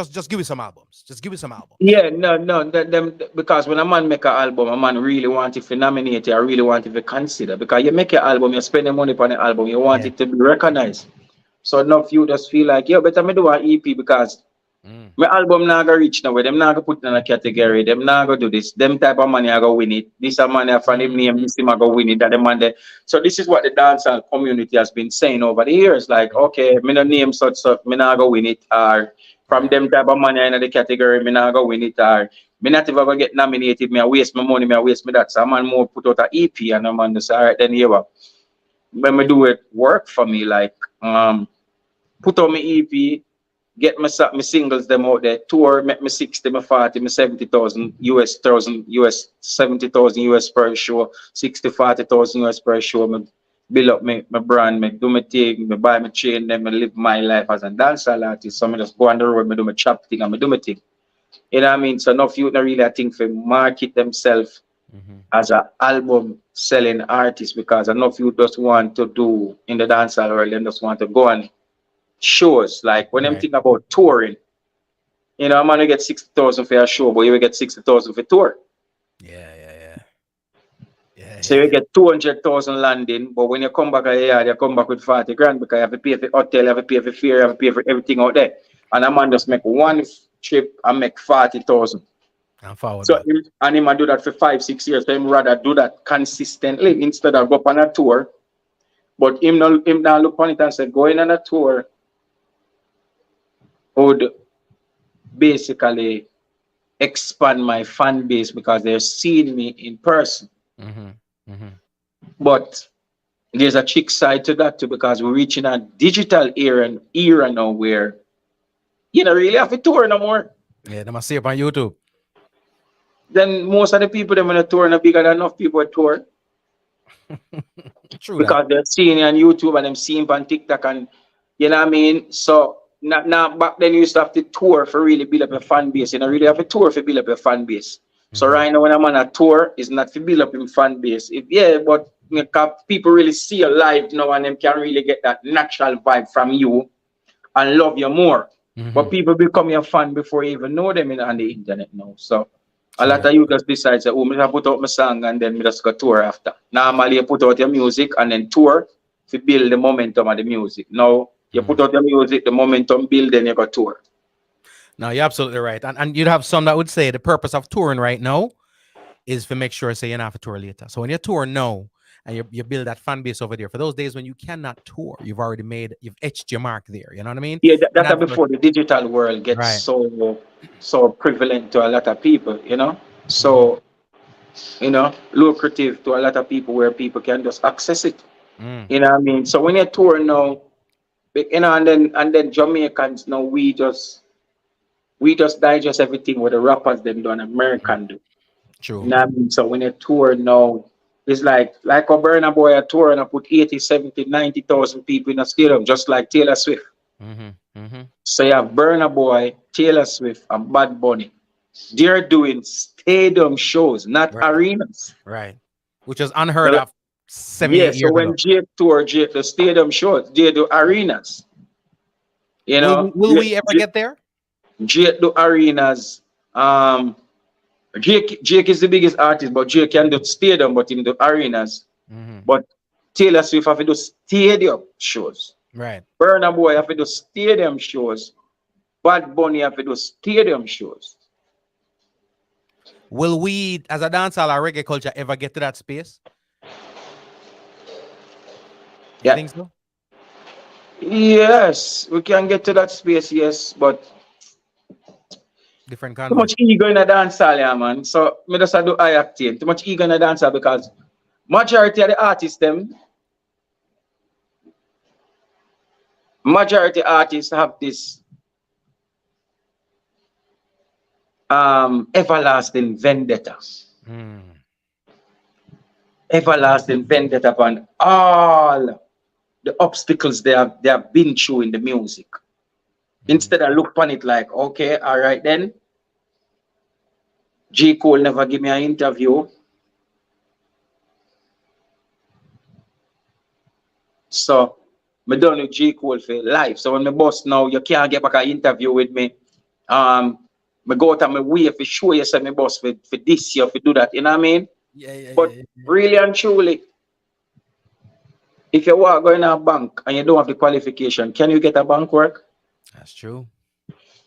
Just give me some albums. Just give me some albums. Yeah, no. Them because when a man make an album, a man really want it to nominate it, or really want it to consider. Because you make an album, you spend the money on the album, you want it to be recognized. So enough you just feel like, better me do an EP because My album now go reach nowhere. Them now go put in a category. Them now go do this. Them type of money I go win it. This a money from him name. This him I go win it. That the man there. So this is what the dancehall community has been saying over the years. Like, okay, me no name such. Me now go win it. Or from them type of money in the category, me now go win it. Or me not even go get nominated. Me I waste my money. Me I waste me that. So a man more put out a EP and a man just all right then here. When me do it work for me like put on my EP. Get my singles them out there, tour, make me 60, me 40, me 70,000 US 70,000 US per show, 60, 40,000 US per show. Me build up my brand, me do my thing, me buy my chain, then me live my life as a dancehall artist. So me just go on the road, me do my chop thing and me do my thing. You know what I mean? So enough youth not really I think for market themselves as an album selling artist because enough youth just want to do in the dancehall world and just want to go on shows. Like when I'm thinking about touring, you know, I'm gonna get 60,000 for a show, but you will get 60,000 for tour. Yeah. So you get 200,000 landing, but when you come back you come back with 40 grand because you have to pay for hotel, you have to pay for fare, you have to pay for everything out there. And a man just make one trip and make 40,000. So and he might do that for 5-6 years. So him rather do that consistently instead of go on a tour. But him now look on it and say going on a tour would basically expand my fan base because they're seeing me in person. But there's a trick side to that too because we're reaching a digital era now where you don't really have to tour no more. Yeah, they must see it on YouTube. Then most of the people them on a tour are bigger than enough people tour. True because they're seeing it on YouTube and them seeing it on TikTok and you know what I mean? So now back then you used to have to tour for really build up a fan base. You know, really have a tour for build up a fan base. So right now when I'm on a tour, it's not to build up a fan base. But people really see you live now and them can really get that natural vibe from you and love you more. But people become your fan before you even know them on the internet now. So a lot of you just decide say, oh, I put out my song and then me just go tour after. Normally you put out your music and then tour to build the momentum of the music. Now you put out your music, the momentum build, then you go tour. No, you're absolutely right. And you'd have some that would say the purpose of touring right now is to make sure say you're not for tour later. So when you tour now and you build that fan base over there, for those days when you cannot tour, you've etched your mark there. You know what I mean? Yeah, that's before the digital world gets so prevalent to a lot of people, you know? So, you know, lucrative to a lot of people where people can just access it. You know what I mean? So when you tour now, you know, and then Jamaicans now we just digest everything what the rappers them do and American do. True. You know what I mean? So when you tour now, it's like a Burna Boy a tour and I put 80, 70, 90,000 people in a stadium, just like Taylor Swift. So you have Burna Boy, Taylor Swift, and Bad Bunny. They're doing stadium shows, not arenas. Right. Which is unheard of 7 years ago. So when Jake tour, the stadium shows, they do arenas. You know, will we ever get there? Jake do arenas. Jake is the biggest artist, but Jake can do stadium, but in the arenas. But Taylor Swift have to do stadium shows. Right. Burna Boy have to do stadium shows. Bad Bunny have to do stadium shows. Will we, as a dancehall or reggae culture, ever get to that space? You think so? Yes, we can get to that space, yes, but different too much ego in a dancehall, yeah, man. So me just do I acting. Too much ego in a dancehall because majority of the artists have this everlasting vendetta. Everlasting vendetta upon all the obstacles they have been through in the music. Instead of look upon it like, okay, all right then. J. Cole never give me an interview. So me done with J. Cole for life. So when me boss now, you can't get back an interview with me. Me go out of my way for show you say me boss for this year, for do that. You know what I mean? But really and truly, if you walk going to a bank and you don't have the qualification, can you get a bank work? That's true.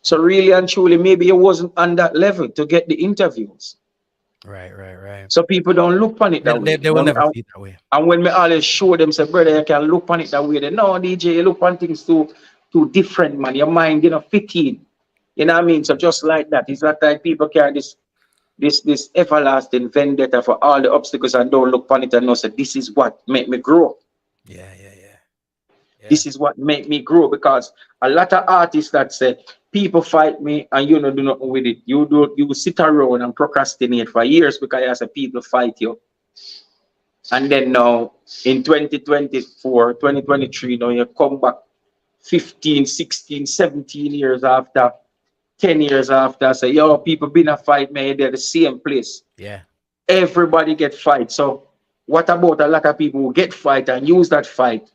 So really and truly, maybe you wasn't on that level to get the interviews. Right. So people don't look on it that way. They will never see it that way. And when me always show them, say, brother, you can look on it that way. They no, DJ, you look on things too different, man. Your mind, fit in. You know what I mean? So just like that, it's not like people carry this everlasting vendetta for all the obstacles and don't look on it and know, say, this is what make me grow. Yeah. This is what make me grow, because a lot of artists that say people fight me and you don't do nothing with it. You sit around and procrastinate for years because you say people fight you. And then now in 2024, 2023, now you come back 15, 16, 17 years after, 10 years after, say, yo, people been a fight me, they're the same place. Yeah. Everybody get fight. So what about a lot of people who get fight and use that fight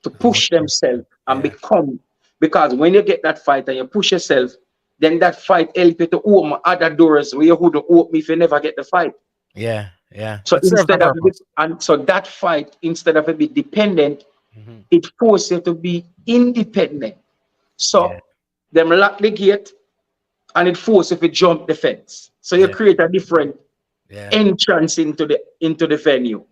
to push themselves and become? Because when you get that fight and you push yourself, then that fight help you to open other doors where you wouldn't open if you never get the fight. Yeah. So instead of this, and so that fight, instead of it be dependent, it forces you to be independent. So them lock the gate and it forces you to jump the fence. So you create a different entrance into the venue.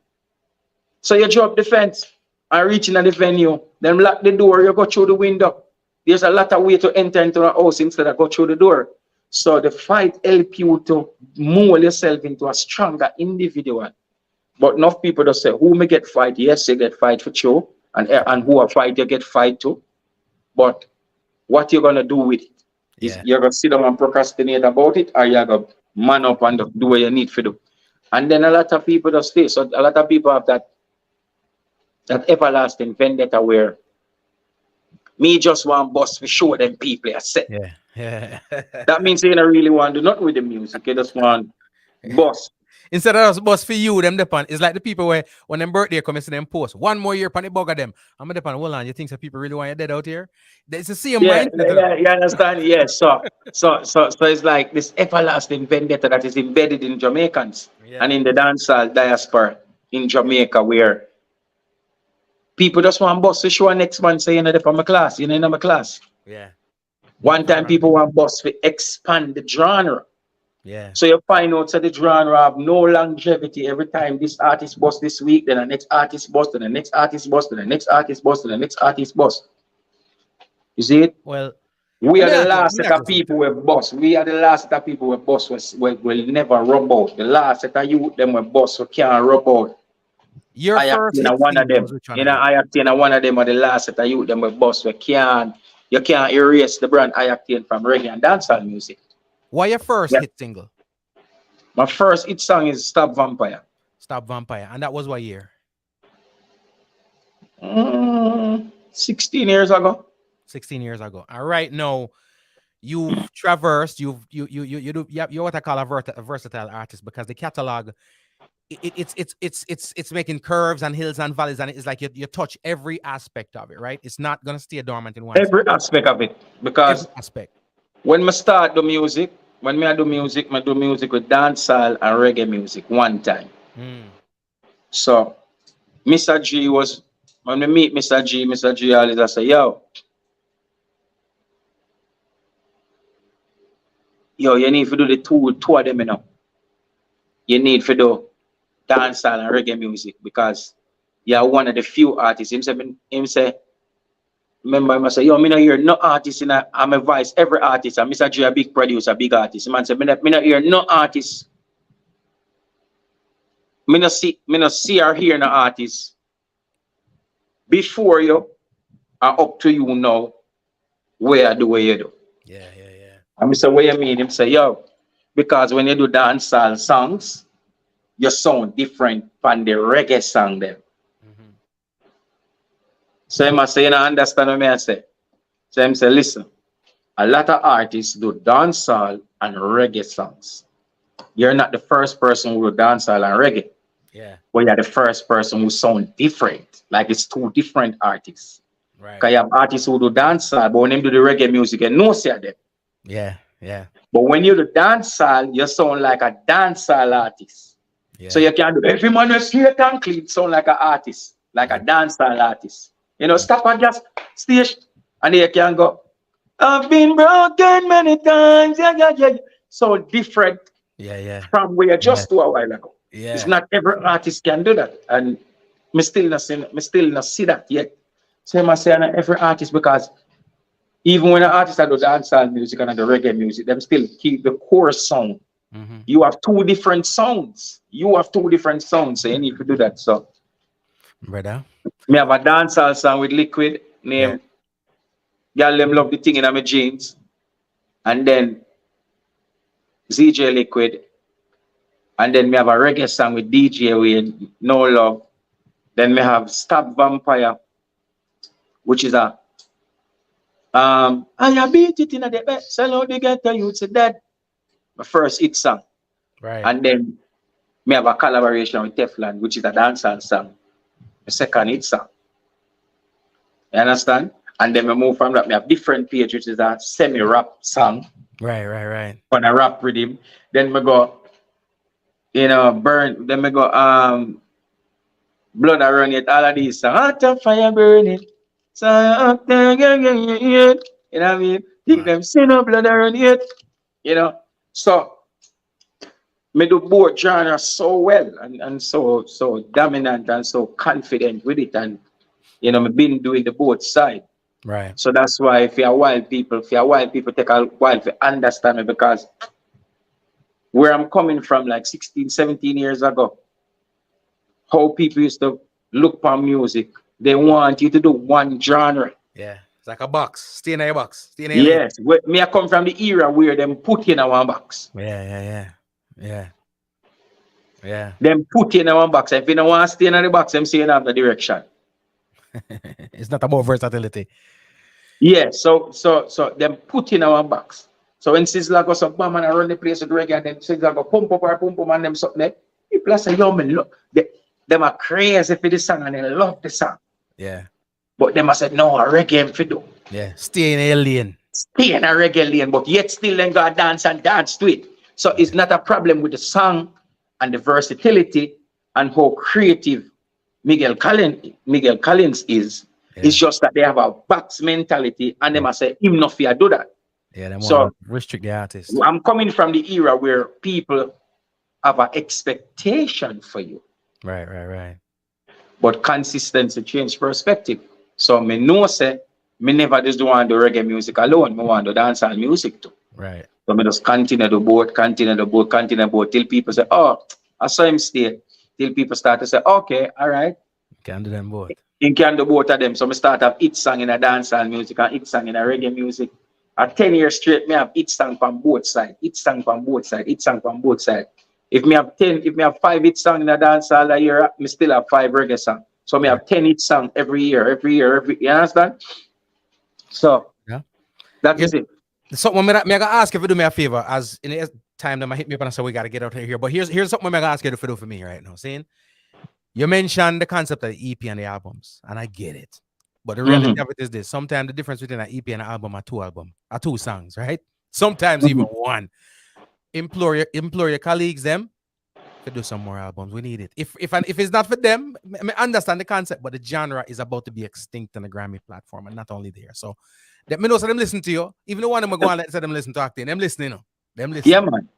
So you jump the fence and reach into the venue, then lock the door, you go through the window. There's a lot of way to enter into a house instead of go through the door. So the fight help you to mold yourself into a stronger individual. But enough people just say, who may get fight? Yes, you get fight for sure. And who a fight, you get fight too. But what you're going to do with it? You're going to sit down and procrastinate about it, or you're going to man up and do what you need to do. And then a lot of people just stay. So a lot of people have that everlasting vendetta where me just want boss to show them people I said. Yeah. That means you don't really want to do nothing with the music. You just want boss. Instead of us boss for you, them depend. It's like the people where when them birthday come, see them post 1 more year upon the bug of them. I'm gonna depend. Hold on, you think some people really want you dead out here? It's the same mindset. Yeah, you understand? Yes. So it's like this everlasting vendetta that is embedded in Jamaicans and in the dancehall diaspora in Jamaica, where people just want boss to show next man say, from my class, in my class. Yeah. One time people want boss to expand the genre. Yeah. So you find out that the genre have no longevity. Every time this artist boss this week, then the next artist boss, then the next artist boss, then the next artist boss, then the next artist boss. You see it? Well, we are the last set of people with boss. We are the last set of people with boss will never rub out. The last set of youth them with boss who can't rub out. Your first one of them. I have one of them are the last set of youth them with boss who you can't erase the brand I obtained from reggae and dancehall music. What your first hit single? My first hit song is Stop Vampire. Stop Vampire. And that was what year? 16 years ago. 16 years ago. All right, now you've traversed, you're what I call a versatile artist, because the catalog it's making curves and hills and valleys, and it's like you touch every aspect of it, right? It's not gonna stay dormant in one aspect of it, because when I start the music, when I do music with dancehall and reggae music one time. So Mr. G was, when we meet Mr. G always say, yo, you need to do the two of them, You need to do dancehall and reggae music, because you're one of the few artists. Him say, remember, I say, yo, me not hear no artist I'm a voice, every artist, and Mr. G a big producer, big artist. Man say, me not hear no artist. Me not see or hear no artist before you are up to you now where I do what you do. Yeah. And I say, what you mean? Him say, yo, because when you do dancehall songs, you sound different from the reggae song there. So I must say, you understand what I say? So I say, listen, a lot of artists do dancehall and reggae songs. You're not the first person who do dancehall and reggae. Yeah. But you're the first person who sound different. Like it's two different artists. Right. Because you have artists who do dancehall, but when they do the reggae music, you know see them. Yeah. But when you do dancehall, you sound like a dancehall artist. Yeah. So you can do every man who's straight and clean sound like an artist, like a dancehall artist. Stop and just stage, and you can go, I've been broken many times. Yeah, yeah, yeah. So different from where you just do a while ago. Yeah. It's not every artist can do that. And me still not see that yet. So I must say not every artist, because even when an artist do dancehall music and the reggae music, them still keep the core sound. You have two different sounds. So you need to do that. So brother, me have a dancehall song with Liquid named Y'all Them Love the Thing in My Jeans. And then ZJ Liquid. And then me have a reggae song with DJ Wayne, No Love. Then me have Stop Vampire, which is a I beat it in the bed. Sell out the ghetto youth to dead. My first hit song. Right. And then me have a collaboration with Teflon, which is a dancehall song. The second hit song. You understand? And then we move from that. We have different page, which is a semi-rap song. Right. On a rap rhythm. Then we go, burn. Then we go, blood I run it. All of these songs. Hot of fire burn it. So up there, you know what I mean? Think them sin up, blood I run it. So me do both genres so well and so dominant and so confident with it, and me been doing the both side. Right. So that's why if you're wild people take a while to understand me, because where I'm coming from, like 16, 17 years ago, how people used to look for music, they want you to do one genre. Yeah. It's like a box. Stay in your box. Yes. Me I come from the era where them put in a one box. Yeah. Them put in a one box. If you don't want to stay in the box, them say you have the direction. It's not about versatility. Yeah, so them put in a one box. So when Sizzla goes up, bam, and I run the place with reggae, and then Sizzla go pump up, and them something there. People are saying, yo, man, look, them are crazy for this song, and they love the song. Yeah. But them I said, no, a reggae for do. Yeah, stay in a lane. Stay in a reggae lane, but yet still then go dance to it. So it's not a problem with the song and the versatility and how creative Miguel Collins is. Yeah. It's just that they have a box mentality, and them I say, him not fear do that. Yeah, they so restrict the artist. I'm coming from the era where people have an expectation for you. Right. But consistency change perspective. So me know say me never just do want to do reggae music alone. Me want to dancehall music too. Right. So me just continue the boat till people say, oh, I saw him stay. Till people start to say, okay, all right. Can do them both. You can do both of them. So me start have hit song in a dancehall music and hit song in a reggae music. At 10 years straight, me have hit song from both sides. If me have 5 hit song in a dancehall a year, me still have 5 reggae songs. So me have 10 hit songs every year. You understand? So that is it. So when I gotta ask you if you do me a favor, as in the time that I hit me up and I say we gotta get out of here. But here's something I'm gonna ask you to do for me right now. Seeing you mentioned the concept of the EP and the albums, and I get it. But the reality of it is this: sometimes the difference between an EP and an album are 2 songs, right? Sometimes even 1. Implore your colleagues them to do some more albums. We need it. If it's not for them, I understand the concept, but the genre is about to be extinct on the Grammy platform, and not only there. So let me know so them listen to you. Even the one them go on let them listen to acting. Them listening. Yeah, man.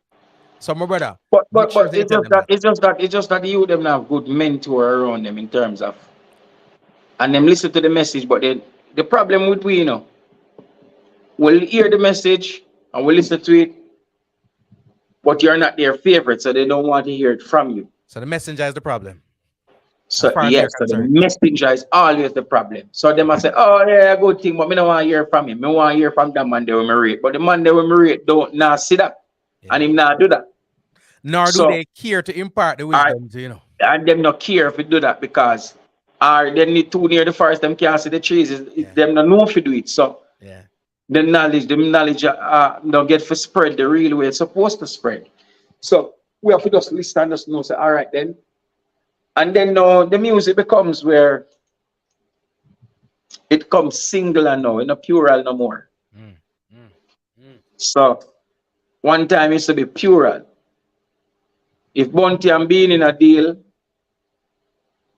So my brother. But it's just that you them have good mentor around them in terms of, and them listen to the message. But the problem with we, we'll hear the message and we'll listen to it, but you're not their favorite, so they don't want to hear it from you. So the messenger is the problem. So yes, so the messenger is always the problem. So they must say, oh yeah, good thing, but me don't want to hear from him. Me want to hear from that man they will rate. But the man they will rate don't not see that. Yeah. And him not do that. Nor do they care to impart the wisdom to, And them not care if you do that, because they need too near the forest, them can't see the trees. Them not know if you do it. So the knowledge don't get for spread the real way it's supposed to spread. So we have to just listen and just know, say, all right then. And then the music becomes where it comes singular now, in a plural no more. So one time it used to be plural. If Bounty and Beanie in a deal,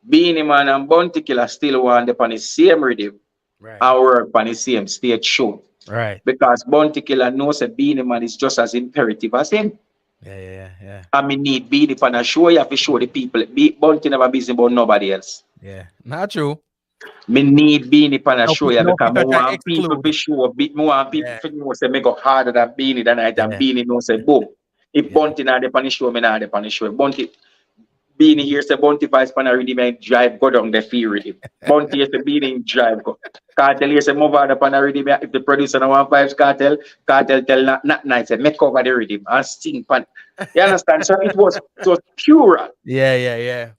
Beanie Man and Bounty Killer still want upon the same rhythm, or upon the same stage show. Right. Because Bounty Killer knows that Beanie Man is just as imperative as him. Yeah. I mean, need Beanie Pan a show, you have to show the people. Bounty never busy about nobody else. Yeah. Not true. Me need Beanie Pan a No show, fit- yeah, no because fit I that want people exclude. to show, me want people Yeah. to know say me go harder than Beanie tonight, and Yeah. Beanie knows say boom. If Yeah. Bounty not the pan the show, me not the pan the show. Bounty Beanie here say Bounty Vice pan a rhythm and drive go down the field rhythm. Bounty here say Beanie drive go. Cartel here say move on the pan a rhythm. If the producer no want vibes, Cartel tell not nice say make cover the rhythm and sing pan. You understand? So it was pure. Yeah.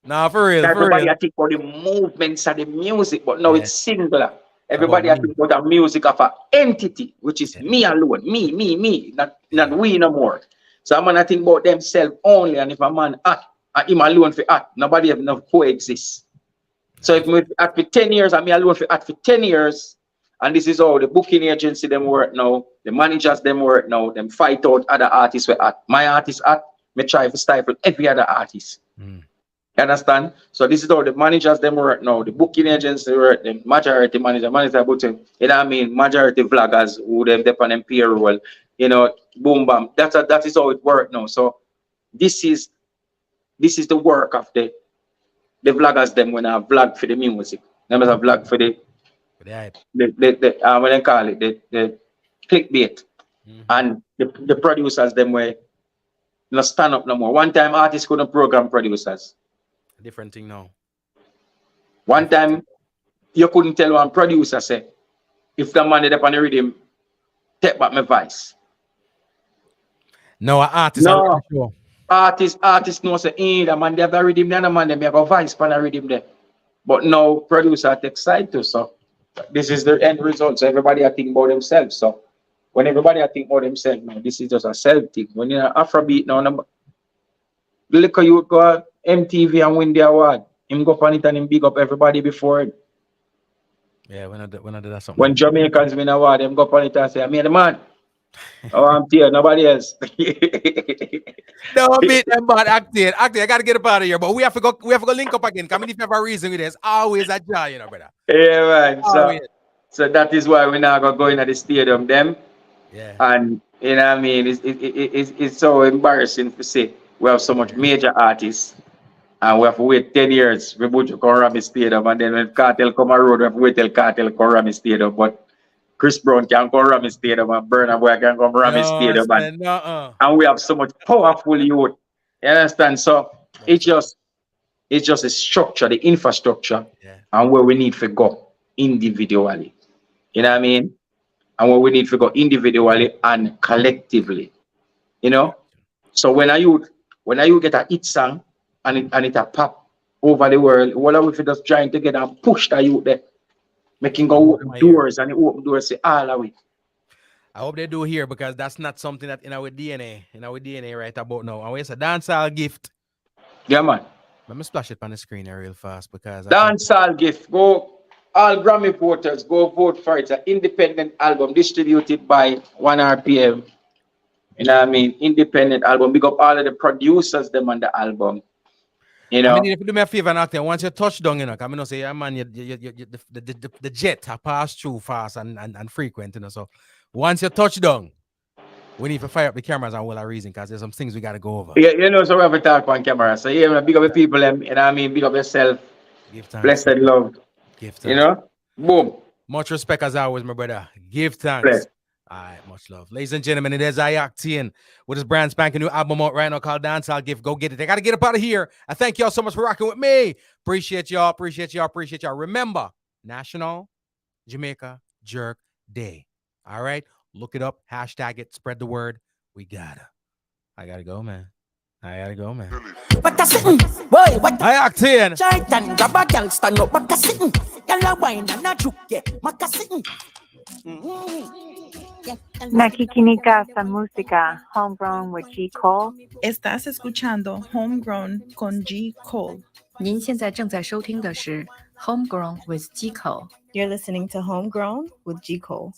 Nah, for real. Everybody I think about the movements of the music, but now Yeah. it's singular. Everybody I me. think about the music of an entity, which is me alone, me, not we no more. So I'm gonna think about themselves only, and if a man act, and him alone for act, nobody have no coexist. So if me act for 10 years and me alone for act for 10 years, and this is how the booking agency them work now, the managers them work now, them fight out other artists with act. My artist act, me try to stifle every other artist. You understand? So this is how the managers them work now, the booking agents they work, the majority manager about you know what I mean, majority vloggers who them depend on payroll, you know, boom bam. That is how it works now. So this is the work of the vloggers them when I vlog for the music. Them as a vlog for the what they call it, the clickbait. And the producers them were not stand up no more. One time artists couldn't program producers. Different thing now. One time, you couldn't tell one producer say, if the man is up on the rhythm, take back my voice. No, artist. No, artists know say, the man they have a rhythm, the other man they have a voice on the rhythm there. But now producer take side too. So this is the end result. So everybody I think about themselves. So when everybody I think about themselves, man, this is just a self thing. When you're Afrobeat now, the liquor you go MTV and win the award. Him go on it and him big up everybody before it. Yeah, when I did that something. When Jamaicans win award, them go on it and say, I'm the man. Oh, I'm here, nobody else. No, beat them bad acting. I gotta get up out of here. But we have to go link up again. Come if you have a reason with this. Always a joy, you know, brother. Yeah, man. Always. So that is why we now go into the stadium them. Yeah. And you know what I mean, it's so embarrassing to say we have so much major artists. And we have to wait 10 years. We both come around the stadium, and then when Cartel come around, we have to wait till Cartel come around the stadium. But Chris Brown can come around the stadium, and Burna Boy can come around the stadium, and we have so much powerful youth. You understand? So it's just a structure, the infrastructure, and where we need to go individually. You know what I mean? And where we need to go individually and collectively. You know? So when you get a hit song, and it a pop over the world, what are we just trying to get and push the youth there? Making go open doors and open doors say all of it. I hope they do here because that's not something that in our DNA right about now. And it's a dancehall gift. Yeah, man. Let me splash it on the screen here real fast because dancehall gift. Go all Grammy voters, go vote for it. It's an independent album distributed by 1RPM. You know what I mean? Independent album. Big up all of the producers them on the album. You know, I mean, if you do me a favor and acting, once you touch down, you know, I mean, say, yeah, man, the jet have passed through fast and frequent, you know. So once you touch down, we need to fire up the cameras and all that reason because there's some things we got to go over. Yeah, you know, so we have a talk on camera. So yeah, big up the people, you know what I mean? Big up yourself. Give thanks. Blessed love. Give thanks. You know, boom. Much respect as always, my brother. Give thanks. Bless. All right, much love. Ladies and gentlemen, it is Iactian with his brand spanking new album out right now called Dancehall Gift. Go get it. They got to get up out of here. I thank y'all so much for rocking with me. Appreciate y'all. Remember, National Jamaica Jerk Day. All right? Look it up. Hashtag it. Spread the word. I gotta go, man. What a sitting, boy, what a Iactian. Titan, grab a girl, stand up, what a sitting. Girl a wine and a juke, yeah, what a sitting. Nakikinika Música, Homegrown with G. Cole. Estás escuchando Homegrown con G. Cole. 您现在正在收听的是 Homegrown with G. Cole. You're listening to Homegrown with G. Cole.